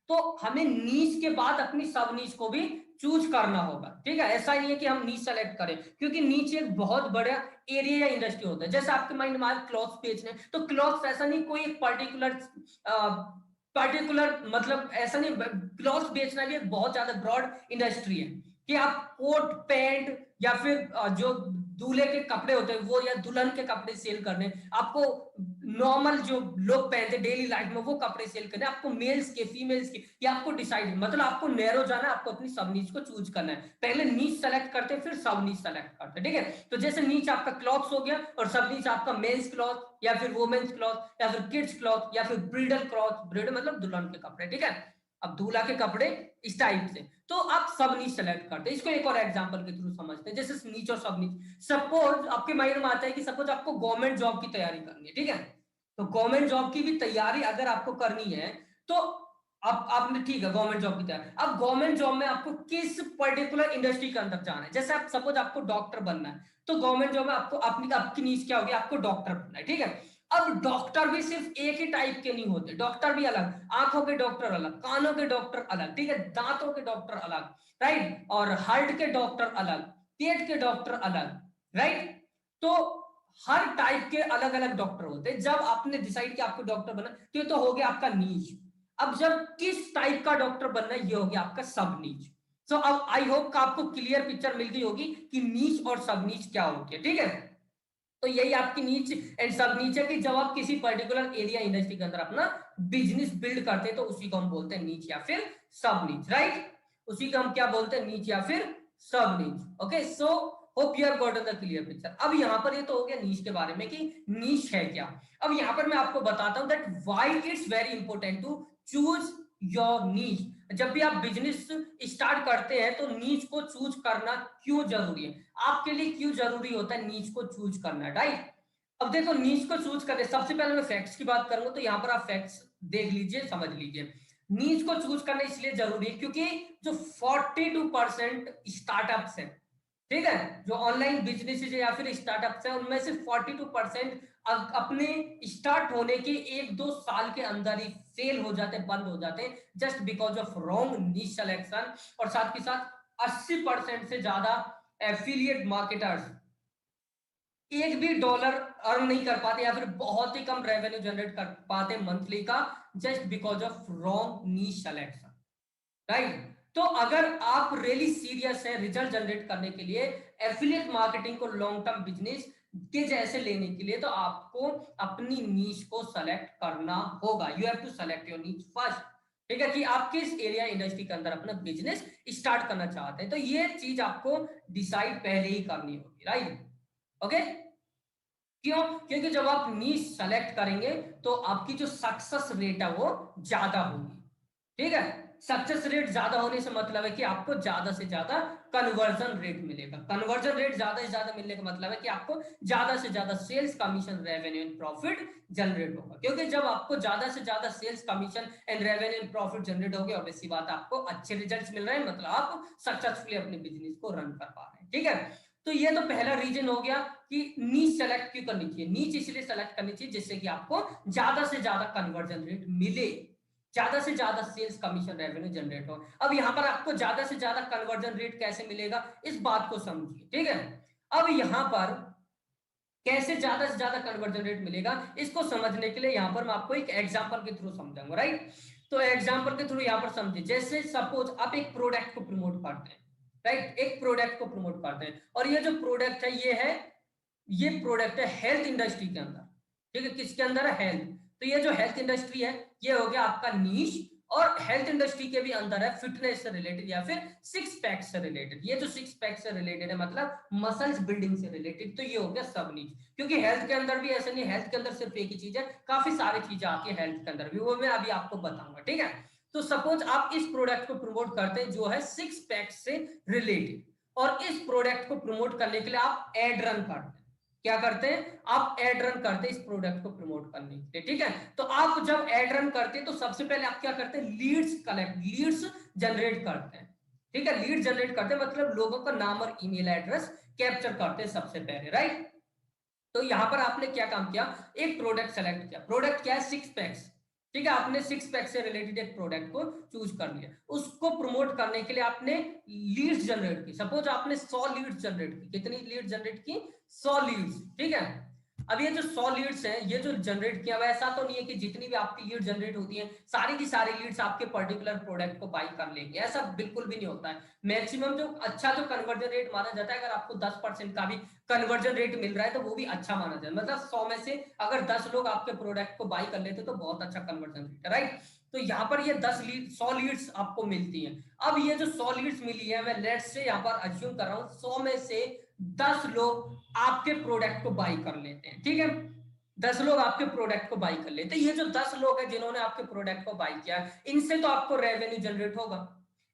तो हमें नीच के बाद अपनी सब नीच को भी चूज करना होगा, ठीक है। ऐसा नहीं है कि हम नीच सेलेक्ट करें, क्योंकि नीच एक बहुत बड़ा एरिया या इंडस्ट्री होता है। जैसे आपके माइंड में क्लॉथ्स बेचने, तो क्लॉथ्स ऐसा नहीं कोई एक पर्टिकुलर मतलब ऐसा नहीं, क्लॉथ्स बेचना भी एक बहुत ज्यादा ब्रॉड इंडस्ट्री है कि आप कोट पैंट या फिर जो दूल्हे के कपड़े होते हैं वो या दुल्हन के कपड़े सेल करने, आपको नॉर्मल जो लोग पहनते डेली लाइफ में वो कपड़े सेल करने, आपको मेल्स के फीमेल्स के, या आपको डिसाइड मतलब आपको नैरो जाना है, आपको अपनी सब नीच को चूज करना है। पहले नीच सेलेक्ट करते फिर सब नीच सेलेक्ट करते, ठीक है। तो जैसे नीच आपका क्लॉथ्स हो गया और सब नीच आपका मेंस क्लॉथ या फिर वुमेन्स क्लॉथ या फिर किड्स क्लॉथ या फिर ब्रिडल क्लॉथ, ब्रिड मतलब दुल्हन के कपड़े, ठीक है। अब दूल्हा के कपड़े इस टाइप से, तो आप सब नीच सेलेक्ट करते हैं। इसको एक और एग्जांपल के थ्रू समझते हैं, जैसे नीच और सब नीच। सपोज आपके माइंड में आता है कि सपोज आपको गवर्नमेंट जॉब की तैयारी करनी है, ठीक है। तो गवर्नमेंट जॉब की भी तैयारी अगर आपको करनी है तो अब आपने ठीक है गवर्नमेंट जॉब की तैयारी, अब गवर्नमेंट जॉब में आपको किस पर्टिकुलर इंडस्ट्री के अंदर जाना है। जैसे आप सपोज आपको डॉक्टर बनना है, तो गवर्नमेंट जॉब में आपको अपनी आपकी नीच क्या होगी, आपको डॉक्टर बनना है, ठीक है। अब डॉक्टर भी सिर्फ एक ही टाइप के नहीं होते, डॉक्टर भी अलग, आंखों के डॉक्टर अलग, कानों के डॉक्टर अलग, ठीक है, दांतों के डॉक्टर अलग, राइट, और हार्ट के डॉक्टर अलग, पेट के डॉक्टर अलग, राइट। तो हर टाइप के अलग अलग डॉक्टर होते हैं। जब आपने डिसाइड किया आपको डॉक्टर बनना, तो ये तो हो गया आपका नीच। अब जब किस टाइप का डॉक्टर बनना है, ये हो गया आपका सब नीच। सो अब आई होप का आपको क्लियर पिक्चर मिल गई होगी कि नीच और सब नीच क्या होती है, ठीक है। तो यही आपकी नीच एंड सब नीच है कि जब आप किसी पर्टिकुलर एरिया इंडस्ट्री के अंदर अपना बिजनेस बिल्ड करते हैं, तो उसी को हम बोलते हैं नीच या फिर सब नीच, राइट। उसी को हम क्या बोलते हैं, नीच या फिर सब नीच। Okay, so hope you have gotten the clear picture. अब यहां पर ये तो हो गया नीच के बारे में कि नीच है क्या। अब यहां पर मैं आपको बताता हूं that why it's very important to choose your niche. जब भी आप बिजनेस स्टार्ट करते हैं तो नीच को चूज करना क्यों जरूरी है, आपके लिए क्यों जरूरी होता है नीच को चूज करना, राइट। अब देखो नीच को चूज करने सबसे पहले मैं फैक्ट्स की बात करूंगा, तो यहां पर आप फैक्ट्स देख लीजिए, समझ लीजिए। नीच को चूज करना इसलिए जरूरी है क्योंकि जो 42% स्टार्टअप्स है, ठीक है, जो ऑनलाइन बिजनेस या फिर स्टार्टअप्स है, उनमें से 42% अपने स्टार्ट होने के 1-2 साल के अंदर ही फेल हो जाते, बंद हो जाते, just because of wrong niche selection. और साथ के साथ 80% से ज्यादा एफिलिएट मार्केटर्स एक भी डॉलर अर्न नहीं कर पाते या फिर बहुत ही कम रेवेन्यू जनरेट कर पाते मंथली का, just because of wrong niche selection, right. तो अगर आप रियली सीरियस है रिजल्ट जनरेट करने के लिए, एफिलिएट मार्केटिंग को लॉन्ग टर्म बिजनेस के जैसे लेने के लिए, तो आपको अपनी नीश को सेलेक्ट करना होगा। You have to select your niche first, ठीक है, कि आप किस एरिया इंडस्ट्री के अंदर अपना बिजनेस स्टार्ट करना चाहते हैं। तो ये चीज आपको डिसाइड पहले ही करनी होगी, राइट। ओके, क्यों, क्योंकि जब आप नीश सेलेक्ट करेंगे तो आपकी जो सक्सेस रेट है वो ज्यादा होगी, ठीक है। सक्सेस रेट ज्यादा होने से मतलब है कि आपको ज्यादा से ज्यादा कन्वर्जन रेट मिलेगा। कन्वर्जन रेट ज्यादा से ज्यादा मिलने का मतलब है कि आपको ज्यादा से ज्यादा sales commission revenue and profit generate होगा, क्योंकि जब आपको ज्यादा से ज्यादा sales commission and revenue and profit generate होगी, ऑब्वियसली बात आपको अच्छे रिजल्ट्स मिल रहे हैं, मतलब आप सक्सेसफुली अपने बिजनेस को रन कर पा रहे हैं, ठीक है। तो ये तो पहला रीजन हो गया कि नीच सेलेक्ट क्यों करनी चाहिए। नीच इसलिए सेलेक्ट करनी चाहिए जिससे कि आपको ज्यादा से ज्यादा कन्वर्जन रेट मिले, ज्यादा से ज्यादा सेल्स कमीशन रेवेन्यू जनरेट हो। अब यहां पर आपको ज्यादा से ज्यादा कन्वर्जन रेट कैसे मिलेगा, इस बात को समझिए, ठीक है। अब यहां पर कैसे ज्यादा से ज्यादा कन्वर्जन रेट मिलेगा, इसको समझने के लिए यहां पर मैं आपको एक एग्जांपल के थ्रू समझाऊंगा, राइट। तो एग्जांपल के थ्रू यहां पर समझिए, जैसे सपोज आप एक प्रोडक्ट को प्रमोट करते हैं, राइट, एक प्रोडक्ट को प्रमोट करते हैं, और ये जो प्रोडक्ट है ये प्रोडक्ट है हेल्थ इंडस्ट्री के अंदर, ठीक है, किसके अंदर है, हेल्थ। तो ये जो हेल्थ इंडस्ट्री है ये हो गया आपका नीश, और हेल्थ इंडस्ट्री के भी अंदर है फिटनेस से रिलेटेड या फिर सिक्स पैक से रिलेटेड। ये जो सिक्स पैक से रिलेटेड है मतलब मसल्स बिल्डिंग से रिलेटेड, तो ये हो गया सब नीच। क्योंकि हेल्थ के अंदर भी ऐसा नहीं, हेल्थ के अंदर सिर्फ एक ही चीज है, काफी सारी चीजें आती है हेल्थ के अंदर भी, वो मैं अभी आपको बताऊंगा, ठीक है। तो सपोज आप इस प्रोडक्ट को प्रमोट करते हैं जो है सिक्स पैक से रिलेटेड, और इस प्रोडक्ट को प्रमोट करने के लिए आप एड रन करते हैं। क्या करते हैं, आप एड रन करते हैं इस प्रोडक्ट को प्रमोट करने के लिए, ठीक है। तो आप जब एड रन करते हैं तो सबसे पहले आप क्या करते हैं, लीड्स जनरेट करते हैं, ठीक है। लीड जनरेट करते हैं मतलब लोगों का नाम और ईमेल एड्रेस कैप्चर करते हैं सबसे पहले, राइट। तो यहां पर आपने क्या काम किया, एक प्रोडक्ट सेलेक्ट किया, प्रोडक्ट क्या है, सिक्स पैक्स, ठीक है, आपने सिक्स पैक से रिलेटेड एक प्रोडक्ट को चूज कर लिया, उसको प्रमोट करने के लिए आपने लीड्स जनरेट की। सपोज आपने 100 लीड्स जनरेट की। कितनी लीड्स जनरेट की? 100 लीड्स। ठीक है, अब ये जो 100 लीड्स हैं, ये जो जनरेट किया हुआ, ऐसा तो नहीं है कि जितनी भी आपकी लीड जनरेट होती है सारी की सारी लीड्स आपके पर्टिकुलर प्रोडक्ट को बाई कर लेंगे, ऐसा बिल्कुल भी नहीं होता है। मैक्सिमम जो अच्छा जो कन्वर्जन रेट माना जाता है, अगर आपको 10% का भी कन्वर्जन रेट मिल रहा है तो वो भी अच्छा माना जाए। मतलब 100 में से अगर 10 लोग आपके प्रोडक्ट को बाई कर लेते तो बहुत अच्छा कन्वर्जन रेट है, राइट। तो यहाँ पर ये 100 लीड्स आपको मिलती हैं। अब ये जो 100 लीड्स मिली है, मैं लेट्स से यहाँ पर अज्यूम कर रहा हूँ 100 में से 10 लोग आपके प्रोडक्ट को बाई कर लेते हैं। ठीक है, 10 लोग आपके प्रोडक्ट को बाई कर लेते हैं। ये जो 10 लोग हैं जिन्होंने आपके प्रोडक्ट को बाई किया, इनसे तो आपको रेवेन्यू जनरेट होगा,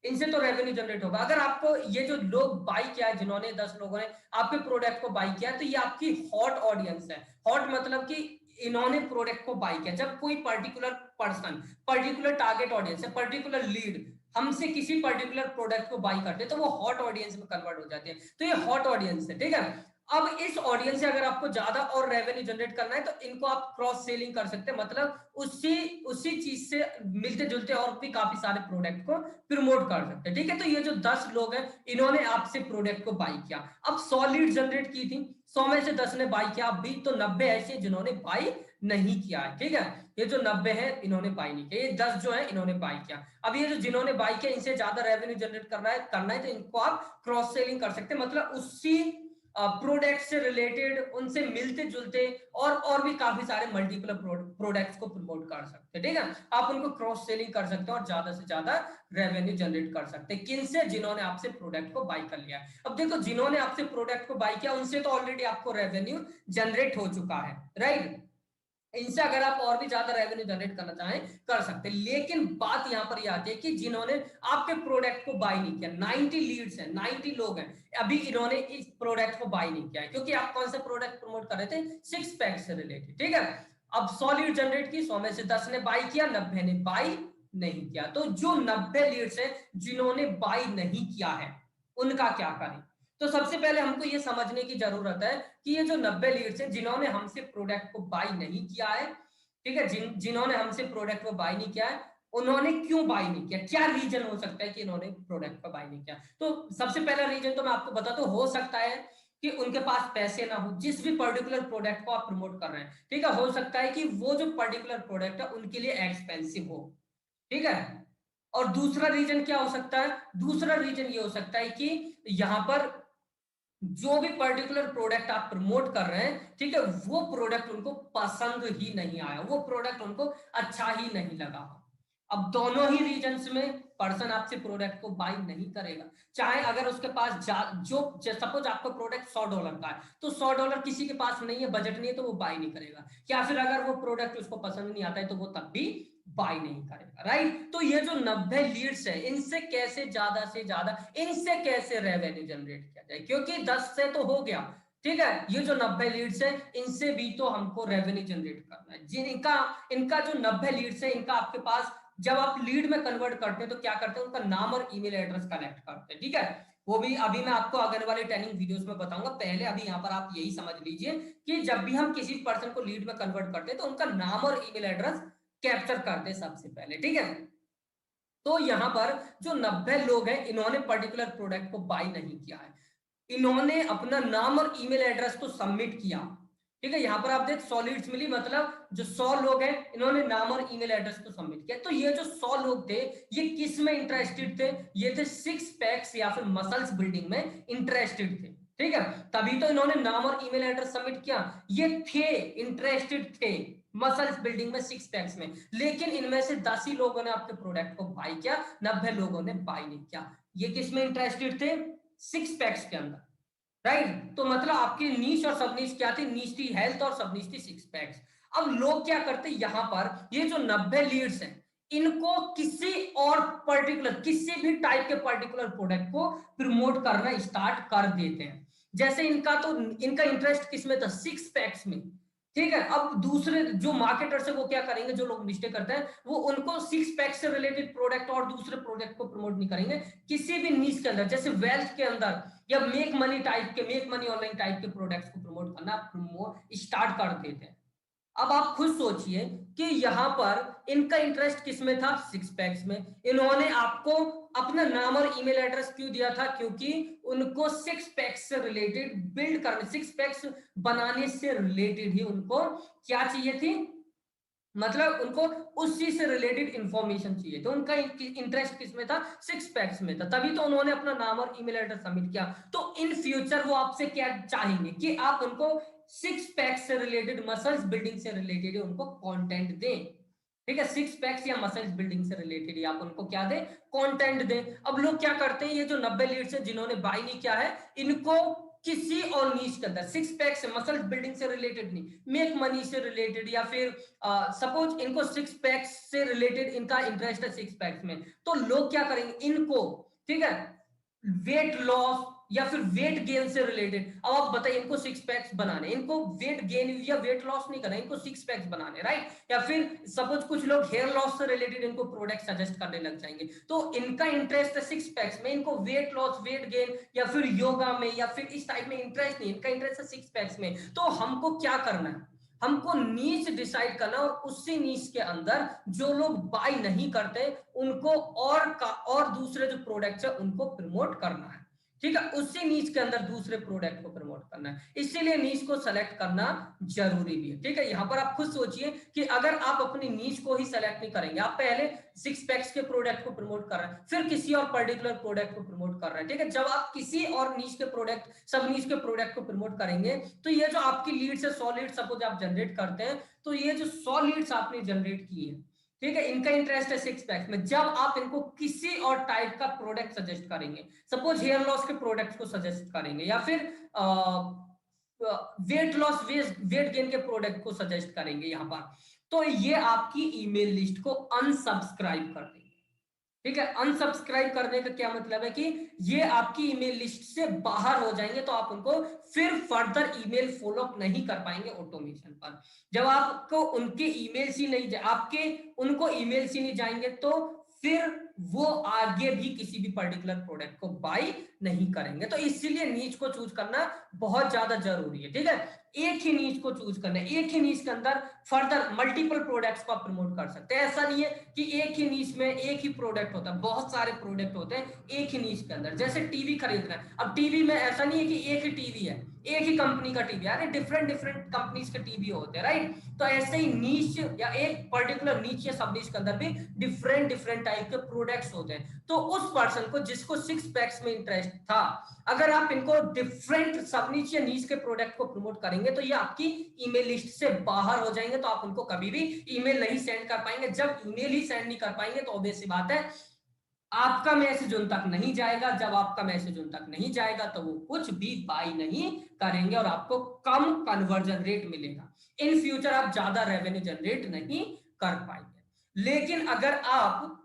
इनसे तो रेवेन्यू जनरेट होगा। अगर आपको ये जो लोग बाई किया है, जिन्होंने 10 लोगों ने आपके प्रोडक्ट को बाई किया, तो ये आपकी हॉट ऑडियंस है। हॉट मतलब कि इन्होंने प्रोडक्ट को बाई किया। जब कोई particular person, particular target audience है, पर्टिकुलर लीड हमसे किसी पर्टिकुलर प्रोडक्ट को बाई करते हैं, तो वो हॉट ऑडियंस में कन्वर्ट हो जाती है। तो ये हॉट ऑडियंस है। ठीक है, अब इस ऑडियंस से अगर आपको ज्यादा और रेवेन्यू जनरेट करना है, तो इनको आप क्रॉस सेलिंग कर सकते हैं। मतलब उसी उसी चीज से मिलते जुलते और भी काफी सारे प्रोडक्ट को प्रमोट कर सकते हैं। ठीक है, तो ये जो 10 लोग हैं, इन्होंने आपसे प्रोडक्ट को बाई किया। अब 100 लीड जनरेट की थी, 100 में से 10 ने बाई किया, अभी तो 90 ऐसे जिन्होंने बाई नहीं किया है। ठीक है, ये जो 90 है इन्होंने बाई नहीं किया, ये 10 जो है इन्होंने बाई किया। अब ये जो जिन्होंने बाई किया, इनसे ज्यादा रेवेन्यू जनरेट करना है तो इनको आप क्रॉस सेलिंग कर सकते हैं। मतलब उसी प्रोडक्ट से रिलेटेड, उनसे मिलते जुलते और भी काफी सारे मल्टीपल प्रोडक्ट्स को प्रमोट कर सकते हैं। ठीक है, आप उनको क्रॉस सेलिंग कर सकते हैं और ज्यादा से ज्यादा रेवेन्यू जनरेट कर सकते हैं। किन से? जिन्होंने आपसे प्रोडक्ट को बाई कर लिया। अब देखो, जिन्होंने आपसे प्रोडक्ट को बाई किया, उनसे तो ऑलरेडी आपको रेवेन्यू जनरेट हो चुका है, राइट। इनसे अगर आप और भी ज्यादा रेवेन्यू जनरेट करना चाहें, कर सकते हैं। लेकिन बात यहां पर यह आती है कि जिन्होंने आपके प्रोडक्ट को बाय नहीं किया, 90 लीड्स हैं, 90 लोग हैं, अभी इन्होंने इस प्रोडक्ट को बाय नहीं किया है, क्योंकि आप कौन सा प्रोडक्ट प्रमोट कर रहे थे? सिक्स पैक से रिलेटेड। ठीक है, अब 100 लीड जनरेट की, 100 में से 10 ने बाय किया, 90 ने बाय नहीं किया। तो जो 90 लीड्स हैं जिन्होंने बाय नहीं किया है, उनका क्या करें? तो सबसे पहले हमको ये समझने की जरूरत है कि ये जो 90 लीड्स हैं जिन्होंने हमसे प्रोडक्ट को बाय नहीं किया है, ठीक है, जिन्होंने हमसे प्रोडक्ट को बाय नहीं किया है, उन्होंने क्यों बाय नहीं किया? क्या रीजन हो सकता है कि इन्होंने प्रोडक्ट को बाय नहीं किया? तो सबसे पहला रीजन तो मैं आपको बताता हूं, हो सकता है कि उनके पास पैसे ना हो। जिस भी पर्टिकुलर प्रोडक्ट को आप प्रमोट कर रहे हैं, ठीक है, हो सकता है कि वो जो पर्टिकुलर प्रोडक्ट है उनके लिए एक्सपेंसिव हो। ठीक है, और दूसरा रीजन क्या हो सकता है? दूसरा रीजन ये हो सकता है कि यहां पर जो भी पर्टिकुलर प्रोडक्ट आप प्रमोट कर रहे हैं, ठीक है, वो प्रोडक्ट उनको पसंद ही नहीं आया, वो प्रोडक्ट उनको अच्छा ही नहीं लगा। अब दोनों ही रीजन्स में पर्सन आपसे प्रोडक्ट को बाय नहीं करेगा। चाहे अगर उसके पास जो सपोज आपका प्रोडक्ट $100 का है, तो $100 किसी के पास नहीं है, बजट नहीं है, तो वो बाय नहीं करेगा। या फिर अगर वो प्रोडक्ट उसको पसंद नहीं आता है, तो वो तब भी बाय नहीं करेगा, राइट। तो ये जो 90 लीड्स है, इनसे कैसे ज्यादा से ज्यादा, इनसे कैसे रेवेन्यू जनरेट किया जाए? क्योंकि 10 से तो हो गया, ठीक है, ये जो 90 लीड्स है, इनसे भी तो हमको रेवेन्यू जनरेट करना है। जिनका इनका जो 90 लीड्स है, इनका आपके पास जब आप लीड में कन्वर्ट करते हैं तो क्या करते हैं? उनका नाम और ईमेल एड्रेस कलेक्ट करते हैं। ठीक है, वो भी अभी मैं आपको आगे वाले ट्रेनिंग वीडियोस में बताऊंगा। पहले अभी यहाँ पर आप यही समझ लीजिए कि जब भी हम किसी पर्सन को लीड में कन्वर्ट करते हैं, तो उनका नाम और ईमेल एड्रेस कैप्चर करते हैं सबसे पहले। ठीक है, तो यहां पर जो 90 लोग हैं, इन्होंने पर्टिकुलर प्रोडक्ट को बाय नहीं किया है, इन्होंने अपना नाम और ईमेल एड्रेस को सबमिट किया। ठीक है, यहां पर आप देख 100 लीड्स मिली, मतलब जो 100 लोग हैं, इन्होंने नाम और ईमेल एड्रेस को सबमिट किया। तो ये जो 100 लोग थे, ये किस में इंटरेस्टेड थे? ये थे सिक्स पैक्स या फिर मसल्स बिल्डिंग में इंटरेस्टेड थे। ठीक है, तभी तो इन्होंने नाम और ईमेल एड्रेस सबमिट किया। ये थे इंटरेस्टेड थे मसल्स बिल्डिंग में, सिक्स पैक्स में। लेकिन इनमें से 10 ही लोगों ने आपके प्रोडक्ट को बाय किया, 90 लोगों ने बाय नहीं किया। ये किस में इंटरेस्टेड थे? सिक्स पैक्स के अंदर, राइट। तो मतलब आपकी नीश और सब नीश क्या थी? नीश थी हेल्थ और सब नीश थी सिक्स पैक्स। अब लोग क्या करते हैं यहां पर, ये जो 90 लीड्स हैं, इनको किसी और पर्टिकुलर, किसी भी टाइप के पर्टिकुलर प्रोडक्ट को प्रमोट करना स्टार्ट कर देते हैं। जैसे इनका इंटरेस्ट किसमें था? सिक्स पैक्स में। ठीक है, अब दूसरे जो मार्केटर्स है, वो क्या करेंगे? जो लोग मिस्टेक करते हैं, वो उनको सिक्स पैक से रिलेटेड प्रोडक्ट और दूसरे प्रोडक्ट को प्रमोट नहीं करेंगे। किसी भी नीश के अंदर, जैसे वेल्थ के अंदर या मेक मनी ऑनलाइन टाइप के प्रोडक्ट्स को प्रमोट करना स्टार्ट कर देते हैं। अब आप खुद सोचिए कि यहां पर इनका इंटरेस्ट किस में था, सिक्स पैक्स में। इन्होंने आपको अपना नाम और ईमेल एड्रेस क्यों दिया था, क्योंकि उनको सिक्स पैक्स से रिलेटेड बिल्ड करने, सिक्स पैक्स बनाने से रिलेटेड ही उनको क्या चाहिए थी, मतलब उनको उस चीज से रिलेटेड इंफॉर्मेशन चाहिए। तो उनका इंटरेस्ट किसमें था, सिक्स पैक्स में था, तभी तो उन्होंने अपना नाम और ईमेल एड्रेस सबमिट किया। तो इन फ्यूचर वो आपसे क्या चाहेंगे कि आप उनको सिक्स पैक्स से रिलेटेड, मसल्स बिल्डिंग से रिलेटेड उनको कंटेंट दें। ठीक है, सिक्स पैक्स या मसल्स बिल्डिंग से रिलेटेड ही आप उनको क्या दें, कंटेंट दें। अब लोग क्या करते हैं, ये जो 90 लीड्स है जिन्होंने बाय नहीं किया है, इनको किसी और नीच के अंदर, सिक्स पैक से, मसल बिल्डिंग से रिलेटेड नहीं, मेक मनी से रिलेटेड, या फिर सपोज इनको सिक्स पैक्स से रिलेटेड इनका इंटरेस्ट है सिक्स पैक्स में, तो लोग क्या करेंगे इनको, ठीक है, वेट लॉस या फिर वेट गेन से रिलेटेड। अब आप बताइए, इनको सिक्स पैक्स बनाने, इनको वेट गेन या वेट लॉस नहीं करना, इनको सिक्स पैक्स बनाने, राइट। या फिर सपोज कुछ लोग हेयर लॉस से रिलेटेड इनको प्रोडक्ट सजेस्ट करने लग जाएंगे, तो इनका इंटरेस्ट है सिक्स पैक्स में, इनको वेट लॉस, वेट गेन या फिर योगा में या फिर इस टाइप में इंटरेस्ट नहीं, इनका इंटरेस्ट है सिक्स पैक्स में। तो हमको क्या करना है, हमको नीच डिसाइड करना, और उसी नीच के अंदर जो लोग बाय नहीं करते उनको और दूसरे जो प्रोडक्ट्स है उनको प्रमोट करना है। ठीक है, उसी नीच के अंदर दूसरे प्रोडक्ट को प्रमोट करना है, इसीलिए नीच को सेलेक्ट करना जरूरी भी है। ठीक है, यहां पर आप खुद सोचिए कि अगर आप अपनी नीच को ही सेलेक्ट नहीं करेंगे, आप पहले सिक्स पैक्स के प्रोडक्ट को प्रमोट कर रहे हैं, फिर किसी और पर्टिकुलर प्रोडक्ट को प्रमोट कर रहे हैं, ठीक है, जब आप किसी और नीच के प्रोडक्ट, सब नीच के प्रोडक्ट को प्रमोट करेंगे, तो ये जो आपकी लीड्स है 100 लीड्स सपोज आप जनरेट करते हैं, तो ये जो 100 लीड्स आपने जनरेट की है, ठीक है, इनका इंटरेस्ट है सिक्स पैक में। जब आप इनको किसी और टाइप का प्रोडक्ट सजेस्ट करेंगे, सपोज हेयर लॉस के प्रोडक्ट को सजेस्ट करेंगे, या फिर वेट लॉस, वेट गेन के प्रोडक्ट को सजेस्ट करेंगे यहां पर, तो ये आपकी ईमेल लिस्ट को अनसब्सक्राइब कर देंगे। ठीक है, अनसब्सक्राइब करने का क्या मतलब है कि ये आपकी ईमेल लिस्ट से बाहर हो जाएंगे, तो आप उनको फिर फर्दर ईमेल फॉलो अप नहीं कर पाएंगे ऑटोमेशन पर। जब आपको उनके ईमेल्स ही नहीं, आपके उनको ईमेल्स ही नहीं जाएंगे, तो फिर वो आगे भी किसी भी पर्टिकुलर प्रोडक्ट को बाय नहीं करेंगे। तो इसीलिए नीच को चूज करना बहुत ज्यादा जरूरी है। ठीक है, एक ही नीच को चूज करना है, एक ही नीच के अंदर फर्दर मल्टीपल प्रोडक्ट्स को आप प्रमोट कर सकते हैं। ऐसा नहीं है कि एक ही नीच में एक ही प्रोडक्ट होता है, बहुत सारे प्रोडक्ट होते हैं एक ही नीच के अंदर। जैसे टीवी खरीदना है, अब टीवी में ऐसा नहीं है कि एक ही टीवी है, एक ही कंपनी का टीवी है, डिफरेंट डिफरेंट कंपनीज के टीवी होते हैं, राइट। तो ऐसे ही नीच या एक पर्टिकुलर नीच या सब नीच के अंदर भी डिफरेंट डिफरेंट टाइप के प्रोडक्ट्स होते हैं। तो उस पर्सन को जिसको सिक्स पैक्स में इंटरेस्ट था, अगर आप इनको डिफरेंट सब नीच या नीच के प्रोडक्ट को प्रमोट करेंगे, तो ये आपकी ईमेल लिस्ट से बाहर हो जाएंगे, तो आप उनको कभी भी ईमेल नहीं सेंड कर पाएंगे। जब ईमेल ही सेंड नहीं कर पाएंगे, तो ऑब्वियस सी बात है आपका मैसेज उन तक नहीं जाएगा। जब आपका मैसेज उन तक नहीं जाएगा, तो वो कुछ भी बाय नहीं करेंगे और आपको कम कन्वर्जन रेट मिलेगा। इन फ्यूचर आप ज्यादा रेवेन्यू जनरेट नहीं कर पाएंगे। लेकिन अगर आप,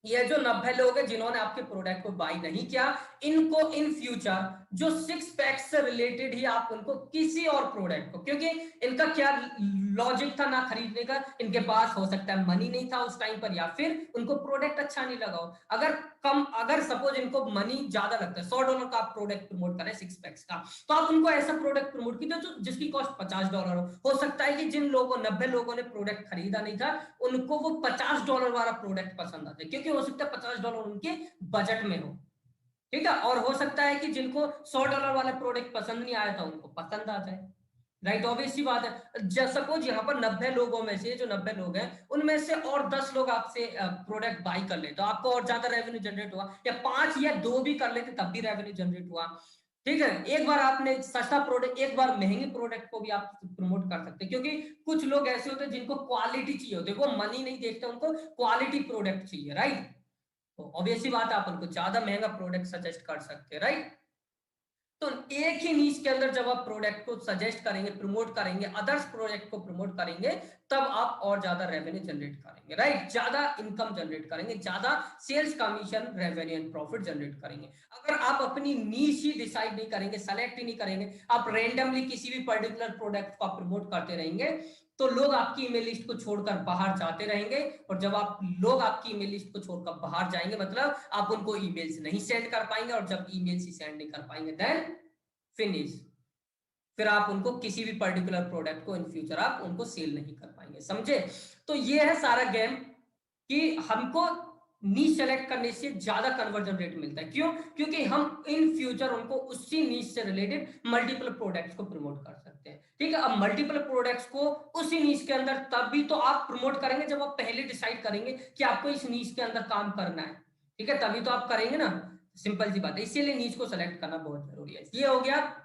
ये जो 90 लोग हैं जिन्होंने आपके प्रोडक्ट को बाय नहीं किया, इनको इन फ्यूचर जो सिक्स पैक से रिलेटेड ही आप उनको किसी और प्रोडक्ट को, क्योंकि इनका क्या लॉजिक था ना खरीदने का, इनके पास हो सकता है मनी नहीं था उस टाइम पर, या फिर उनको प्रोडक्ट अच्छा नहीं लगा हो। अगर सपोज इनको मनी ज्यादा लगता है, $100 का आप प्रोडक्ट प्रमोट करें सिक्स पैक्स का, तो आप उनको ऐसा प्रोडक्ट प्रमोट कीजिए जो जिसकी कॉस्ट $50 हो सकता है कि जिन लोगों 90 लोगों ने प्रोडक्ट खरीदा नहीं था, उनको वो $50 वाला प्रोडक्ट पसंद आता है, क्योंकि हो सकता है $50 उनके बजट में हो। ठीक है, और हो सकता है कि जिनको $100 वाला प्रोडक्ट पसंद नहीं आया था, उनको पसंद आ जाए, राइट। ऑब्वियस सी बात है, सपोज यहाँ पर 90 लोगों में से, जो 90 लोग हैं उनमें से और 10 लोग आपसे प्रोडक्ट बाई कर ले, तो आपको और ज्यादा रेवेन्यू जनरेट हुआ, या 5 या 2 भी कर लेते तब भी रेवेन्यू जनरेट हुआ। ठीक है, एक बार आपने सस्ता प्रोडक्ट, एक बार महंगे प्रोडक्ट को भी आप प्रमोट कर सकते हैं, क्योंकि कुछ लोग ऐसे होते हैं जिनको क्वालिटी चाहिए होती है, वो मनी नहीं देखते, उनको क्वालिटी प्रोडक्ट चाहिए, राइट। तो ऑब्वियस सी बात है, आप उनको ज्यादा महंगा प्रोडक्ट सजेस्ट कर सकते हैं, राइट। तो एक ही नीच के अंदर जब आप प्रोडक्ट को सजेस्ट करेंगे, प्रमोट करेंगे, अदर्स प्रोडक्ट को प्रमोट करेंगे, तब आप और ज्यादा रेवेन्यू जनरेट करेंगे, राइट, ज्यादा इनकम जनरेट करेंगे, ज्यादा sales commission, revenue and profit generate करेंगे। अगर आप अपनी नीच ही डिसाइड नहीं करेंगे, सेलेक्ट ही नहीं करेंगे, आप रैंडमली किसी भी पर्टिकुलर प्रोडक्ट को आप प्रमोट करते रहेंगे, तो लोग आपकी ईमेल लिस्ट को छोड़कर बाहर जाते रहेंगे। और जब आप लोग आपकी ईमेल लिस्ट को छोड़कर बाहर जाएंगे, मतलब आप उनको ईमेल्स नहीं सेंड कर पाएंगे, और जब ईमेल्स ही सेंड नहीं कर पाएंगे, देन फिनिश। फिर आप उनको किसी भी पर्टिकुलर प्रोडक्ट को इन फ्यूचर आप उनको सेल नहीं कर पाएंगे, समझे। तो ये है सारा गेम कि हमको नीश सेलेक्ट करने से ज्यादा कन्वर्जन रेट मिलता है। क्यों? क्योंकि हम इन फ्यूचर उनको उसी नीश से रिलेटेड मल्टीपल प्रोडक्ट्स को प्रमोट कर सकते हैं, ठीक है। अब मल्टीपल प्रोडक्ट्स को उसी नीश के अंदर तभी तो आप प्रमोट करेंगे जब आप पहले डिसाइड करेंगे कि आपको इस नीश के अंदर काम करना है, ठीक है, तभी तो आप करेंगे ना। सिंपल सी बात है, इसीलिए नीश को सेलेक्ट करना बहुत जरूरी है। ये हो गया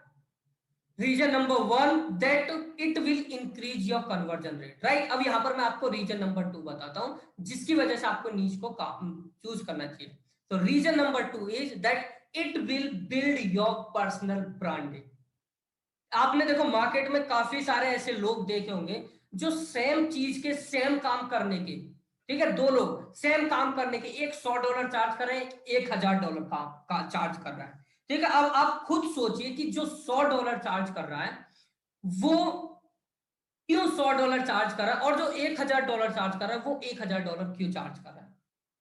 reason number 1 that it will increase your conversion rate, right. अब यहां पर मैं आपको रीजन नंबर 2 बताता हूं जिसकी वजह से आपको नीच को चूज करना चाहिए। तो reason number 2 is that it will build your personal branding. आपने देखो मार्केट में काफी सारे ऐसे लोग देखे होंगे जो सेम चीज के सेम काम करने के, ठीक है, दो लोग सेम काम करने के एक $100 चार्ज कर रहे हैं, $1000 का चार्ज कर रहा है, ठीक है। अब आप खुद सोचिए कि जो $100 चार्ज कर रहा है वो क्यों $100 चार्ज कर रहा है, और जो $1000 चार्ज कर रहा है वो $1000 क्यों चार्ज कर रहा है।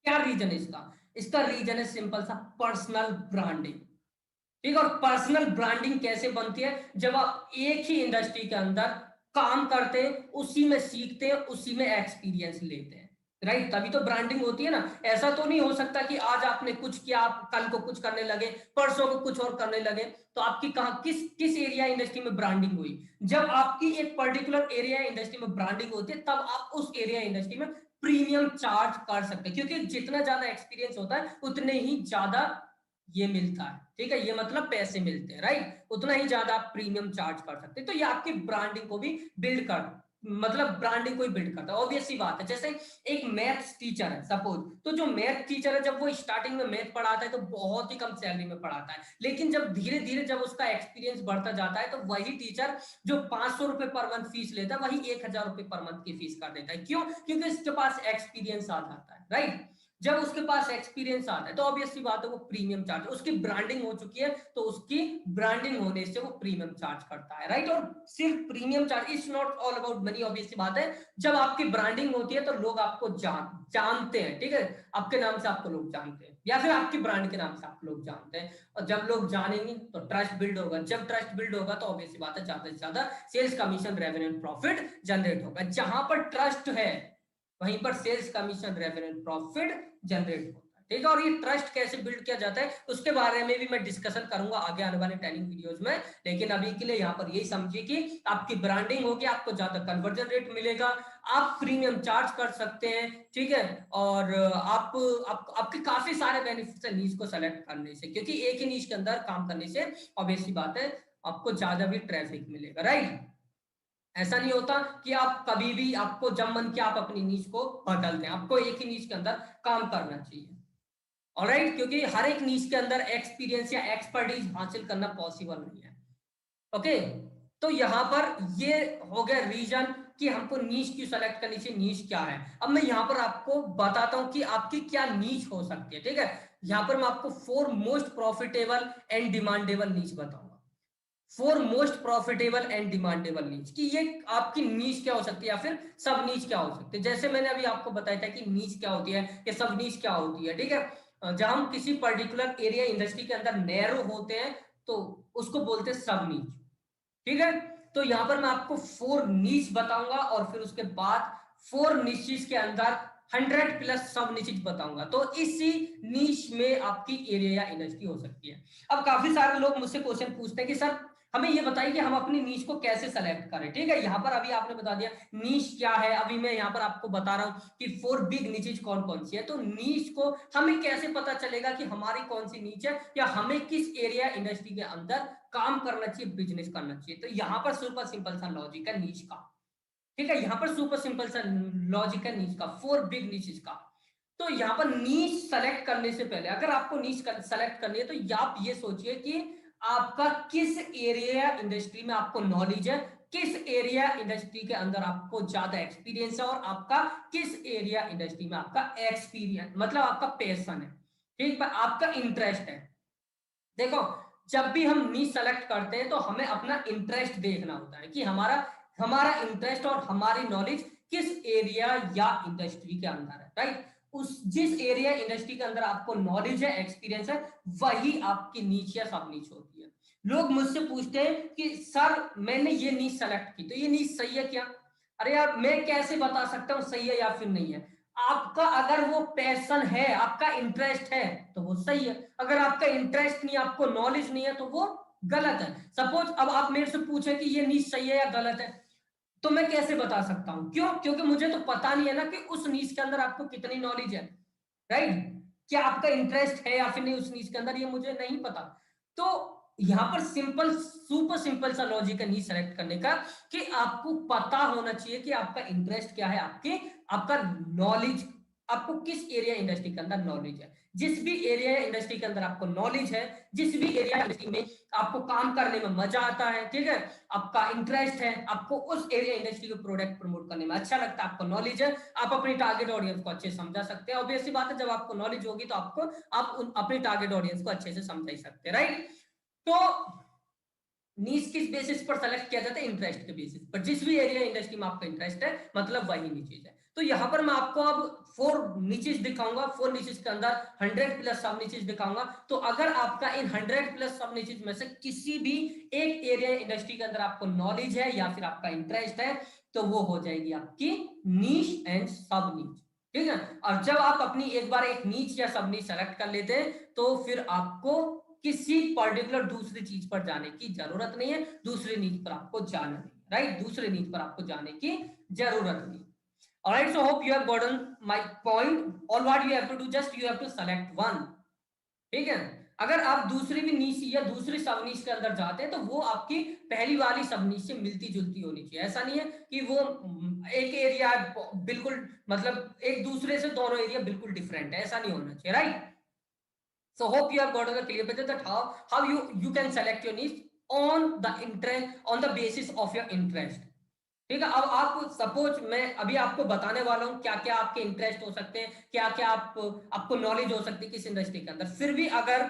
क्या रीजन है इसका? इसका रीजन है सिंपल सा, पर्सनल ब्रांडिंग, ठीक है। और पर्सनल ब्रांडिंग कैसे बनती है? जब आप एक ही इंडस्ट्री के अंदर काम करते हैं, उसी में सीखते हैं, उसी में एक्सपीरियंस लेते हैं, राइट, तभी तो ब्रांडिंग होती है ना। ऐसा तो नहीं हो सकता कि आज आपने कुछ किया, आप कल को कुछ करने लगे, परसों को कुछ और करने लगे, तो आपकी कहां किस किस एरिया इंडस्ट्री में ब्रांडिंग हुई? जब आपकी एक पर्टिकुलर एरिया इंडस्ट्री में ब्रांडिंग होती है तब आप उस एरिया इंडस्ट्री में प्रीमियम चार्ज कर सकते हैं, क्योंकि जितना ज्यादा एक्सपीरियंस होता है उतने ही ज्यादा ये मिलता है, ठीक है, ये मतलब पैसे मिलते हैं, राइट, उतना ही ज्यादा आप प्रीमियम चार्ज कर सकते हैं। तो ये आपकी ब्रांडिंग को भी बिल्ड कर मतलब ब्रांडिंग को ही बिल्ड करता है। ऑब्वियस सी बात है, जैसे एक मैथ्स टीचर है सपोज, तो जो मैथ टीचर है जब वो स्टार्टिंग में मैथ पढ़ाता है तो बहुत ही कम सैलरी में पढ़ाता है, लेकिन जब धीरे धीरे जब उसका एक्सपीरियंस बढ़ता जाता है तो वही टीचर जो ₹500 पर मंथ फीस लेता है वही ₹1000 पर मंथ की फीस कर देता है। क्यों? क्योंकि इसके पास एक्सपीरियंस आ जाता है, राइट। जब उसके पास एक्सपीरियंस आता है तो ऑब्वियस सी बात है वो प्रीमियम चार्ज, उसकी ब्रांडिंग हो चुकी है तो उसकी ब्रांडिंग होने से वो प्रीमियम चार्ज करता है, राइट। और सिर्फ premium charge is not all about money, obvious सी बात है। जब आपकी ब्रांडिंग होती है तो लोग आपको जानते हैं, ठीक है, आपके नाम से आपको लोग जानते हैं या फिर आपकी ब्रांड के नाम से आप लोग जानते हैं। और जब लोग जानेंगे तो ट्रस्ट बिल्ड होगा, जब ट्रस्ट बिल्ड होगा तो ऑब्वियस सी बात है ज्यादा से ज्यादा sales commission revenue profit generate होगा। जहां पर ट्रस्ट है वहीं पर sales commission revenue profit generate होता है, ठीक है। और ये ट्रस्ट कैसे बिल्ड किया जाता है उसके बारे में भी मैं डिस्कशन करूंगा आगे आने वाले ट्रेनिंग वीडियोस में, लेकिन अभी के लिए यहाँ पर यही समझिए कि आपकी ब्रांडिंग होगी, आपको ज्यादा कन्वर्जन रेट मिलेगा, आप प्रीमियम चार्ज कर सकते हैं, ठीक है। और आपके काफी सारे बेनिफिट्स है नीश को सेलेक्ट करने से, क्योंकि एक ही नीश के अंदर काम करने से ऑब्वियस सी बात है आपको ज्यादा भी ट्रैफिक मिलेगा, राइट। ऐसा नहीं होता कि आप कभी भी आपको जब मन किया आप अपनी नीच को बदल दें, आपको एक ही नीच के अंदर काम करना चाहिए, ऑलराइट, क्योंकि हर एक नीच के अंदर एक्सपीरियंस या एक्सपर्टीज हासिल करना पॉसिबल नहीं है, ओके। तो यहां पर ये हो गया रीजन कि हमको नीच क्यों सेलेक्ट करनी चाहिए, नीच क्या है। अब मैं यहां पर आपको बताता हूं कि आपकी क्या नीच हो सकती है, ठीक है। यहां पर मैं आपको 4 मोस्ट प्रॉफिटेबल एंड डिमांडेबल नीच बताऊंगा, 4 मोस्ट प्रॉफिटेबल एंड डिमांडेबल नीच, कि ये आपकी नीच क्या हो सकती है या फिर सब नीच क्या हो सकती है। जैसे मैंने अभी आपको बताया था कि नीच क्या होती है या सब नीच क्या होती है, ठीक है। जहां हम किसी पर्टिकुलर एरिया इंडस्ट्री के अंदर नैरो होते हैं तो उसको बोलते हैं सब नीच, ठीक है। तो यहां पर मैं आपको 4 नीच बताऊंगा और फिर उसके बाद 4 नीचेस के अंदर 100 प्लस सब नीचेस बताऊंगा, तो इसी नीच में आपकी एरिया या इंडस्ट्री हो सकती है। अब काफी सारे लोग मुझसे क्वेश्चन पूछते हैं कि सर हमें ये बताइए कि हम अपनी नीच को कैसे सेलेक्ट करें, ठीक है। यहां पर अभी आपने बता दिया नीच क्या है, अभी मैं यहां पर आपको बता रहा हूं कि 4 बिग नीचेज कौन कौन सी है। तो नीच को हमें कैसे पता चलेगा कि हमारी कौन सी नीच है या हमें किस एरिया इंडस्ट्री के अंदर काम करना चाहिए, बिजनेस करना चाहिए। तो यहां पर सुपर सिंपल सा लॉजिक है नीच का, ठीक है। यहां पर सुपर सिंपल सा लॉजिक है नीच का, 4 बिग नीचेस का। तो यहां पर नीच सेलेक्ट करने से पहले अगर आपको नीच सेलेक्ट करनी है तो आप ये सोचिए कि आपका किस एरिया इंडस्ट्री में आपको नॉलेज है, किस एरिया इंडस्ट्री के अंदर आपको ज्यादा एक्सपीरियंस है और आपका किस एरिया इंडस्ट्री में आपका एक्सपीरियंस मतलब आपका पैशन है, ठीक है, आपका इंटरेस्ट है। देखो जब भी हम नीच सेलेक्ट करते हैं तो हमें अपना इंटरेस्ट देखना होता है कि हमारा हमारा इंटरेस्ट और हमारी नॉलेज किस एरिया या इंडस्ट्री के अंदर है, राइट। उस जिस एरिया इंडस्ट्री के अंदर आपको नॉलेज है, एक्सपीरियंस है, वही आपकी नीच या सब नीच होती है। लोग मुझसे पूछते हैं कि सर मैंने ये नीश सेलेक्ट की, तो ये नीश सही है क्या? अरे यार मैं कैसे बता सकता हूँ सही है या फिर नहीं है? आपका अगर वो पैशन है, आपका इंटरेस्ट है, तो वो सही है। अगर आपका इंटरेस्ट नहीं, आपको नॉलेज नहीं है, तो वो गलत है। सपोज अब आप मेरे से पूछे कि ये नीश सही है या गलत है, तो मैं कैसे बता सकता हूं? क्यों? क्योंकि मुझे तो पता नहीं है ना कि उस नीश के अंदर आपको कितनी नॉलेज है, राइट? क्या आपका इंटरेस्ट है या फिर नहीं उस नीश के अंदर, ये मुझे नहीं पता। तो यहां पर सिंपल, सुपर सिंपल सा लॉजिक है नीश सेलेक्ट करने का, कि आपको पता होना चाहिए कि आपका इंटरेस्ट क्या है, आपके आपका नॉलेज, आपको किस एरिया इंडस्ट्री के अंदर नॉलेज है। जिस भी एरिया इंडस्ट्री के अंदर आपको नॉलेज है, जिस भी एरिया इंडस्ट्री में आपको काम करने में मजा आता है, ठीक है, आपका इंटरेस्ट है, आपको उस एरिया इंडस्ट्री को प्रोडक्ट प्रमोट करने में अच्छा लगता है, आपको नॉलेज है, आप अपनी टारगेट ऑडियंस को अच्छे से समझा सकते हैं। ऑब्वियस सी बात है, जब आपको नॉलेज होगी तो आपको आप अपनी टारगेट ऑडियंस को अच्छे से समझा ही सकते हैं, राइट? तो नीश किस बेसिस पर सेलेक्ट किया जाता है? इंटरेस्ट के बेसिस पर। जिस भी एरिया इंडस्ट्री में आपका इंटरेस्ट है, मतलब वही नीचेज है। तो यहां पर मैं आपको अब 4 नीचेज दिखाऊंगा, 4 नीचेज के अंदर 100 प्लस सब नीचेज दिखाऊंगा। तो अगर आपका इन 100 प्लस सब नीचेज में से किसी भी एक एरिया इंडस्ट्री के अंदर आपको नॉलेज है या फिर आपका इंटरेस्ट है, तो वो हो जाएगी आपकी नीश एंड सब नीच, ठीक है। और जब आप अपनी एक बार एक नीच या सब नीच सेलेक्ट कर लेते हैं, तो फिर आपको किसी पर्टिकुलर दूसरी चीज पर जाने की जरूरत नहीं है, दूसरे नीच पर आपको जाना नहीं, राइट? दूसरे नीच पर आपको जाने की जरूरत नहीं। Alright, so hope you have gotten my point. All what you have to do, just you have to select one, ठीक है। अगर आप दूसरी भी नीच या दूसरी सब नीच के अंदर जाते हैं, तो वो आपकी पहली वाली सब नीच से मिलती जुलती होनी चाहिए। ऐसा नहीं है कि वो एक एरिया बिल्कुल, मतलब एक दूसरे से दोनों एरिया बिल्कुल डिफरेंट है, ऐसा नहीं होना चाहिए, right? So hope you have got a clear picture that how you can select your niche on the interest, on the basis of your interest, ठीक है। अब आप सपोज मैं अभी आपको बताने वाला हूं क्या क्या आपके इंटरेस्ट हो सकते हैं, क्या क्या आपको नॉलेज हो सकती है किस इंडस्ट्री के अंदर। फिर भी अगर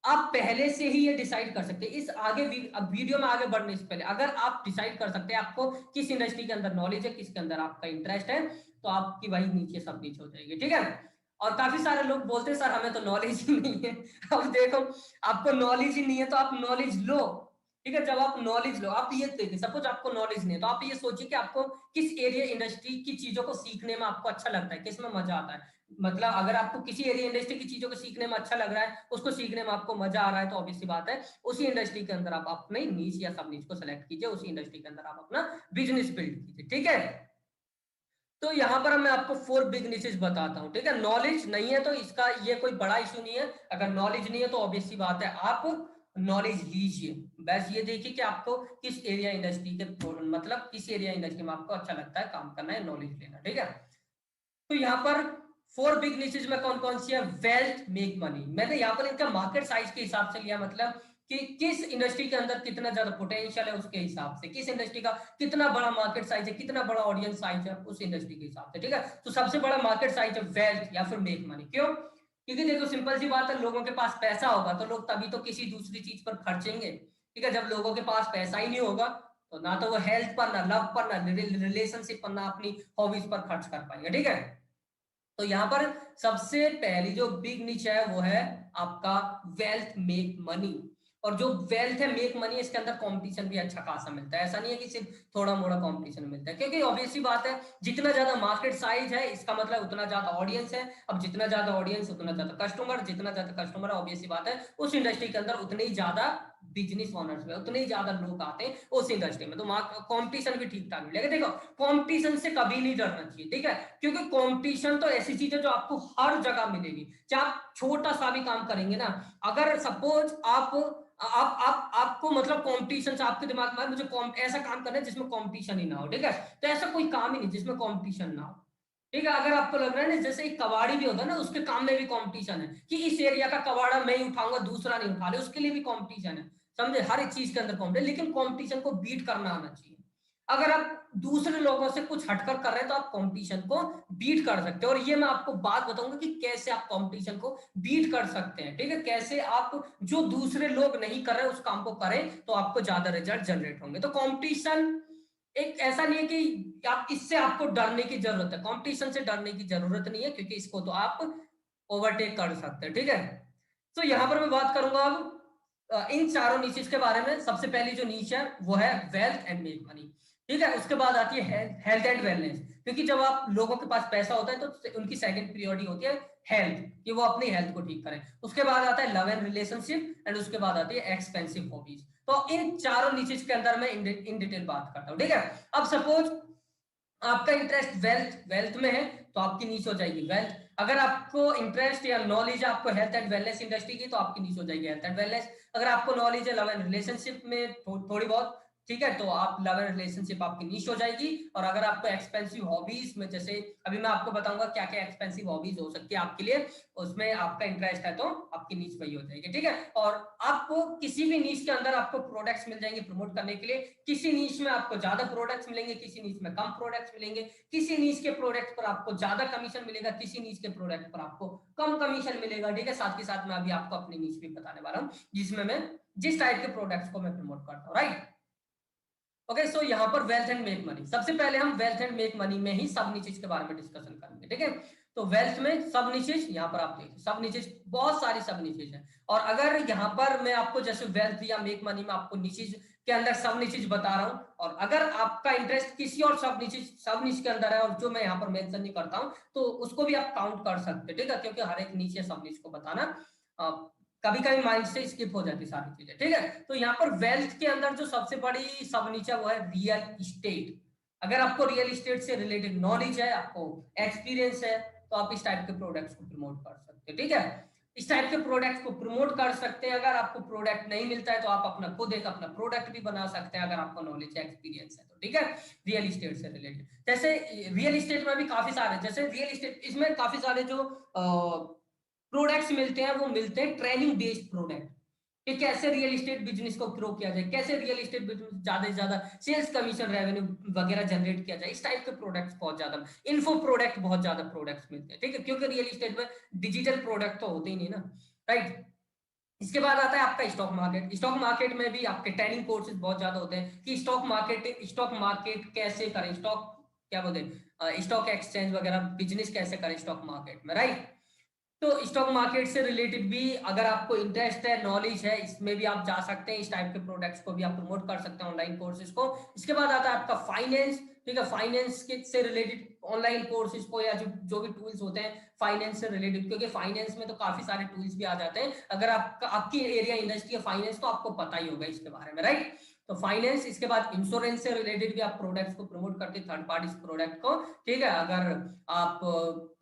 आप पहले से ही ये डिसाइड कर सकते हैं, इस आगे वीडियो में आगे बढ़ने से पहले अगर आप डिसाइड कर सकते हैं आपको किस इंडस्ट्री के अंदर नॉलेज है, किसके अंदर आपका इंटरेस्ट है, तो आपकी वही नीचे सब नीचे हो जाएगी, ठीक है। और काफी सारे लोग बोलते हैं सर हमें तो नॉलेज ही नहीं है। अब देखो, आपको नॉलेज ही नहीं है तो आप नॉलेज लो, ठीक है। जब आप नॉलेज लो, आप ये देखिए, सपोज आपको नॉलेज नहीं है, तो आप ये सोचिए कि आपको किस एरिया इंडस्ट्री की चीजों को सीखने में आपको अच्छा लगता है, किसमें मजा आता है। मतलब अगर आपको किसी एरिया इंडस्ट्री की चीजों को सीखने में अच्छा लग रहा है, उसको सीखने में आपको मजा आ रहा है, तो ऑब्वियस सी बात है उसी इंडस्ट्री के अंदर आप अपने नीच या सब नीच को सेलेक्ट कीजिए, उसी इंडस्ट्री के अंदर आप अपना बिजनेस बिल्ड कीजिए, ठीक है। तो यहां पर मैं आपको 4 बिग निचेस बताता हूं, ठीक है। नॉलेज नहीं है तो इसका ये कोई बड़ा इशू नहीं है। अगर नॉलेज नहीं है तो ऑब्वियस सी बात है आप नॉलेज लीजिए। बस ये देखिए कि आपको किस एरिया इंडस्ट्री के, मतलब किस एरिया इंडस्ट्री में आपको अच्छा लगता है काम करना है, नॉलेज लेना, ठीक है। तो यहाँ पर 4 बिग निचेस में कौन कौन सी है? Wealth, make money. मैंने यहाँ पर इनका मार्केट साइज के हिसाब से लिया, मतलब कि किस इंडस्ट्री के अंदर कितना ज्यादा पोटेंशियल है उसके हिसाब से, किस इंडस्ट्री का कितना बड़ा मार्केट साइज है, कितना बड़ा ऑडियंस साइज है उस इंडस्ट्री के हिसाब से, ठीक है। तो सबसे बड़ा मार्केट साइज है वेल्थ या फिर मेक मनी। क्यों? क्योंकि देखो सिंपल सी बात है, लोगों के पास पैसा होगा तो लोग तभी तो किसी दूसरी चीज पर खर्चेंगे, ठीक है। जब लोगों के पास पैसा ही नहीं होगा, तो ना तो वो हेल्थ पर, ना लव पर, ना रिलेशनशिप पर, ना अपनी हॉबीज पर खर्च कर पाएंगे, ठीक है। तो यहां पर सबसे पहली जो बिग निच है वो है आपका वेल्थ मेक मनी। और जो वेल्थ है मेक मनी, इसके अंदर कंपटीशन भी अच्छा खासा मिलता है। ऐसा नहीं है कि सिर्फ थोड़ा मोड़ा कंपटीशन मिलता है, क्योंकि ऑब्वियसली बात है जितना ज्यादा मार्केट साइज है इसका मतलब उतना ज्यादा ऑडियंस है। अब जितना ज्यादा ऑडियंस उतना ज्यादा कस्टमर, जितना ज्यादा कस्टमर है ऑब्वियसली बात है उस इंडस्ट्री के अंदर उतने ही ज्यादा बिजनेस ओनर्स में, उतने ही ज्यादा लोग आते हैं उस इंडस्ट्री में, तो कंपटीशन भी ठीक ठाक मिलेगा। देखो कंपटीशन से कभी नहीं डरना चाहिए, ठीक है। क्योंकि कंपटीशन तो ऐसी चीज है जो आपको हर जगह मिलेगी, चाहे आप छोटा सा भी काम करेंगे ना। अगर सपोज आप आपको मतलब कंपटीशन से आपके दिमाग में मुझे ऐसा काम करना है जिसमें कंपटीशन ही ना हो, ठीक है। तो ऐसा कोई काम ही नहीं जिसमें कंपटीशन ना हो, ठीक है। अगर आपको लग रहा है ना जैसे एक कबाड़ी भी होता है ना, उसके काम में भी कंपटीशन है कि इस एरिया का कबाड़ा मैं ही उठाऊंगा दूसरा नहीं उठा ले, उसके लिए भी कंपटीशन है, समझे। हर एक चीज के अंदर कंपटीशन, लेकिन कंपटीशन को बीट करना आना चाहिए। अगर आप दूसरे लोगों से कुछ हटकर कर रहे हैं तो आप कंपटीशन को बीट कर सकते हो। और ये मैं आपको बात बताऊंगा कि कैसे आप कंपटीशन को बीट कर सकते हैं, ठीक है। कैसे आप जो दूसरे लोग नहीं कर रहे उस काम को करें तो आपको ज्यादा रिजल्ट जनरेट होंगे। तो कंपटीशन एक ऐसा नहीं है कि आप इससे आपको डरने की जरूरत है, कंपटीशन से डरने की जरूरत नहीं है, क्योंकि इसको तो आप ओवरटेक कर सकते हैं, ठीक है। तो यहां पर मैं बात करूंगा अब इन चारों नीचेस के बारे में सबसे पहली जो नीच है वो है वेल्थ एंड मेक मनी। ठीक है, उसके बाद आती है हेल्थ एंड वेलनेस, क्योंकि जब आप लोगों के पास पैसा होता है तो उनकी सेकंड प्रायोरिटी होती है हेल्थ, कि वो अपनी हेल्थ को ठीक करें। उसके बाद आता है लव एंड रिलेशनशिप, एंड उसके बाद आती है एक्सपेंसिव हॉबीज। तो इन चारों नीचेस के अंदर मैं इन डिटेल बात करता हूँ। ठीक है, अब सपोज आपका इंटरेस्ट वेल्थ वेल्थ में है तो आपकी नीच हो जाएगी वेल्थ। अगर आपको इंटरेस्ट या नॉलेज आपको हेल्थ एंड वेलनेस इंडस्ट्री की, तो आपकी नीच हो जाएगी हेल्थ एंड वेलनेस। अगर आपको नॉलेज है लव एंड रिलेशनशिप में थोड़ी बहुत, ठीक है, तो आप लव एंड रिलेशनशिप आपकी नीच हो जाएगी। और अगर आपको एक्सपेंसिव हॉबीज में, जैसे अभी मैं आपको बताऊंगा क्या क्या एक्सपेंसिव हॉबीज हो सकती है आपके लिए, उसमें आपका इंटरेस्ट है तो आपकी नीच वही हो जाएगी। ठीक है, और आपको किसी भी नीच के अंदर आपको प्रोडक्ट्स मिल जाएंगे प्रमोट करने के लिए। किसी नीच में आपको ज्यादा प्रोडक्ट्स मिलेंगे, किसी नीच में कम प्रोडक्ट्स मिलेंगे, किसी नीच के प्रोडक्ट पर आपको ज्यादा कमीशन मिलेगा, किसी नीच के प्रोडक्ट पर आपको कम कमीशन मिलेगा। ठीक है, साथ के साथ मैं अभी आपको अपनी नीच भी बताने वाला हूँ जिसमें मैं जिस टाइप के प्रोडक्ट्स को मैं प्रमोट करता हूँ। राइट, ओके, सो यहाँ पर वेल्थ एंड मेक मनी, सबसे पहले हम वेल्थ एंड मेक मनी में ही सब नीचेज के बारे में डिस्कशन करेंगे। ठीक है, तो वेल्थ में सब नीचेज, यहाँ पर आप देखिए सब नीचेज, बहुत सारी सब नीचेज है। और अगर यहाँ पर मैं आपको जैसे वेल्थ या मेक मनी में आपको नीचेज के अंदर सब नीचेज बता रहा हूँ, और अगर आपका इंटरेस्ट किसी और सब नीच के अंदर है और जो मैं यहाँ पर मेंशन नहीं करता हूँ, तो उसको भी आप काउंट कर सकते हैं। ठीक है, क्योंकि हर एक नीच या सब नीच को बताना कभी कभी माइंड से स्किप हो जाती सारी चीजें। ठीक है, तो यहाँ पर वेल्थ के अंदर जो सबसे बड़ी सब नीचा वो है रियल इस्टेट। अगर आपको रियल इस्टेट से रिलेटेड नॉलेज है, आपको एक्सपीरियंस है, तो आप इस टाइप के प्रोडक्ट्स को प्रमोट कर सकते हैं। ठीक है, इस टाइप के प्रोडक्ट्स को प्रमोट कर सकते हैं। अगर आपको प्रोडक्ट नहीं मिलता है तो आप अपना खुद एक अपना प्रोडक्ट भी बना सकते हैं, अगर आपको नॉलेज है एक्सपीरियंस है तो। ठीक है, रियल इस्टेट से रिलेटेड, जैसे रियल इस्टेट में भी काफी सारे, जैसे रियल इस्टेट इसमें काफी सारे जो प्रोडक्ट्स मिलते हैं वो मिलते हैं ट्रेनिंग बेस्ड प्रोडक्ट, कि कैसे रियल इस्टेट बिजनेस को ग्रो किया जाए, कैसे रियल इस्टेट बिजनेस ज्यादा से ज्यादा सेल्स कमीशन रेवेन्यू वगैरह जनरेट किया जाए। इस टाइप के प्रोडक्ट्स बहुत ज्यादा, इन्फो प्रोडक्ट बहुत ज्यादा प्रोडक्ट्स मिलते हैं। ठीक है, क्योंकि रियल इस्टेट में डिजिटल प्रोडक्ट तो होते ही नहीं ना। राइट, इसके बाद आता है आपका स्टॉक मार्केट। स्टॉक मार्केट में भी आपके ट्रेनिंग कोर्सेज बहुत ज्यादा होते हैं, कि स्टॉक मार्केट कैसे करें, स्टॉक क्या बोलते हैं, स्टॉक एक्सचेंज वगैरह बिजनेस कैसे करें स्टॉक मार्केट में। राइट, तो स्टॉक मार्केट से रिलेटेड भी अगर आपको इंटरेस्ट है, नॉलेज है, इसमें भी आप जा सकते हैं। इस टाइप के प्रोडक्ट्स को भी आप प्रमोट कर सकते हैं, ऑनलाइन कोर्सेज को। इसके बाद आता है आपका फाइनेंस। ठीक है, फाइनेंस के से रिलेटेड ऑनलाइन कोर्सेज को, या जो जो भी टूल्स होते हैं फाइनेंस से रिलेटेड, क्योंकि फाइनेंस में तो काफी सारे टूल्स भी आ जाते हैं। अगर आपकी एरिया इंडस्ट्री है फाइनेंस, तो आपको पता ही होगा इसके बारे में। राइट, तो फाइनेंस, इसके बाद इंश्योरेंस से रिलेटेड भी आप प्रोडक्ट्स को प्रमोट करते हैं, थर्ड पार्टी प्रोडक्ट को। ठीक है, अगर आप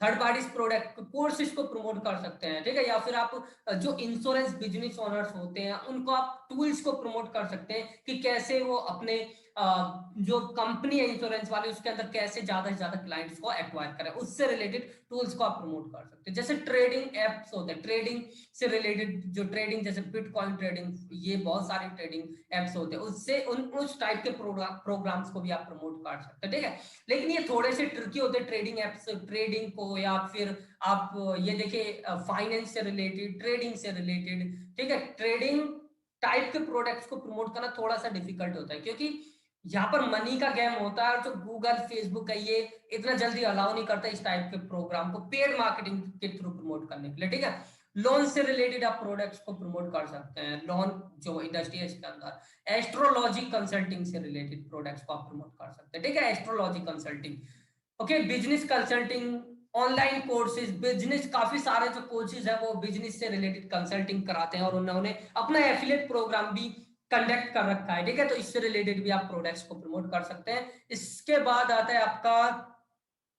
थर्ड पार्टी प्रोडक्ट कोर्सेज को प्रमोट कर सकते हैं। ठीक है, या फिर आप जो इंश्योरेंस बिजनेस ओनर्स होते हैं उनको आप टूल्स को प्रमोट कर सकते हैं, कि कैसे वो अपने जो कंपनी है इंश्योरेंस वाली उसके अंदर कैसे ज्यादा से ज्यादा क्लाइंट्स को एक्वायर करें, उससे रिलेटेड टूल्स को आप प्रमोट कर सकते हैं। जैसे ट्रेडिंग एप्स होते हैं, ट्रेडिंग से रिलेटेड जो ट्रेडिंग, जैसे बिटकॉइन ट्रेडिंग, ये बहुत सारे ट्रेडिंग एप्स होते हैं, उससे उस टाइप के प्रोग्राम्स को भी आप प्रमोट कर सकते हैं। ठीक है, लेकिन ये थोड़े से ट्रिकी होते हैं ट्रेडिंग एप्स, ट्रेडिंग को, या फिर आप ये देखिए फाइनेंस से रिलेटेड, ट्रेडिंग से रिलेटेड। ठीक है, ट्रेडिंग टाइप के प्रोडक्ट्स को प्रमोट करना थोड़ा सा डिफिकल्ट होता है, क्योंकि यहाँ पर मनी का गेम होता है, और जो गूगल फेसबुक है ये इतना जल्दी अलाउ नहीं करता इस टाइप के प्रोग्राम को पेड मार्केटिंग के थ्रू प्रमोट करने के लिए। ठीक है, लोन से रिलेटेड आप प्रोडक्ट्स को प्रमोट कर सकते हैं, लोन जो इंडस्ट्री है इसके अंदर। एस्ट्रोलॉजी कंसल्टिंग से रिलेटेड प्रोडक्ट्स को आप प्रमोट कर सकते हैं। ठीक है, astrology consulting, okay, business consulting, online courses, business, काफी सारे जो कोचेज है वो बिजनेस से रिलेटेड कंसल्टिंग कराते हैं, और उन्होंने अपना एफिलिएट प्रोग्राम भी कंडक्ट कर रखा है। ठीक है, तो इससे रिलेटेड भी आप प्रोडक्ट्स को प्रमोट कर सकते हैं। इसके बाद आता है आपका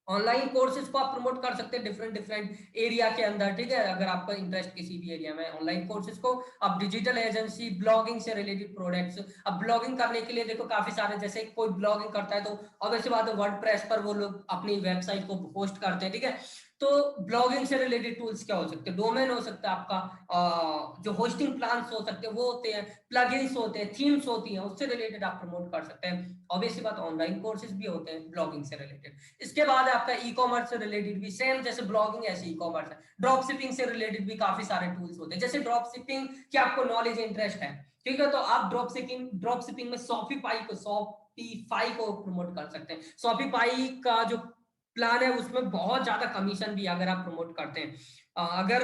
ऑनलाइन कोर्सेज को आप प्रमोट कर सकते हैं डिफरेंट डिफरेंट एरिया के अंदर। ठीक है, अगर आपका इंटरेस्ट किसी भी एरिया में, ऑनलाइन कोर्सेज को आप डिजिटल एजेंसी, ब्लॉगिंग से रिलेटेड प्रोडक्ट्स। अब ब्लॉगिंग करने के लिए देखो काफी सारे, जैसे कोई ब्लॉगिंग करता है तो ऑब्वियसली बात है वर्डप्रेस पर वो लोग अपनी वेबसाइट को पोस्ट करते हैं। ठीक है, तो ब्लॉगिंग से रिलेटेड टूल्स क्या हो सकते हैं, डोमेन हो सकता है आपका, जो होस्टिंग प्लान्स हो सकते हैं वो होते हैं, प्लगइन्स होते हैं, थीम्स होती हैं, उससे रिलेटेड आप प्रमोट कर सकते हैं। ऑब्वियसली बात, ऑनलाइन कोर्सेज भी होते हैं ब्लॉगिंग से रिलेटेड। इसके बाद आपका ई कॉमर्स से रिलेटेड भी सेम, जैसे ब्लॉगिंग ऐसे ई कॉमर्स है। ड्रॉप शिपिंग से रिलेटेड भी काफी सारे टूल्स होते हैं, जैसे ड्रॉप शिपिंग की आपको नॉलेज इंटरेस्ट है, ठीक है, तो आप ड्रॉप शिपिंग में शॉपिफाई को प्रमोट कर सकते हैं। शॉपिफाई का जो प्लान है उसमें बहुत ज्यादा कमीशन भी अगर आप प्रमोट करते हैं। अगर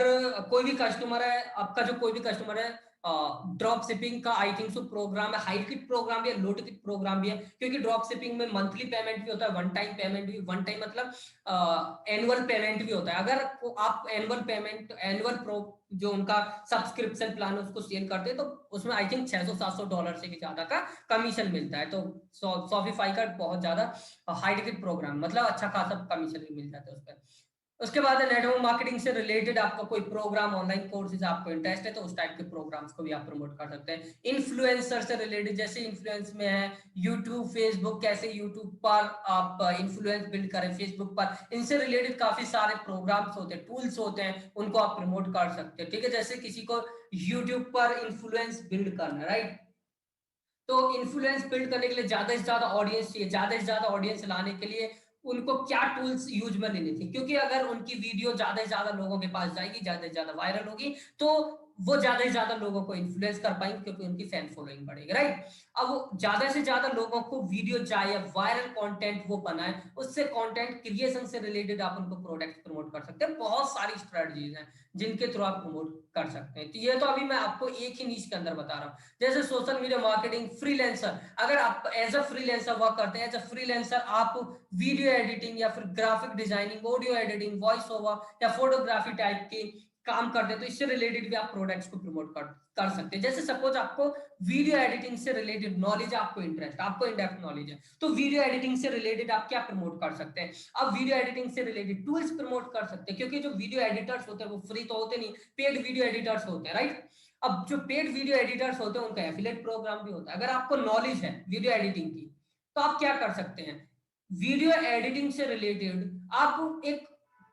कोई भी कस्टमर है आपका, जो कोई भी कस्टमर है ड्रॉप शिपिंग का आई थिंक सो प्रोग्राम है, हाई टिकट प्रोग्राम भी है, लो टिकट प्रोग्राम भी है, क्योंकि ड्रॉप शिपिंग में मंथली पेमेंट भी होता है, वन टाइम पेमेंट भी, वन टाइम मतलब एनुअल पेमेंट भी होता है। अगर आप एनुअल पेमेंट, एनुअल प्रो जो उनका सब्सक्रिप्शन प्लान है उसको सेल करते हैं तो उसमें आई थिंक $600-700 से भी ज्यादा का कमीशन मिलता है। तो शॉपिफाई का बहुत ज्यादा हाई टिकट प्रोग्राम, मतलब अच्छा खासा कमीशन भी मिल जाता है उस पर। उसके बाद नेटवर्क मार्केटिंग से रिलेटेड आपका कोई प्रोग्राम, ऑनलाइन कोर्सेज आपको इंटरेस्ट है तो उस टाइप के प्रोग्राम्स को भी आप प्रमोट कर सकते हैं। इन्फ्लुएंसर से रिलेटेड, जैसे इन्फ्लुएंस में है यूट्यूब, फेसबुक, कैसे यूट्यूब पर आप इन्फ्लुएंस बिल्ड करें, फेसबुक पर, इनसे रिलेटेड काफी सारे प्रोग्राम्स होते हैं, टूल्स होते हैं, उनको आप प्रमोट कर सकते हैं। ठीक है, जैसे किसी को यूट्यूब पर इन्फ्लुएंस बिल्ड करना, राइट, तो इन्फ्लुएंस बिल्ड करने के लिए ज्यादा से ज्यादा ऑडियंस चाहिए, ज्यादा से ज्यादा ऑडियंस लाने के लिए उनको क्या टूल्स यूज में लेने थे, क्योंकि अगर उनकी वीडियो ज्यादा से ज्यादा लोगों के पास जाएगी, ज्यादा से ज्यादा वायरल होगी, तो वो ज्यादा से ज्यादा लोगों को इन्फ्लुएंस कर पाएंगे, क्योंकि उनकी फैन फॉलोइंग बढ़ेगी, राइट। अब वो ज्यादा से ज्यादा लोगों को वीडियो जाए या वायरल कंटेंट वो बनाए, उससे कंटेंट क्रिएशन से रिलेटेड आप उनको प्रोडक्ट प्रमोट कर सकते हैं। बहुत सारी स्ट्रेटजीज हैं जिनके थ्रू आप प्रमोट कर सकते हैं। तो ये तो अभी मैं आपको एक ही नीच के अंदर बता रहा हूँ। जैसे सोशल मीडिया मार्केटिंग, फ्रीलांसर, अगर आप एज अ फ्रीलांसर वर्क करते हैं, एज अ फ्रीलांसर आप वीडियो एडिटिंग या फिर graphic designing, audio editing, voice over या फोटोग्राफी टाइप के काम करते हैं, तो इससे रिलेटेड भी आप प्रोडक्ट्स को प्रमोट कर सकते हैं। जैसे सपोज आपको वीडियो एडिटिंग से रिलेटेड नॉलेज, आपको इंटरेस्ट, आपको इन डेप्थ नॉलेज है, तो वीडियो एडिटिंग से रिलेटेड आप क्या प्रमोट कर सकते हैं? आप वीडियो एडिटिंग से रिलेटेड टूल्स प्रमोट कर सकते हैं, क्योंकि जो वीडियो एडिटर्स होते हैं वो फ्री तो होते नहीं, पेड वीडियो एडिटर्स होते हैं, राइट। अब जो पेड वीडियो एडिटर्स होते हैं उनका एफिलिएट प्रोग्राम भी होता है। अगर आपको नॉलेज है वीडियो एडिटिंग की, तो आप क्या कर सकते हैं, वीडियो एडिटिंग से रिलेटेड आप एक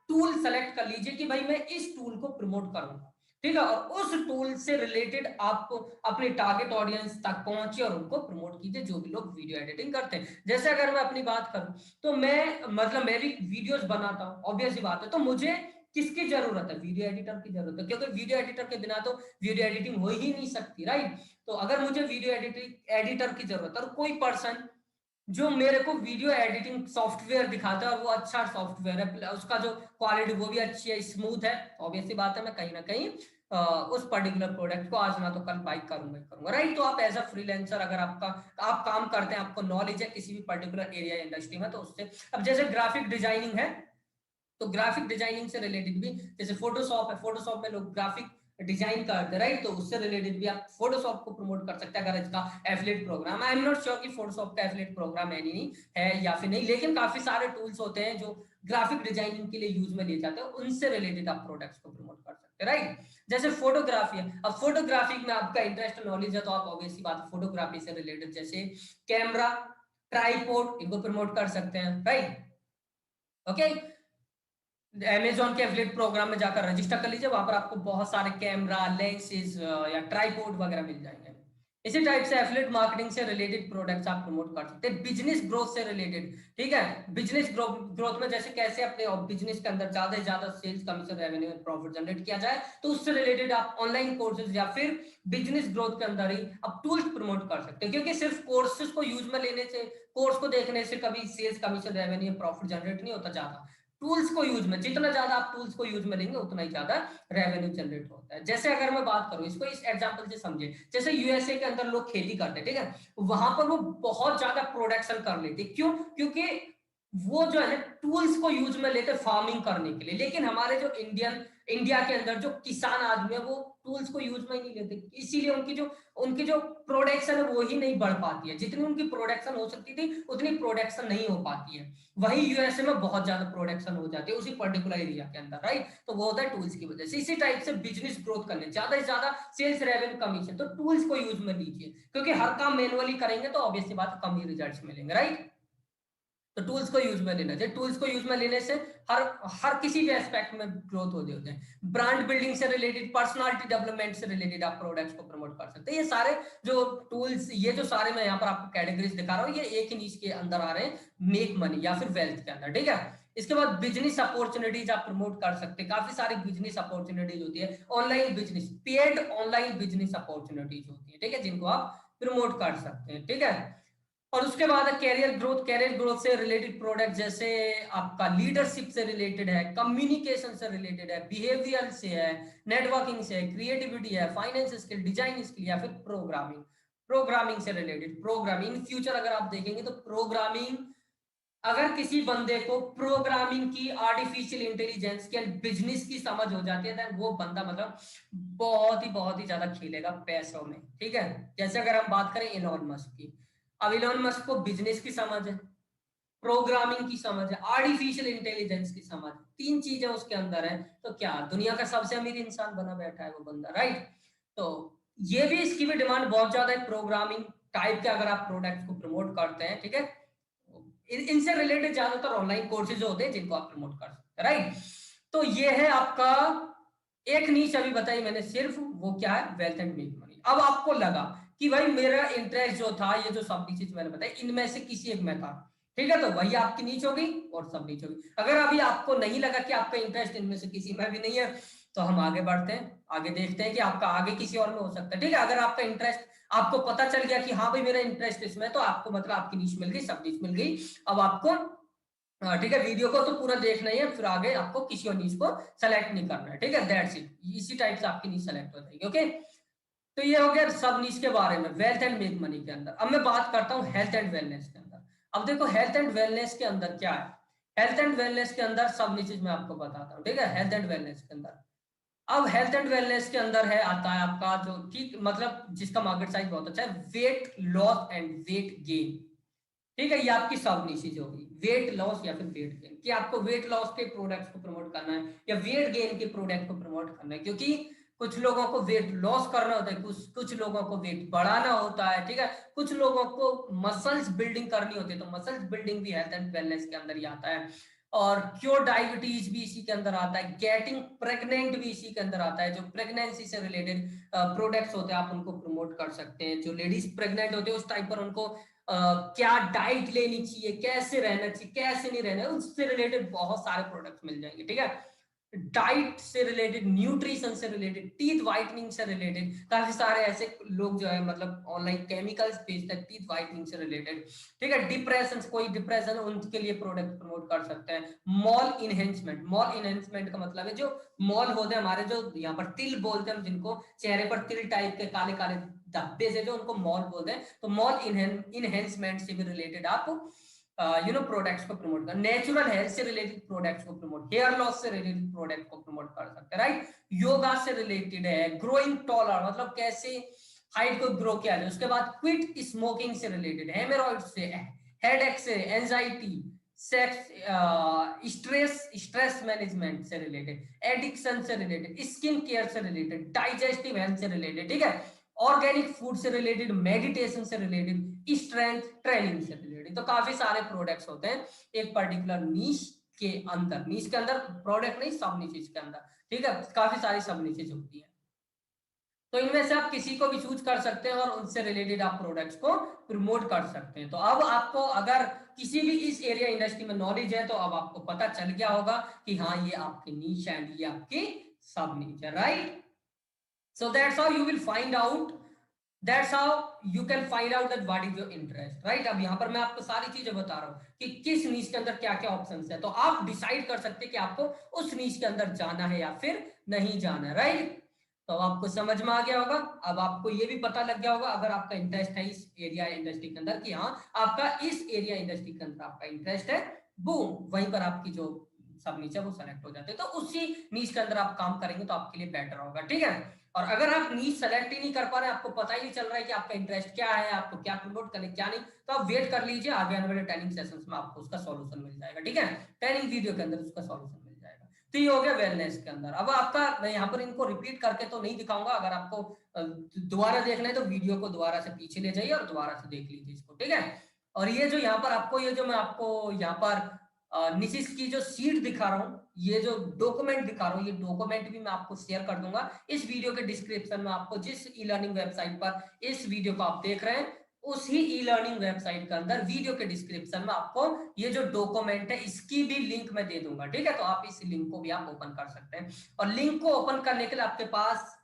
टूल सेलेक्ट कर लीजिए कि भाई मैं इस टूल को प्रमोट करूंगा, ठीक है, और उस टूल से रिलेटेड आप अपने टारगेट ऑडियंस तक पहुंचे और उनको प्रमोट कीजिए, जो भी लोग वीडियो एडिटिंग करते हैं। जैसे अगर मैं अपनी बात करूं तो मैं भी वीडियोस बनाता हूं, ऑब्वियस सी बात है, तो मुझे किसकी जरूरत है? वीडियो एडिटर की जरूरत है, क्योंकि वीडियो एडिटर के बिना तो वीडियो एडिटिंग हो ही नहीं सकती, राइट। तो अगर मुझे वीडियो एडिटर की जरूरत है और कोई पर्सन जो मेरे को वीडियो एडिटिंग सॉफ्टवेयर दिखाता है और वो अच्छा सॉफ्टवेयर है, उसका जो क्वालिटी वो भी अच्छी है, स्मूथ है, ऑब्वियसली बात है मैं कहीं ना कहीं उस पर्टिकुलर प्रोडक्ट को आज ना तो कल बाइक करूंगा ही करूंगा, राइट। तो आप एज अ फ्रीलांसर अगर आप काम करते हैं, आपको नॉलेज है किसी भी पर्टिकुलर एरिया इंडस्ट्री में, तो उससे, अब जैसे ग्राफिक डिजाइनिंग है, तो ग्राफिक डिजाइनिंग से रिलेटेड भी, जैसे फोटोशॉप है, फोटोशॉप में लोग ग्राफिक डिजाइन करते हैं, राइट, तो उससे रिलेटेड भी आप फोटोशॉप को प्रमोट कर सकते हैं अगर इसका affiliate program. I am not sure कि फोटोशॉप का एफिलिएट प्रोग्राम है नहीं है या फिर नहीं, लेकिन काफी सारे टूल्स होते हैं जो ग्राफिक डिजाइनिंग के लिए यूज में लिए जाते हैं, उनसे रिलेटेड आप प्रोडक्ट्स को प्रमोट कर सकते हैं, राइट। जैसे फोटोग्राफी है, अब फोटोग्राफी में आपका इंटरेस्ट नॉलेज है, तो आप ऑब्वियसली बात फोटोग्राफी से रिलेटेड जैसे कैमरा, ट्राइपॉड, इनको प्रमोट कर सकते हैं, राइट। ओके, अमेजोन के एफिलिएट प्रोग्राम में जाकर रजिस्टर कर लीजिए, वहां पर आपको बहुत सारे कैमरा, लेंसेज या ट्राइपॉड वगैरह मिल जाएंगे। इसी टाइप से एफिलिएट मार्केटिंग से रिलेटेड प्रोडक्ट्स आप प्रमोट कर सकते हैं। बिजनेस ग्रोथ से रिलेटेड, ठीक है, बिजनेस ग्रोथ में जैसे कैसे अपने बिजनेस के अंदर ज्यादा से ज्यादा sales, commission, revenue, profit generate किया जाए, तो उससे रिलेटेड आप ऑनलाइन कोर्सेज या फिर बिजनेस ग्रोथ के अंदर ही आप टूल्स प्रमोट कर सकते हैं, क्योंकि सिर्फ कोर्सेज को यूज में लेने से, कोर्स को देखने से कभी sales, commission, revenue, profit generate नहीं होता। ज्यादा टूल्स को यूज में, जितना ज्यादा आप टूल्स को यूज में लेंगे उतना ही ज्यादा रेवेन्यू जनरेट होता है। जैसे अगर मैं बात करूं, इसको इस एग्जांपल से समझिए, जैसे यूएसए के अंदर लोग खेती करते हैं, ठीक है, वहां पर वो बहुत ज्यादा प्रोडक्शन कर लेते, क्यों? क्योंकि वो जो है टूल्स को यूज में लेते फार्मिंग करने के लिए, लेकिन हमारे जो इंडिया के अंदर जो किसान आदमी है वो टूल्स को यूज में ही नहीं लेते, इसीलिए उनकी जो प्रोडक्शन है वो ही नहीं बढ़ पाती है, जितनी उनकी प्रोडक्शन हो सकती थी उतनी प्रोडक्शन नहीं हो पाती है। वही यूएसए में बहुत ज्यादा प्रोडक्शन हो जाती है उसी पर्टिकुलर एरिया के अंदर, राइट। तो वो होता है टूल्स की वजह से। इसी टाइप से बिजनेस ग्रोथ करने, ज्यादा से ज्यादा सेल्स, रेवेन्यू, कमीशन, तो टूल्स को यूज में लीजिए, क्योंकि हर काम मैनुअली करेंगे तो ऑब्वियसली बात कम ही रिजल्ट्स मिलेंगे, राइट। तो टूल्स को यूज में लेना चाहिए, टूल्स को यूज में लेने से हर हर किसी भी एस्पेक्ट में ग्रोथ होते हैं। ब्रांड बिल्डिंग से रिलेटेड, पर्सनालिटी डेवलपमेंट से रिलेटेड आप प्रोडक्ट्स को प्रमोट कर सकते हैं। ये सारे जो टूल्स, ये जो सारे मैं यहाँ पर आपको कैटेगरीज दिखा रहा हूँ, ये एक ही नीच के अंदर आ रहे हैं, मेक मनी या फिर वेल्थ के अंदर, ठीक है। इसके बाद बिजनेस अपॉर्चुनिटीज आप प्रमोट कर सकते हैं, काफी सारी बिजनेस अपॉर्चुनिटीज होती है, online business, paid online business opportunities होती है, ठीक है, जिनको आप प्रमोट कर सकते हैं, ठीक है। और उसके बाद है कैरियर ग्रोथ से रिलेटेड प्रोडक्ट, जैसे आपका लीडरशिप से रिलेटेड है, कम्युनिकेशन से रिलेटेड है, बिहेवियर से है, नेटवर्किंग से है, क्रिएटिविटी है, फाइनेंस स्किल, डिजाइन स्किल, या फिर प्रोग्रामिंग, प्रोग्रामिंग से रिलेटेड। प्रोग्रामिंग इन फ्यूचर अगर आप देखेंगे तो प्रोग्रामिंग, अगर किसी बंदे को प्रोग्रामिंग की, आर्टिफिशियल इंटेलिजेंस की एंड बिजनेस की समझ हो जाती है, तो वो बंदा मतलब बहुत ही ज्यादा खेलेगा पैसों में, ठीक है। जैसे अगर हम बात करें इलॉन मस्क की, अब इलॉन मस्क को बिजनेस की समझ है, प्रोग्रामिंग की समझ है, आर्टिफिशियल इंटेलिजेंस की समझ, तीन चीजें उसके अंदर है, तो क्या दुनिया का सबसे अमीर इंसान बना बैठा है वो बंदा, राइट। तो ये भी, इसकी भी डिमांड बहुत ज्यादा है प्रोग्रामिंग टाइप के, अगर आप प्रोडक्ट को प्रमोट करते हैं, ठीक है। इनसे रिलेटेड ज्यादातर ऑनलाइन कोर्सेज होते हैं जिनको आप प्रमोट कर सकते हैं, राइट। तो ये है आपका एक नीच अभी बताई मैंने सिर्फ, वो क्या है, वेल्थ एंड मेक मनी। अब आपको लगा कि भाई मेरा इंटरेस्ट जो था, ये जो सब चीज मैंने बताई, इनमें से किसी एक में था, ठीक है, तो वही आपकी नीच होगी और सब नीच होगी। अगर अभी आपको नहीं लगा कि आपका इंटरेस्ट इनमें से किसी में भी नहीं है, तो हम आगे बढ़ते हैं, आगे देखते हैं कि आपका आगे किसी और में हो सकता है, ठीक है। अगर आपका इंटरेस्ट, आपको पता चल गया कि हाँ भाई मेरा इंटरेस्ट इसमें है, तो आपको मतलब आपकी नीच मिल गई, सब नीच मिल गई। अब आपको ठीक है, वीडियो को तो पूरा देखना ही है, फिर आगे आपको किसी और नीच को सेलेक्ट नहीं करना है, ठीक है, दैट्स इट। इसी टाइप से आपकी नीच सेलेक्ट हो जाएगी, ओके। तो ये हो गया सब नीच के बारे में, वेल्थ एंड मेक मनी के अंदर। अब मैं बात करता हूँ हेल्थ एंड वेलनेस के अंदर। अब देखो हेल्थ एंड वेलनेस के अंदर क्या है, हेल्थ एंड वेलनेस के अंदर सब नीचेज मैं आपको बताता हूँ, ठीक है। हेल्थ एंड वेलनेस के अंदर, अब हेल्थ एंड वेलनेस के अंदर है, आता है आपका जो, ठीक मतलब जिसका मार्केट साइज बहुत अच्छा है, weight loss and weight gain, ठीक है। ये आपकी सब निशीज होगी, वेट लॉस या फिर वेट गेन, कि आपको वेट लॉस के प्रोडक्ट्स को प्रमोट करना है या वेट गेन के प्रोडक्ट को प्रमोट करना है, क्योंकि कुछ लोगों को वेट लॉस करना होता है, कुछ लोगों को वेट बढ़ाना होता है, ठीक है। कुछ लोगों को मसल्स बिल्डिंग करनी होती है, तो मसल्स बिल्डिंग भी हेल्थ एंड वेलनेस के अंदर ही आता है। और क्योर डायबिटीज भी इसी के अंदर आता है, गेटिंग प्रेग्नेंट भी इसी के अंदर आता है। जो प्रेगनेंसी से रिलेटेड प्रोडक्ट्स होते हैं आप उनको प्रमोट कर सकते हैं। जो लेडीज प्रेग्नेंट होते हैं उस टाइम पर उनको क्या डाइट लेनी चाहिए, कैसे रहना चाहिए, कैसे नहीं रहना, उससे रिलेटेड बहुत सारे प्रोडक्ट्स मिल जाएंगे, ठीक है। डाइट से रिलेटेड, न्यूट्रिशन से रिलेटेड, टीथ व्हाइटनिंग से रिलेटेड, काफी सारे ऐसे लोग जो है मतलब ऑनलाइन केमिकल्स बेचते हैं टीथ व्हाइटनिंग से रिलेटेड, ठीक है। डिप्रेशन, कोई डिप्रेशन है उनके लिए प्रोडक्ट प्रमोट कर सकते हैं। मॉल इनहेंसमेंट, मॉल इनहेंसमेंट का मतलब है जो मॉल होते हैं हमारे, जो यहाँ पर तिल बोलते हैं जिनको, चेहरे पर तिल टाइप के काले काले धब्बे से, जो उनको मॉल बोलते हैं, तो मॉल इनहेंसमेंट से भी रिलेटेड आप प्रोडक्ट्स को प्रमोट कर, नेचुरल हेयर से रिलेटेड प्रोडक्ट्स को प्रमोट, हेयर लॉस से रिलेटेड प्रोडक्ट को प्रमोट कर सकते हैं, राइट। योगा से रिलेटेड है, ग्रोइंग टॉलर मतलब कैसे हाइट को ग्रो किया जाए। उसके बाद क्विट स्मोकिंग से रिलेटेड, हेमोरॉइड से, हेडेक से, anxiety, sex, stress, stress management से रिलेटेड, एडिक्शन से रिलेटेड, स्किन केयर से रिलेटेड, डाइजेस्टिव हेल्थ से रिलेटेड, ठीक है। ऑर्गेनिक फूड से रिलेटेड, मेडिटेशन से रिलेटेड, स्ट्रेंथ ट्रेनिंग से रिलेटेड। तो काफी सारे प्रोडक्ट्स होते हैं एक पर्टिकुलर नीश के अंदर, नीश के अंदर प्रोडक्ट नहीं, सब नीचेज के अंदर, ठीक है। काफी सारी सब नीचेज होती है, तो इनमें से आप किसी को भी चूज कर सकते हैं और उनसे रिलेटेड आप प्रोडक्ट्स को प्रमोट कर सकते हैं। तो अब आपको अगर किसी भी इस एरिया इंडस्ट्री में नॉलेज है, तो अब आपको पता चल गया होगा कि हाँ ये आपकी नीश है, ये आपकी सब नीच है, right. So that's how you will find out, that's how you can find out that what is your interest, right। अब यहाँ पर मैं आपको सारी चीजें बता रहा हूँ कि किस नीच के अंदर क्या क्या ऑप्शंस है, तो आप डिसाइड कर सकते हैं कि आपको उस नीच के अंदर जाना है या फिर नहीं जाना है, राइट। तो अब आपको समझ में आ गया होगा, अब आपको ये भी पता लग गया होगा अगर आपका इंटरेस्ट है इस एरिया इंडस्ट्री के अंदर, कि हाँ आपका इस एरिया इंडस्ट्री के अंदर आपका इंटरेस्ट है, बूम वहीं पर आपकी जो सब नीचे वो सेलेक्ट हो जाते हैं, तो उसी नीच के अंदर आप काम करेंगे तो आपके लिए बेटर होगा, ठीक है। और अगर आप नीच सेलेक्ट ही नहीं कर पा रहे, आपको पता ही नहीं चल रहा है कि आपका इंटरेस्ट क्या है, आपको क्या प्रमोट करने क्या नहीं, तो आप वेट कर लीजिए, आगे आने वाले ट्रेनिंग सेशंस में आपको उसका सॉल्यूशन मिल जाएगा, ठीक है। ट्रेनिंग वीडियो के अंदर उसका सॉल्यूशन मिल जाएगा। तो ये हो गया वेलनेस के अंदर। अब आपका, मैं यहाँ पर इनको रिपीट करके तो नहीं दिखाऊंगा, अगर आपको दोबारा देखना है तो वीडियो को दोबारा से पीछे ले जाइए और दोबारा से देख लीजिए इसको, ठीक है। और ये जो यहाँ पर आपको, ये जो मैं आपको यहाँ पर निशिस की जो सीट दिखा रहा हूँ, ये जो डॉक्यूमेंट दिखा रहा हूँ, ये डॉक्यूमेंट भी मैं आपको शेयर कर दूंगा इस वीडियो के डिस्क्रिप्शन में। आपको जिस ई लर्निंग वेबसाइट पर इस वीडियो को आप देख रहे हैं, उसी ई लर्निंग वेबसाइट के अंदर वीडियो के डिस्क्रिप्शन में आपको ये जो डॉक्यूमेंट है इसकी भी लिंक मैं दे दूंगा, ठीक है। तो आप इस लिंक को भी आप ओपन कर सकते हैं, और लिंक को ओपन करने के लिए आपके पास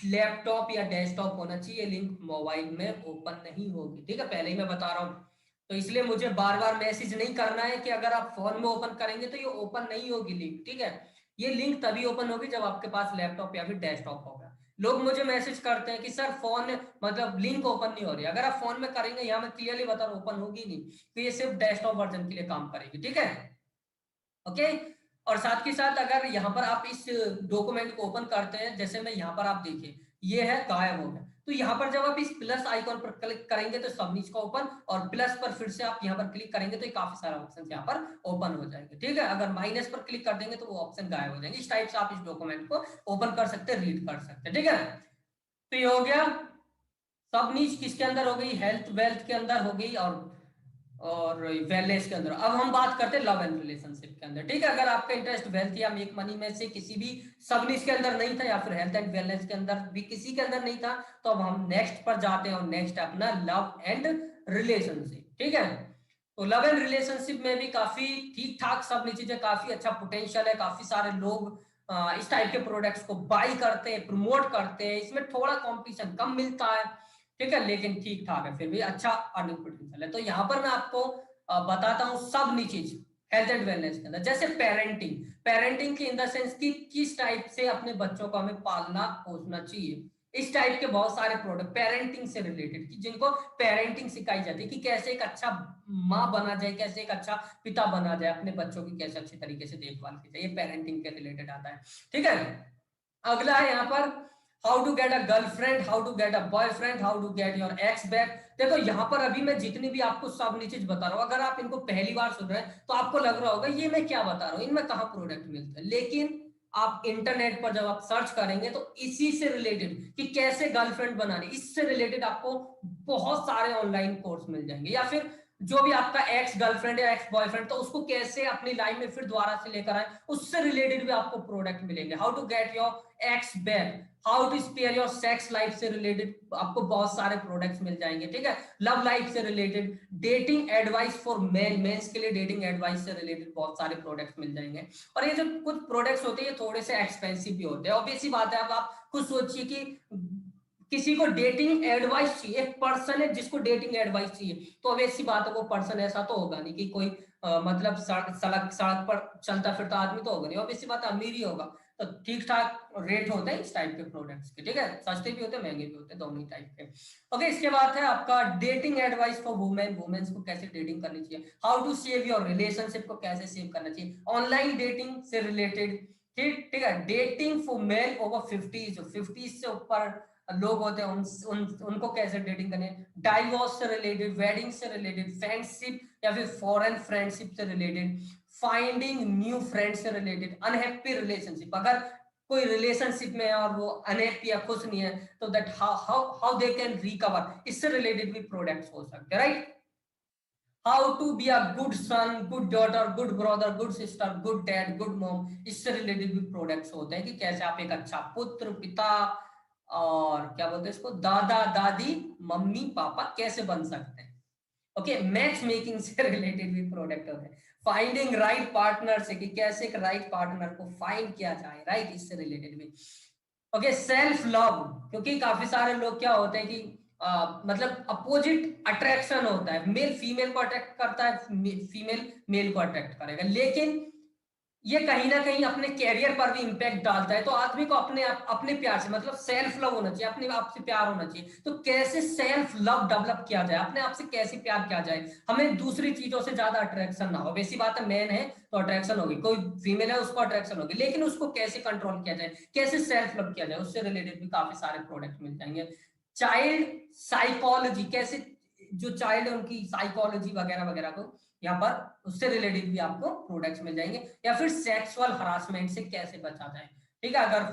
लैपटॉप या डेस्कटॉप होना चाहिए, लिंक मोबाइल में ओपन नहीं होगी। ठीक है, पहले ही मैं बता रहा हूँ। तो इसलिए मुझे बार बार मैसेज नहीं करना है कि अगर आप फोन में ओपन करेंगे तो ये ओपन नहीं होगी लिंक। ठीक है, ये लिंक तभी ओपन होगी जब आपके पास लैपटॉप या फिर डेस्कटॉप होगा। लोग मुझे मैसेज करते हैं कि सर फोन मतलब लिंक ओपन नहीं हो रही। अगर आप फोन में करेंगे, यहाँ मैं क्लियरली बता रहा हूँ, ओपन होगी नहीं। तो ये सिर्फ डेस्कटॉप वर्जन के लिए काम करेगी। ठीक है, ओके। और साथ के साथ अगर यहाँ पर आप इस डॉक्यूमेंट को ओपन करते हैं, जैसे मैं यहाँ पर आप देखिए ये है गायब हो गया, तो यहाँ पर जब आप इस प्लस आइकॉन पर क्लिक करेंगे तो सबनीच का ओपन, और प्लस पर फिर से आप यहाँ पर क्लिक करेंगे तो काफी सारे ऑप्शन यहाँ पर ओपन हो जाएंगे। ठीक है, अगर माइनस पर क्लिक कर देंगे तो वो ऑप्शन गायब हो जाएंगे। इस टाइप से आप इस डॉक्यूमेंट को ओपन कर सकते हैं, रीड कर सकते हैं। ठीक है, तो ये हो गया सब नीच किसके अंदर हो गई, हेल्थ वेल्थ के अंदर हो गई, और वेलनेस के अंदर। अब हम बात करते हैं लव एंड रिलेशनशिप के अंदर। ठीक है, अगर आपका इंटरेस्ट वेल्थ या मेक मनी में से किसी भी सब नीच के अंदर नहीं था, या फिर हेल्थ एंड वेलनेस के अंदर भी किसी के अंदर नहीं था, तो अब हम नेक्स्ट पर जाते हैं, और नेक्स्ट है अपना लव एंड रिलेशनशिप। ठीक है, तो लव एंड रिलेशनशिप में भी काफी ठीक ठाक सब नीचे चीजें, काफी अच्छा पोटेंशियल है। काफी सारे लोग इस टाइप के प्रोडक्ट्स को बाई करते हैं, प्रमोट करते हैं। इसमें थोड़ा कंपटीशन कम मिलता है, ठीक है, लेकिन ठीक ठाक है, फिर भी अच्छा अर्निंग पोटेंशियल है। तो यहाँ पर मैं आपको बताता हूँ सब चीज हेल्थ एंड वेलनेस के अंदर। जैसे पेरेंटिंग, पेरेंटिंग की इन द सेंस कि किस टाइप से अपने बच्चों को हमें पालना पोसना चाहिए, इस टाइप के बहुत सारे प्रोडक्ट पेरेंटिंग से रिलेटेड, कि जिनको पेरेंटिंग सिखाई जाती है कि कैसे एक अच्छा माँ बना जाए, कैसे एक अच्छा पिता बना जाए, अपने बच्चों की कैसे अच्छी तरीके से देखभाल की जाए, ये पेरेंटिंग के रिलेटेड आता है। ठीक है, अगला है यहाँ पर how to get a girlfriend, how to get a boyfriend, how to get your ex back. देखो यहाँ पर अभी मैं जितनी भी आपको सब नीचे बता रहा हूँ, अगर आप इनको पहली बार सुन रहे हैं तो आपको लग रहा होगा ये मैं क्या बता रहा हूँ, इनमें कहाँ प्रोडक्ट मिलते हैं। लेकिन आप इंटरनेट पर जब आप सर्च करेंगे तो इसी से रिलेटेड कि कैसे गर्लफ्रेंड बनानी, इससे रिलेटेड आपको बहुत सारे ऑनलाइन कोर्स मिल जाएंगे। या फिर जो भी आपका एक्स गर्लफ्रेंड या एक्स बॉयफ्रेंड, तो उसको कैसे अपनी लाइफ में फिर दोबारा से लेकर आए, उससे रिलेटेड भी आपको प्रोडक्ट मिलेंगे। How to get your ex back, how to spare your sex life से रिलेटेड आपको बहुत सारे प्रोडक्ट्स मिल जाएंगे। ठीक है, लव लाइफ से related, dating advice for men, mens के लिए डेटिंग एडवाइस से रिलेटेड बहुत सारे प्रोडक्ट्स मिल जाएंगे। और ये जो कुछ प्रोडक्ट्स होते हैं ये थोड़े से एक्सपेंसिव भी होते हैं। ऑब्वियस सी बात है, अब आप खुद सोचिए कि किसी को डेटिंग एडवाइस चाहिए, एक पर्सन है जिसको डेटिंग एडवाइस चाहिए, तो अब ऐसी बात है वो पर्सन ऐसा तो होगा नहीं कि कोई मतलब सड़क पर चलता फिरता आदमी तो होगा नहीं, ऑब्वियस सी बात है अमीर ही होगा। तो ठीक ठाक रेट होते हैं इस टाइप के प्रोडक्ट्स के। ठीक है, सस्ते भी होते हैं महंगे भी होते हैं, दोनों ही टाइप के। ओके, इसके बाद है आपका dating advice for women, womens को कैसे डेटिंग करनी चाहिए, how to save your relationship को कैसे सेव करना चाहिए, ऑनलाइन डेटिंग से रिलेटेड। ठीक ठीक है, डेटिंग फॉर मेल ओवर 50, जो 50 से ऊपर लोग होते हैं उनको कैसे डेटिंग करनी है, डाइवोर्स से रिलेटेड, वेडिंग से रिलेटेड, फ्रेंडशिप या फिर फॉरेन फ्रेंडशिप से रिलेटेड, फाइंडिंग न्यू फ्रेंड से रिलेटेड, अनहैप्पी रिलेशनशिप, अगर कोई रिलेशनशिप में है और वो अनहैप्पी या खुश नहीं है, तो that how how how they can recover, इससे रिलेटेड भी प्रोडक्ट्स हो सकते हैं। Right, how to be a good son, good daughter, good brother, good sister, good dad, good mom, इससे रिलेटेड भी प्रोडक्ट्स होते हैं कि कैसे आप एक अच्छा पुत्र, पिता, और क्या बोलते हैं इसको, दादा दादी, मम्मी पापा कैसे बन सकते हैं। ओके, मैच मेकिंग से रिलेटेड भी प्रोडक्ट होते हैं, फाइंडिंग राइट पार्टनर से कि कैसे एक राइट पार्टनर को फाइंड किया जाए, राइट, इससे रिलेटेड भी। ओके, सेल्फ लव, क्योंकि काफी सारे लोग क्या होते हैं कि मतलब अपोजिट अट्रैक्शन होता है, मेल फीमेल को अट्रैक्ट करता है, फीमेल मेल को अट्रैक्ट करेगा, लेकिन ये कहीं ना कहीं अपने कैरियर पर भी इंपैक्ट डालता है। तो आदमी को अपने प्यार से मतलब सेल्फ लव होना चाहिए, अपने आप से प्यार होना चाहिए। तो कैसे सेल्फ लव डेवलप किया जाए, अपने आप से कैसे प्यार किया जाए, हमें दूसरी चीजों से ज्यादा अट्रैक्शन ना हो। वैसी बात है, मैन है तो अट्रैक्शन होगी, कोई फीमेल है उसको अट्रैक्शन होगी, लेकिन उसको कैसे कंट्रोल किया जाए, कैसे सेल्फ लव किया जाए, उससे रिलेटेड भी काफी सारे प्रोडक्ट मिल जाएंगे। चाइल्ड साइकोलॉजी, कैसे जो चाइल्ड है उनकी साइकोलॉजी वगैरह वगैरह को यहाँ पर उससे रिलेटेड भी आपको प्रोडक्ट्स मिल जाएंगे। या फिर सेक्सुअल हरासमेंट से कैसे बचा जाए। ठीक है, अगर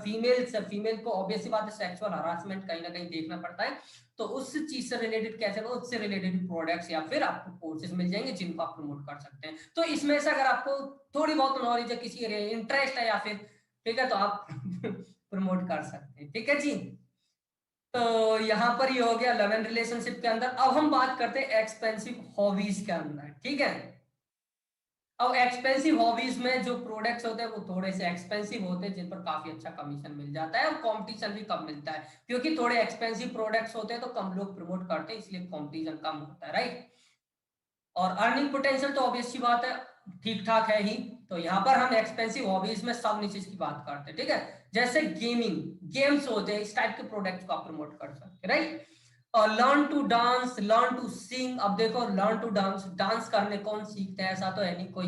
फीमेल को ऑब्वियस बात है सेक्सुअल हरासमेंट कहीं ना कहीं देखना पड़ता है, तो उस चीज से रिलेटेड कैसे, उससे रिलेटेड प्रोडक्ट्स या फिर आपको कोर्सेज मिल जाएंगे जिनको आप प्रमोट कर सकते हैं। तो इसमें से अगर आपको थोड़ी बहुत नॉलेज है, किसी इंटरेस्ट है, या फिर ठीक है, तो आप प्रमोट कर सकते हैं। ठीक है जी, तो यहां पर ये हो गया लव एंड रिलेशनशिप के अंदर। अब हम बात करते हैं एक्सपेंसिव हॉबीज के अंदर। ठीक है, अब एक्सपेंसिव हॉबीज में जो प्रोडक्ट्स होते हैं वो थोड़े से एक्सपेंसिव होते हैं, जिन पर काफी अच्छा कमीशन मिल जाता है और कंपटीशन भी कम मिलता है, क्योंकि थोड़े एक्सपेंसिव प्रोडक्ट्स होते हैं तो कम लोग प्रमोट करते हैं, इसलिए कंपटीशन कम होता है, राइट। और अर्निंग पोटेंशियल तो ऑब्वियस सी बात है, ठीक ठाक है ही। तो यहाँ पर हम एक्सपेंसिव हॉबीज में सब निचेज की बात करते हैं, ठीक है। जैसे गेमिंग, गेम्स होते हैं, इस टाइप के प्रोडक्ट्स को आप प्रमोट कर सकते हैं, राइट। और learn to dance, learn to sing. अब देखो, लर्न टू डांस, डांस करने कौन सीखता है? ऐसा तो है नहीं कोई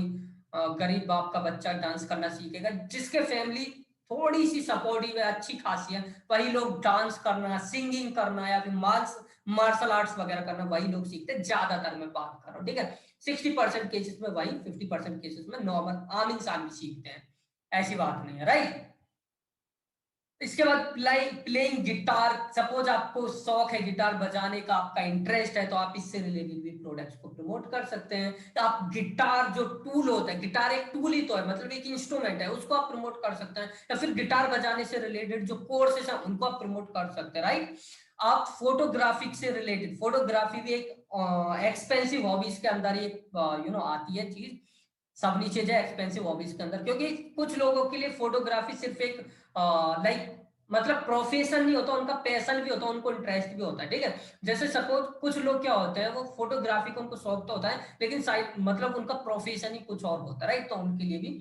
गरीब बाप का बच्चा डांस करना सीखेगा। जिसके फैमिली थोड़ी सी सपोर्टिव है, अच्छी खासी है, वही लोग डांस करना, सिंगिंग करना या फिर मार्शल आर्ट्स वगैरह करना वही लोग सीखते हैं, ज्यादातर मैं बात कर रहा हूँ, ठीक है। 60% केसेस में वही, 50% केसेस में नॉर्मल आम इंसान भी सीखते हैं, ऐसी बात नहीं है, राइट। इसके बाद प्लेइंग गिटार। सपोज आपको शौक है गिटार बजाने का, आपका इंटरेस्ट है, तो आप इससे रिलेटेड भी प्रोडक्ट्स को प्रमोट कर सकते हैं। तो आप गिटार जो टूल होता है, गिटार एक टूल ही तो है, मतलब एक इंस्ट्रूमेंट है, उसको आप प्रमोट कर सकते हैं। या फिर गिटार बजाने से रिलेटेड जो कोर्सेस हैं उनको आप प्रमोट कर सकते हैं, राइट। आप फोटोग्राफी से रिलेटेड, फोटोग्राफी भी एक एक्सपेंसिव हॉबीज के अंदर एक आती है चीज, सब नीचे जाए एक्सपेंसिव हॉबीज के अंदर, क्योंकि कुछ लोगों के लिए फोटोग्राफी सिर्फ एक लाइक मतलब प्रोफेशन नहीं होता, उनका पैशन भी होता है, उनको इंटरेस्ट भी होता है, ठीक है। जैसे सपोज कुछ लोग क्या होते हैं, वो फोटोग्राफी का उनको शौक तो होता है, लेकिन साइड मतलब उनका प्रोफेशन ही कुछ और होता है, राइट। तो उनके लिए भी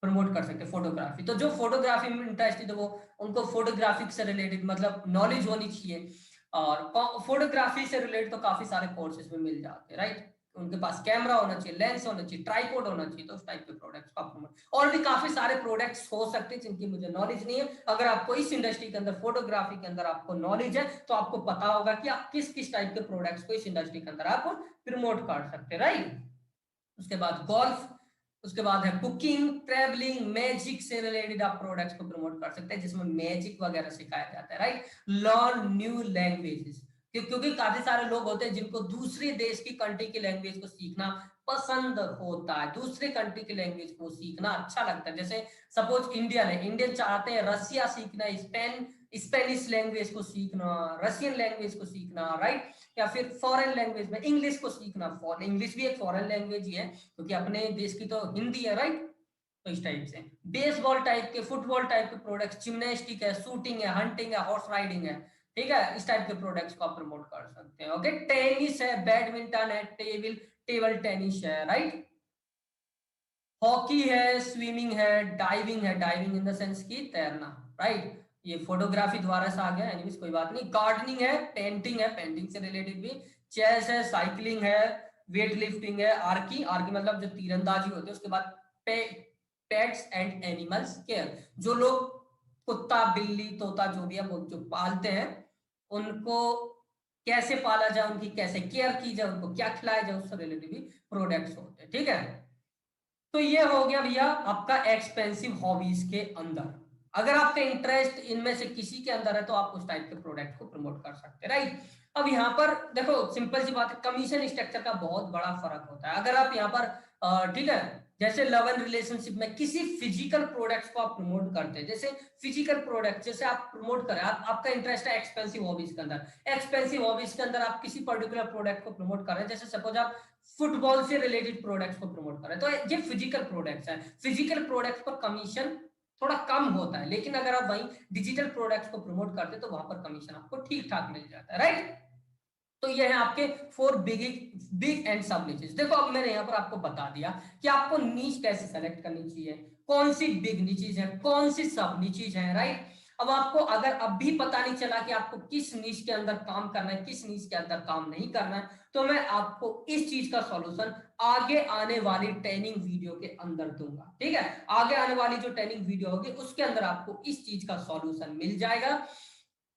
प्रमोट कर सकते हैं फोटोग्राफी। तो जो फोटोग्राफी में इंटरेस्टेड है वो, उनको फोटोग्राफी से रिलेटेड मतलब नॉलेज होनी चाहिए। और फोटोग्राफी से रिलेटेड तो काफी सारे कोर्सेज में मिल जाते हैं, राइट। उनके पास कैमरा होना चाहिए, लेंस होना चाहिए, ट्राइपॉड होना चाहिए, तो उस टाइप के प्रोडक्ट्स का प्रमोट। और भी काफी सारे प्रोडक्ट्स हो सकते हैं जिनकी मुझे नॉलेज नहीं है। अगर आपको इस इंडस्ट्री के अंदर, फोटोग्राफी के अंदर आपको नॉलेज है, तो आपको पता होगा कि आप किस किस टाइप के प्रोडक्ट्स को इस इंडस्ट्री के अंदर आप प्रमोट कर सकते हैं, राइट। उसके बाद गोल्फ, उसके बाद है कुकिंग, ट्रेवलिंग, मैजिक से रिलेटेड आप प्रोडक्ट्स को प्रमोट कर सकते हैं, जिसमें मैजिक वगैरह सिखाया जाता है, राइट। लर्न न्यू लैंग्वेजेस, क्योंकि काफी सारे लोग होते हैं जिनको दूसरे देश की कंट्री की लैंग्वेज को सीखना पसंद होता है, दूसरे कंट्री की लैंग्वेज को सीखना अच्छा लगता है। जैसे सपोज इंडियन है, इंडियन चाहते हैं रसिया सीखना, स्पेनिश लैंग्वेज को सीखना, रशियन लैंग्वेज को सीखना, राइट। या फिर फॉरेन लैंग्वेज में इंग्लिश को सीखना, इंग्लिश भी एक फॉरेन लैंग्वेज ही है, क्योंकि अपने देश की तो हिंदी है, राइट। तो इस टाइप से बेसबॉल टाइप के, फुटबॉल टाइप के प्रोडक्ट्स, जिम्नास्टिक है, शूटिंग है, हंटिंग है, हॉर्स राइडिंग है, ठीक है, इस टाइप के प्रोडक्ट्स को आप प्रमोट कर सकते हैं। ओके, टेनिस है, बैडमिंटन है, टेबल टेनिस है, राइट। हॉकी है, स्विमिंग है, डाइविंग है, डाइविंग इन द सेंस की तैरना, राइट। ये फोटोग्राफी द्वारा से आ गया, एनीवेज कोई बात नहीं। गार्डनिंग है, पेंटिंग से रिलेटेड भी। चेस है, साइकिलिंग है, वेट लिफ्टिंग है, आर्की, आर्की मतलब जो तीरंदाजी होती है। उसके बाद पेट्स एंड एनिमल्स केयर, जो लोग कुत्ता, बिल्ली, तोता जो भी है वो जो पालते हैं, उनको कैसे पाला जाए, उनकी कैसे केयर की जाए, उनको क्या खिलाया जाए, उससे रिलेटेड भी प्रोडक्ट्स होते हैं, ठीक है। तो ये हो गया भैया आपका एक्सपेंसिव हॉबीज के अंदर। अगर आपका इंटरेस्ट इनमें से किसी के अंदर है तो आप उस टाइप के प्रोडक्ट को प्रमोट कर सकते हैं, राइट। अब यहाँ पर देखो, सिंपल सी बात है, कमीशन स्ट्रक्चर का बहुत बड़ा फर्क होता है। अगर आप यहाँ पर ठीक है, जैसे लव एंड रिलेशनशिप में किसी फिजिकल प्रोडक्ट्स को आप प्रमोट करते हैं, जैसे फिजिकल प्रोडक्ट जैसे आप प्रमोट करें, आपका इंटरेस्ट है एक्सपेंसिव हॉबीज के अंदर, एक्सपेंसिव हॉबीज के अंदर आप किसी पर्टिकुलर प्रोडक्ट को प्रमोट कर रहे हैं, जैसे सपोज आप फुटबॉल से रिलेटेड प्रोडक्ट्स को प्रमोट कर रहे हैं, तो ये फिजिकल प्रोडक्ट्स है। फिजिकल प्रोडक्ट्स पर कमीशन थोड़ा कम होता है, लेकिन अगर आप वहीं डिजिटल प्रोडक्ट्स को प्रमोट करते हैं तो वहां पर कमीशन आपको ठीक ठाक मिल जाता है, राइट। तो ये है आपके 4 बिग एंड सब नीचेस। देखो, अब मैंने यहाँ पर आपको बता दिया कि आपको नीच कैसे सेलेक्ट करनी चाहिए, कौन सी बिग नीचेज है, कौन सी सब नीचेज है, राइट। अब आपको अगर अब भी पता नहीं चला कि आपको किस नीच के अंदर काम करना है, किस नीच के अंदर काम नहीं करना है, तो मैं आपको इस चीज का सॉल्यूशन आगे आने वाली ट्रेनिंग वीडियो के अंदर दूंगा, ठीक है। आगे आने वाली जो ट्रेनिंग वीडियो होगी उसके अंदर आपको इस चीज का सॉल्यूशन मिल जाएगा,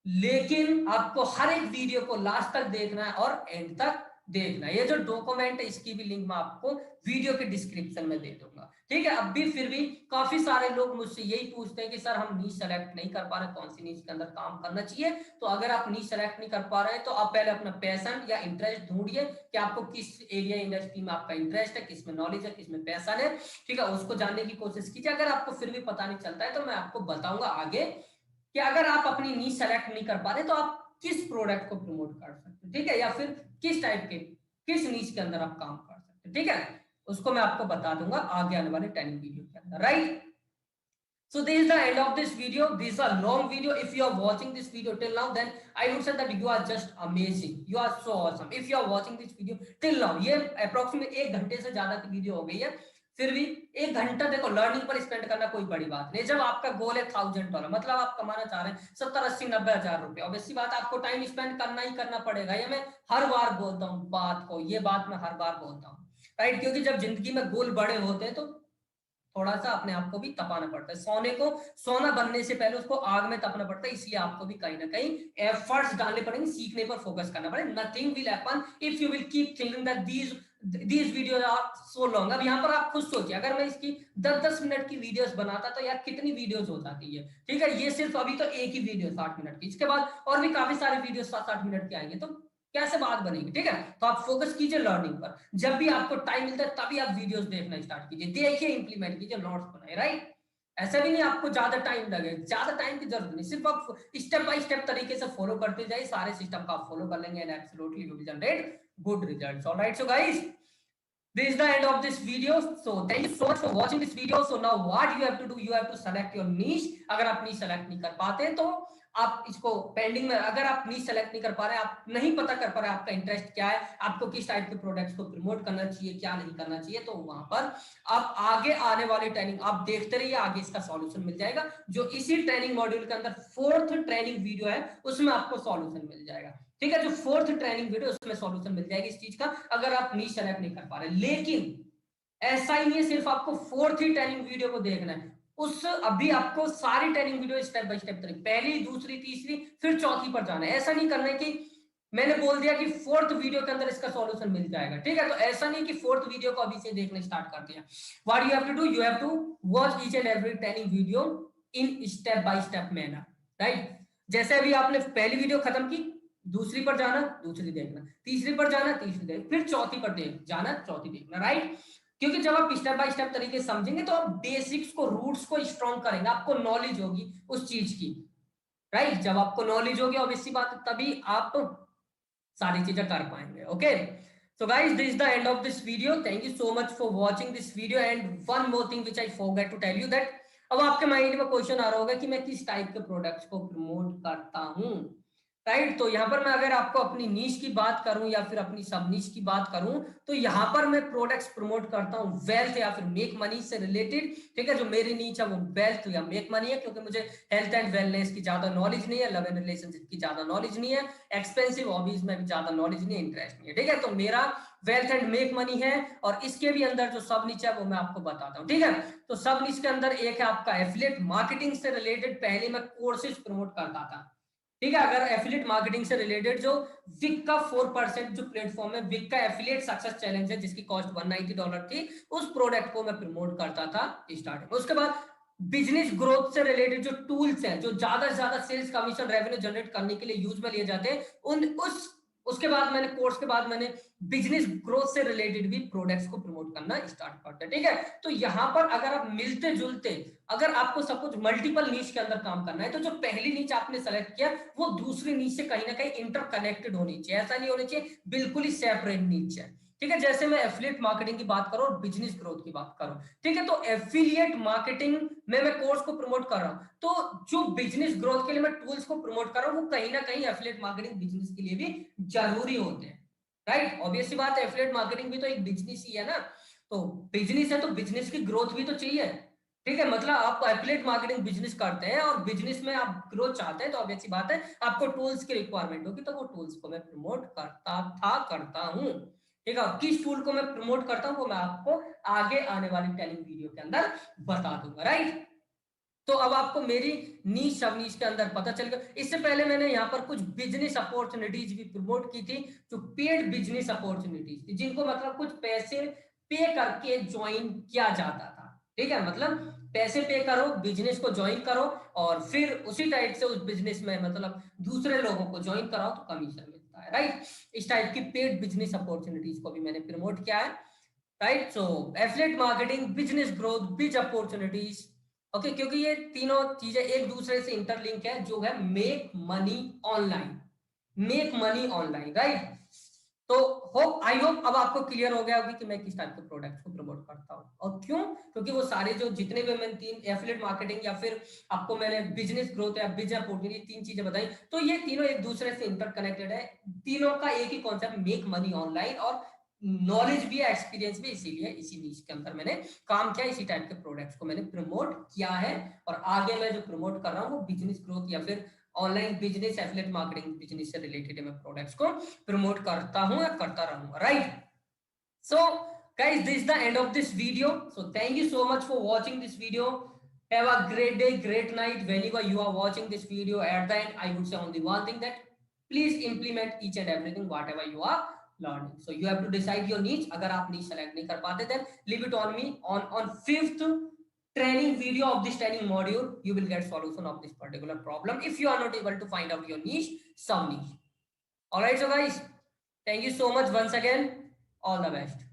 लेकिन आपको हर एक वीडियो को लास्ट तक देखना है और एंड तक देखना है। ये जो डॉक्यूमेंट है इसकी भी लिंक मैं आपको वीडियो के डिस्क्रिप्शन में दे दूंगा, ठीक है। अब भी फिर भी काफी सारे लोग मुझसे यही पूछते हैं कि सर हम नीच सेलेक्ट नहीं कर पा रहे, कौन सी नीच के अंदर काम करना चाहिए। तो अगर आप नीच सेलेक्ट नहीं कर पा रहे हैं तो आप पहले अपना पैशन या इंटरेस्ट ढूंढिए कि आपको किस एरिया इंडस्ट्री में आपका इंटरेस्ट है, किसमें नॉलेज है, किसमें पैशन है, ठीक है। उसको जानने की कोशिश कीजिए। अगर आपको फिर भी पता नहीं चलता है तो मैं आपको बताऊंगा आगे कि अगर आप अपनी नीश सेलेक्ट नहीं कर पा रहे तो आप किस प्रोडक्ट को प्रमोट कर सकते हैं, ठीक है, या फिर किस टाइप के, किस नीच के अंदर आप काम कर सकते हैं, ठीक है। उसको मैं आपको बता दूंगा आगे आने वाले ट्रेनिंग वीडियो के अंदर, right? So this is the end of this video. This is a long video. If you are watching this video till now, then I would say that you are just amazing. You are so awesome. If you are watching this video till now, ये approximately 1 घंटे से ज्यादा की video हो गई है, फिर भी 1 घंटा देखो लर्निंग पर स्पेंड करना कोई बड़ी बात नहीं। जब आपका गोल है $1000, मतलब आप कमाना चाह रहे हैं 70, 80, 90 हजार रुपए, ऑब्वियसली बात आपको टाइम स्पेंड करना ही करना पड़ेगा। ये मैं हर बार बोलता हूँ बात को, ये बात मैं हर बार बोलता हूँ, राइट? क्योंकि जब जिंदगी में गोल बड़े होते हैं तो थोड़ा सा अपने आप को भी तपाना पड़ता है। सोने को सोना बनने से पहले उसको आग में तपना पड़ता है, इसलिए आपको भी कहीं ना कहीं एफर्ट्स डालने पड़ेंगे, सीखने पर फोकस करना पड़ेगा। Nothing will happen if you will keep thinking that these videos are so long. अब यहाँ पर आप खुद सोचिए, अगर मैं इसकी 10-10 मिनट की वीडियोस बनाता तो यार कितनी वीडियोस हो जाती है, ठीक है? ये सिर्फ अभी तो एक ही वीडियो 60 मिनट की, इसके बाद और भी काफी सारे वीडियो 7-8 मिनट के आएंगे, तो कैसे बात बनेगी, ठीक है? तो आप फोकस कीजिए लर्निंग पर। जब भी आपको टाइम मिलता है तभी आप वीडियोस देखना स्टार्ट कीजिए, देखिए, इंप्लीमेंट कीजिए, नोट्स बनाए, राइट? ऐसा भी नहीं आपको ज्यादा टाइम लगे, ज्यादा टाइम की जरूरत नहीं, सिर्फ आप स्टेप बाय स्टेप तरीके से फॉलो करते जाइए, सारे सिस्टम का आप फॉलो कर लेंगे and absolutely you will generate good results. Alright, so guys, this is the end of this video. So thank you so much for watching this video. So now what you have to do, you have to select your niche. अगर आप niche select नहीं कर पाते तो आप इसको pending में, अगर आप niche select नहीं कर पा रहे, आप नहीं पता कर पा रहे आपका इंटरेस्ट क्या है, आपको किस टाइप के प्रोडक्ट्स को प्रमोट करना चाहिए, क्या नहीं करना चाहिए, तो वहां पर आप आगे आने वाली ट्रेनिंग आप देखते रहिए, आगे इसका सॉल्यूशन मिल जाएगा। जो इसी ट्रेनिंग मॉड्यूल के अंदर 4th ट्रेनिंग वीडियो है उसमें आपको सॉल्यूशन मिल जाएगा, ठीक है? जो 4th ट्रेनिंग वीडियो उसमें सॉल्यूशन मिल जाएगी इस चीज का, अगर आप नीश सेलेक्ट नहीं कर पा रहे। लेकिन ऐसा ही नहीं है सिर्फ आपको 4th ही ट्रेनिंग वीडियो को देखना है, उस अभी आपको सारी training video step by step तरीके, पहली, दूसरी, तीसरी, फिर चौथी पर जाना है। ऐसा नहीं करना है कि मैंने बोल दिया कि 4th वीडियो के अंदर इसका सॉल्यूशन मिल जाएगा, ठीक है? तो ऐसा नहीं कि 4th वीडियो को अभी से देखना स्टार्ट कर दिया। What you have to do, you have to watch each and every training video in step by step manner, right? जैसे अभी आपने पहली वीडियो खत्म की, दूसरी पर जाना, दूसरी देखना, तीसरी पर जाना, तीसरी देखना, फिर चौथी पर जाना, चौथी देखना, राइट? क्योंकि जब आप स्टेप बाय स्टेप तरीके समझेंगे तो आप बेसिक्स को, रूट्स को स्ट्रॉन्ग करेंगे, आपको नॉलेज होगी उस चीज की, राइट? जब आपको नॉलेज होगी ऑब्वियसली बात तभी आप सारी चीजें कर पाएंगे। Okay, so guys, this is the end of this video. Thank you so much for watching this video. And one more thing which I forgot to tell you that अब आपके माइंड में क्वेश्चन आ रहा होगा कि मैं किस type के products को प्रमोट करता हूं, राइट? तो यहाँ पर मैं अगर आपको अपनी नीश की बात करूं या फिर अपनी सब नीश की बात करूं, तो यहाँ पर मैं प्रोडक्ट्स प्रमोट करता हूं वेल्थ या फिर मेक मनी से रिलेटेड, ठीक है? जो मेरी नीच है वो वेल्थ या मेक मनी है, क्योंकि मुझे हेल्थ एंड वेलनेस की ज्यादा नॉलेज नहीं है, लव एंड रिलेशनशिप की ज्यादा नॉलेज नहीं है, एक्सपेंसिव हॉबीज में भी ज्यादा नॉलेज नहीं है, इंटरेस्ट नहीं है, ठीक है? तो मेरा वेल्थ एंड मेक मनी है, और इसके भी अंदर जो सब नीच है वो मैं आपको बताता हूँ, ठीक है? तो सब नीच के अंदर एक है आपका एफिलिएट मार्केटिंग से रिलेटेड, पहले मैं कोर्सेज प्रमोट करता था, ठीक है? अगर एफिलिएट मार्केटिंग से रिलेटेड जो विक का 4% जो प्लेटफॉर्म है, विक का एफिलिएट सक्सेस चैलेंज है जिसकी कॉस्ट $190 थी, उस प्रोडक्ट को मैं प्रमोट करता था स्टार्टिंग। उसके बाद बिजनेस ग्रोथ से रिलेटेड जो टूल्स हैं, जो ज्यादा से ज्यादा सेल्स कमीशन रेवेन्यू जनरेट करने के लिए यूज में लिए जाते हैं, उसके बाद मैंने कोर्स के बाद मैंने बिजनेस ग्रोथ से रिलेटेड भी प्रोडक्ट्स को प्रमोट करना स्टार्ट कर दिया, ठीक है? तो यहां पर अगर आप मिलते जुलते, अगर आपको सब कुछ मल्टीपल नीच के अंदर काम करना है, तो जो पहली नीच आपने सेलेक्ट किया वो दूसरी नीच से कहीं ना कहीं इंटरकनेक्टेड होनी चाहिए, ऐसा नहीं होनी चाहिए बिल्कुल ही सेपरेट नीच है, ठीक है? जैसे मैं एफिलिएट मार्केटिंग की बात करूं और बिजनेस ग्रोथ की बात करूं, ठीक है? तो एफिलिएट मार्केटिंग में मैं कोर्स को प्रमोट कर रहा हूं, तो जो बिजनेस ग्रोथ के लिए मैं टूल्स को प्रमोट कर रहा हूं वो कहीं ना कहीं एफिलिएट मार्केटिंग बिजनेस के लिए भी जरूरी होते हैं, राइट? ऑब्वियसली बात है, एफिलिएट मार्केटिंग भी तो एक बिजनेस ही है ना, तो बिजनेस है तो बिजनेस की ग्रोथ भी तो चाहिए, ठीक है? मतलब आप एफिलिएट मार्केटिंग बिजनेस करते हैं और बिजनेस में आप ग्रोथ चाहते हैं, तो ऑब्वियसली बात है आपको टूल्स की रिक्वायरमेंट होगी, तो वो टूल्स को मैं प्रमोट करता हूं, ठीक है? किस टूल को मैं प्रमोट करता हूं वो मैं आपको आगे आने वाली ट्रेनिंग वीडियो के अंदर बता दूंगा, राइट? तो अब आपको मेरी नीश सब नीश के अंदर पता चल गया। इससे पहले मैंने यहाँ पर कुछ बिजनेस अपॉर्चुनिटीज भी प्रमोट की थी, जो पेड बिजनेस अपॉर्चुनिटीज थी, जिनको मतलब कुछ पैसे पे करके ज्वाइन किया जाता था, ठीक है? मतलब पैसे पे करो, बिजनेस को ज्वाइन करो, और फिर उसी टाइप से उस बिजनेस में मतलब दूसरे लोगों को ज्वाइन कराओ तो कमीशन मिलता है, राइट? इस टाइप की पेड बिजनेस अपॉर्चुनिटीज को भी मैंने प्रमोट किया है, राइट? सो एफिलिएट मार्केटिंग, बिजनेस ग्रोथ, बिज अपॉर्चुनिटीज, ओके? क्योंकि ये तीनों चीजें एक दूसरे से इंटरलिंक है, जो है make money online, make money online, right? तो होप आई होप अब आपको क्लियर हो गया होगी कि मैं किस टाइप के प्रोडक्ट्स को प्रमोट करता हूँ और क्यों, क्योंकि वो सारे जो जितने भी मैंने 3 एफिलिएट मार्केटिंग या फिर आपको मैंने बिजनेस ग्रोथ या बिजनेस अपॉर्चुनिटी 3 चीजें बताई, तो ये तीनों एक दूसरे से इंटरकनेक्टेड है। तीनों का एक ही कॉन्सेप्ट, मेक मनी ऑनलाइन, और नॉलेज भी है, एक्सपीरियंस भी, इसीलिए इसी नीच के अंदर मैंने काम किया, इसी टाइप के प्रोडक्ट्स को मैंने प्रमोट किया है। और आगे मैं जो प्रमोट कर रहा हूँ वो बिजनेस ग्रोथ या फिर online business affiliate marketing business से रिलेटेड मैं प्रोडक्ट्स को प्रमोट करता हूं या करता रहूंगा, right. So guys, this is the end of this video. So thank you so much for watching this video. Have a great day, great night whenever you are watching this video. At the end, I would say only one thing, that please implement each and everything whatever you are learning. So you have to decide your niche. अगर आप niche select नहीं कर पाते, then leave it on me. On 5th training video of this training module, you will get solution of this particular problem if you are not able to find out your niche, some niche. All right, so guys, thank you so much once again. All the best.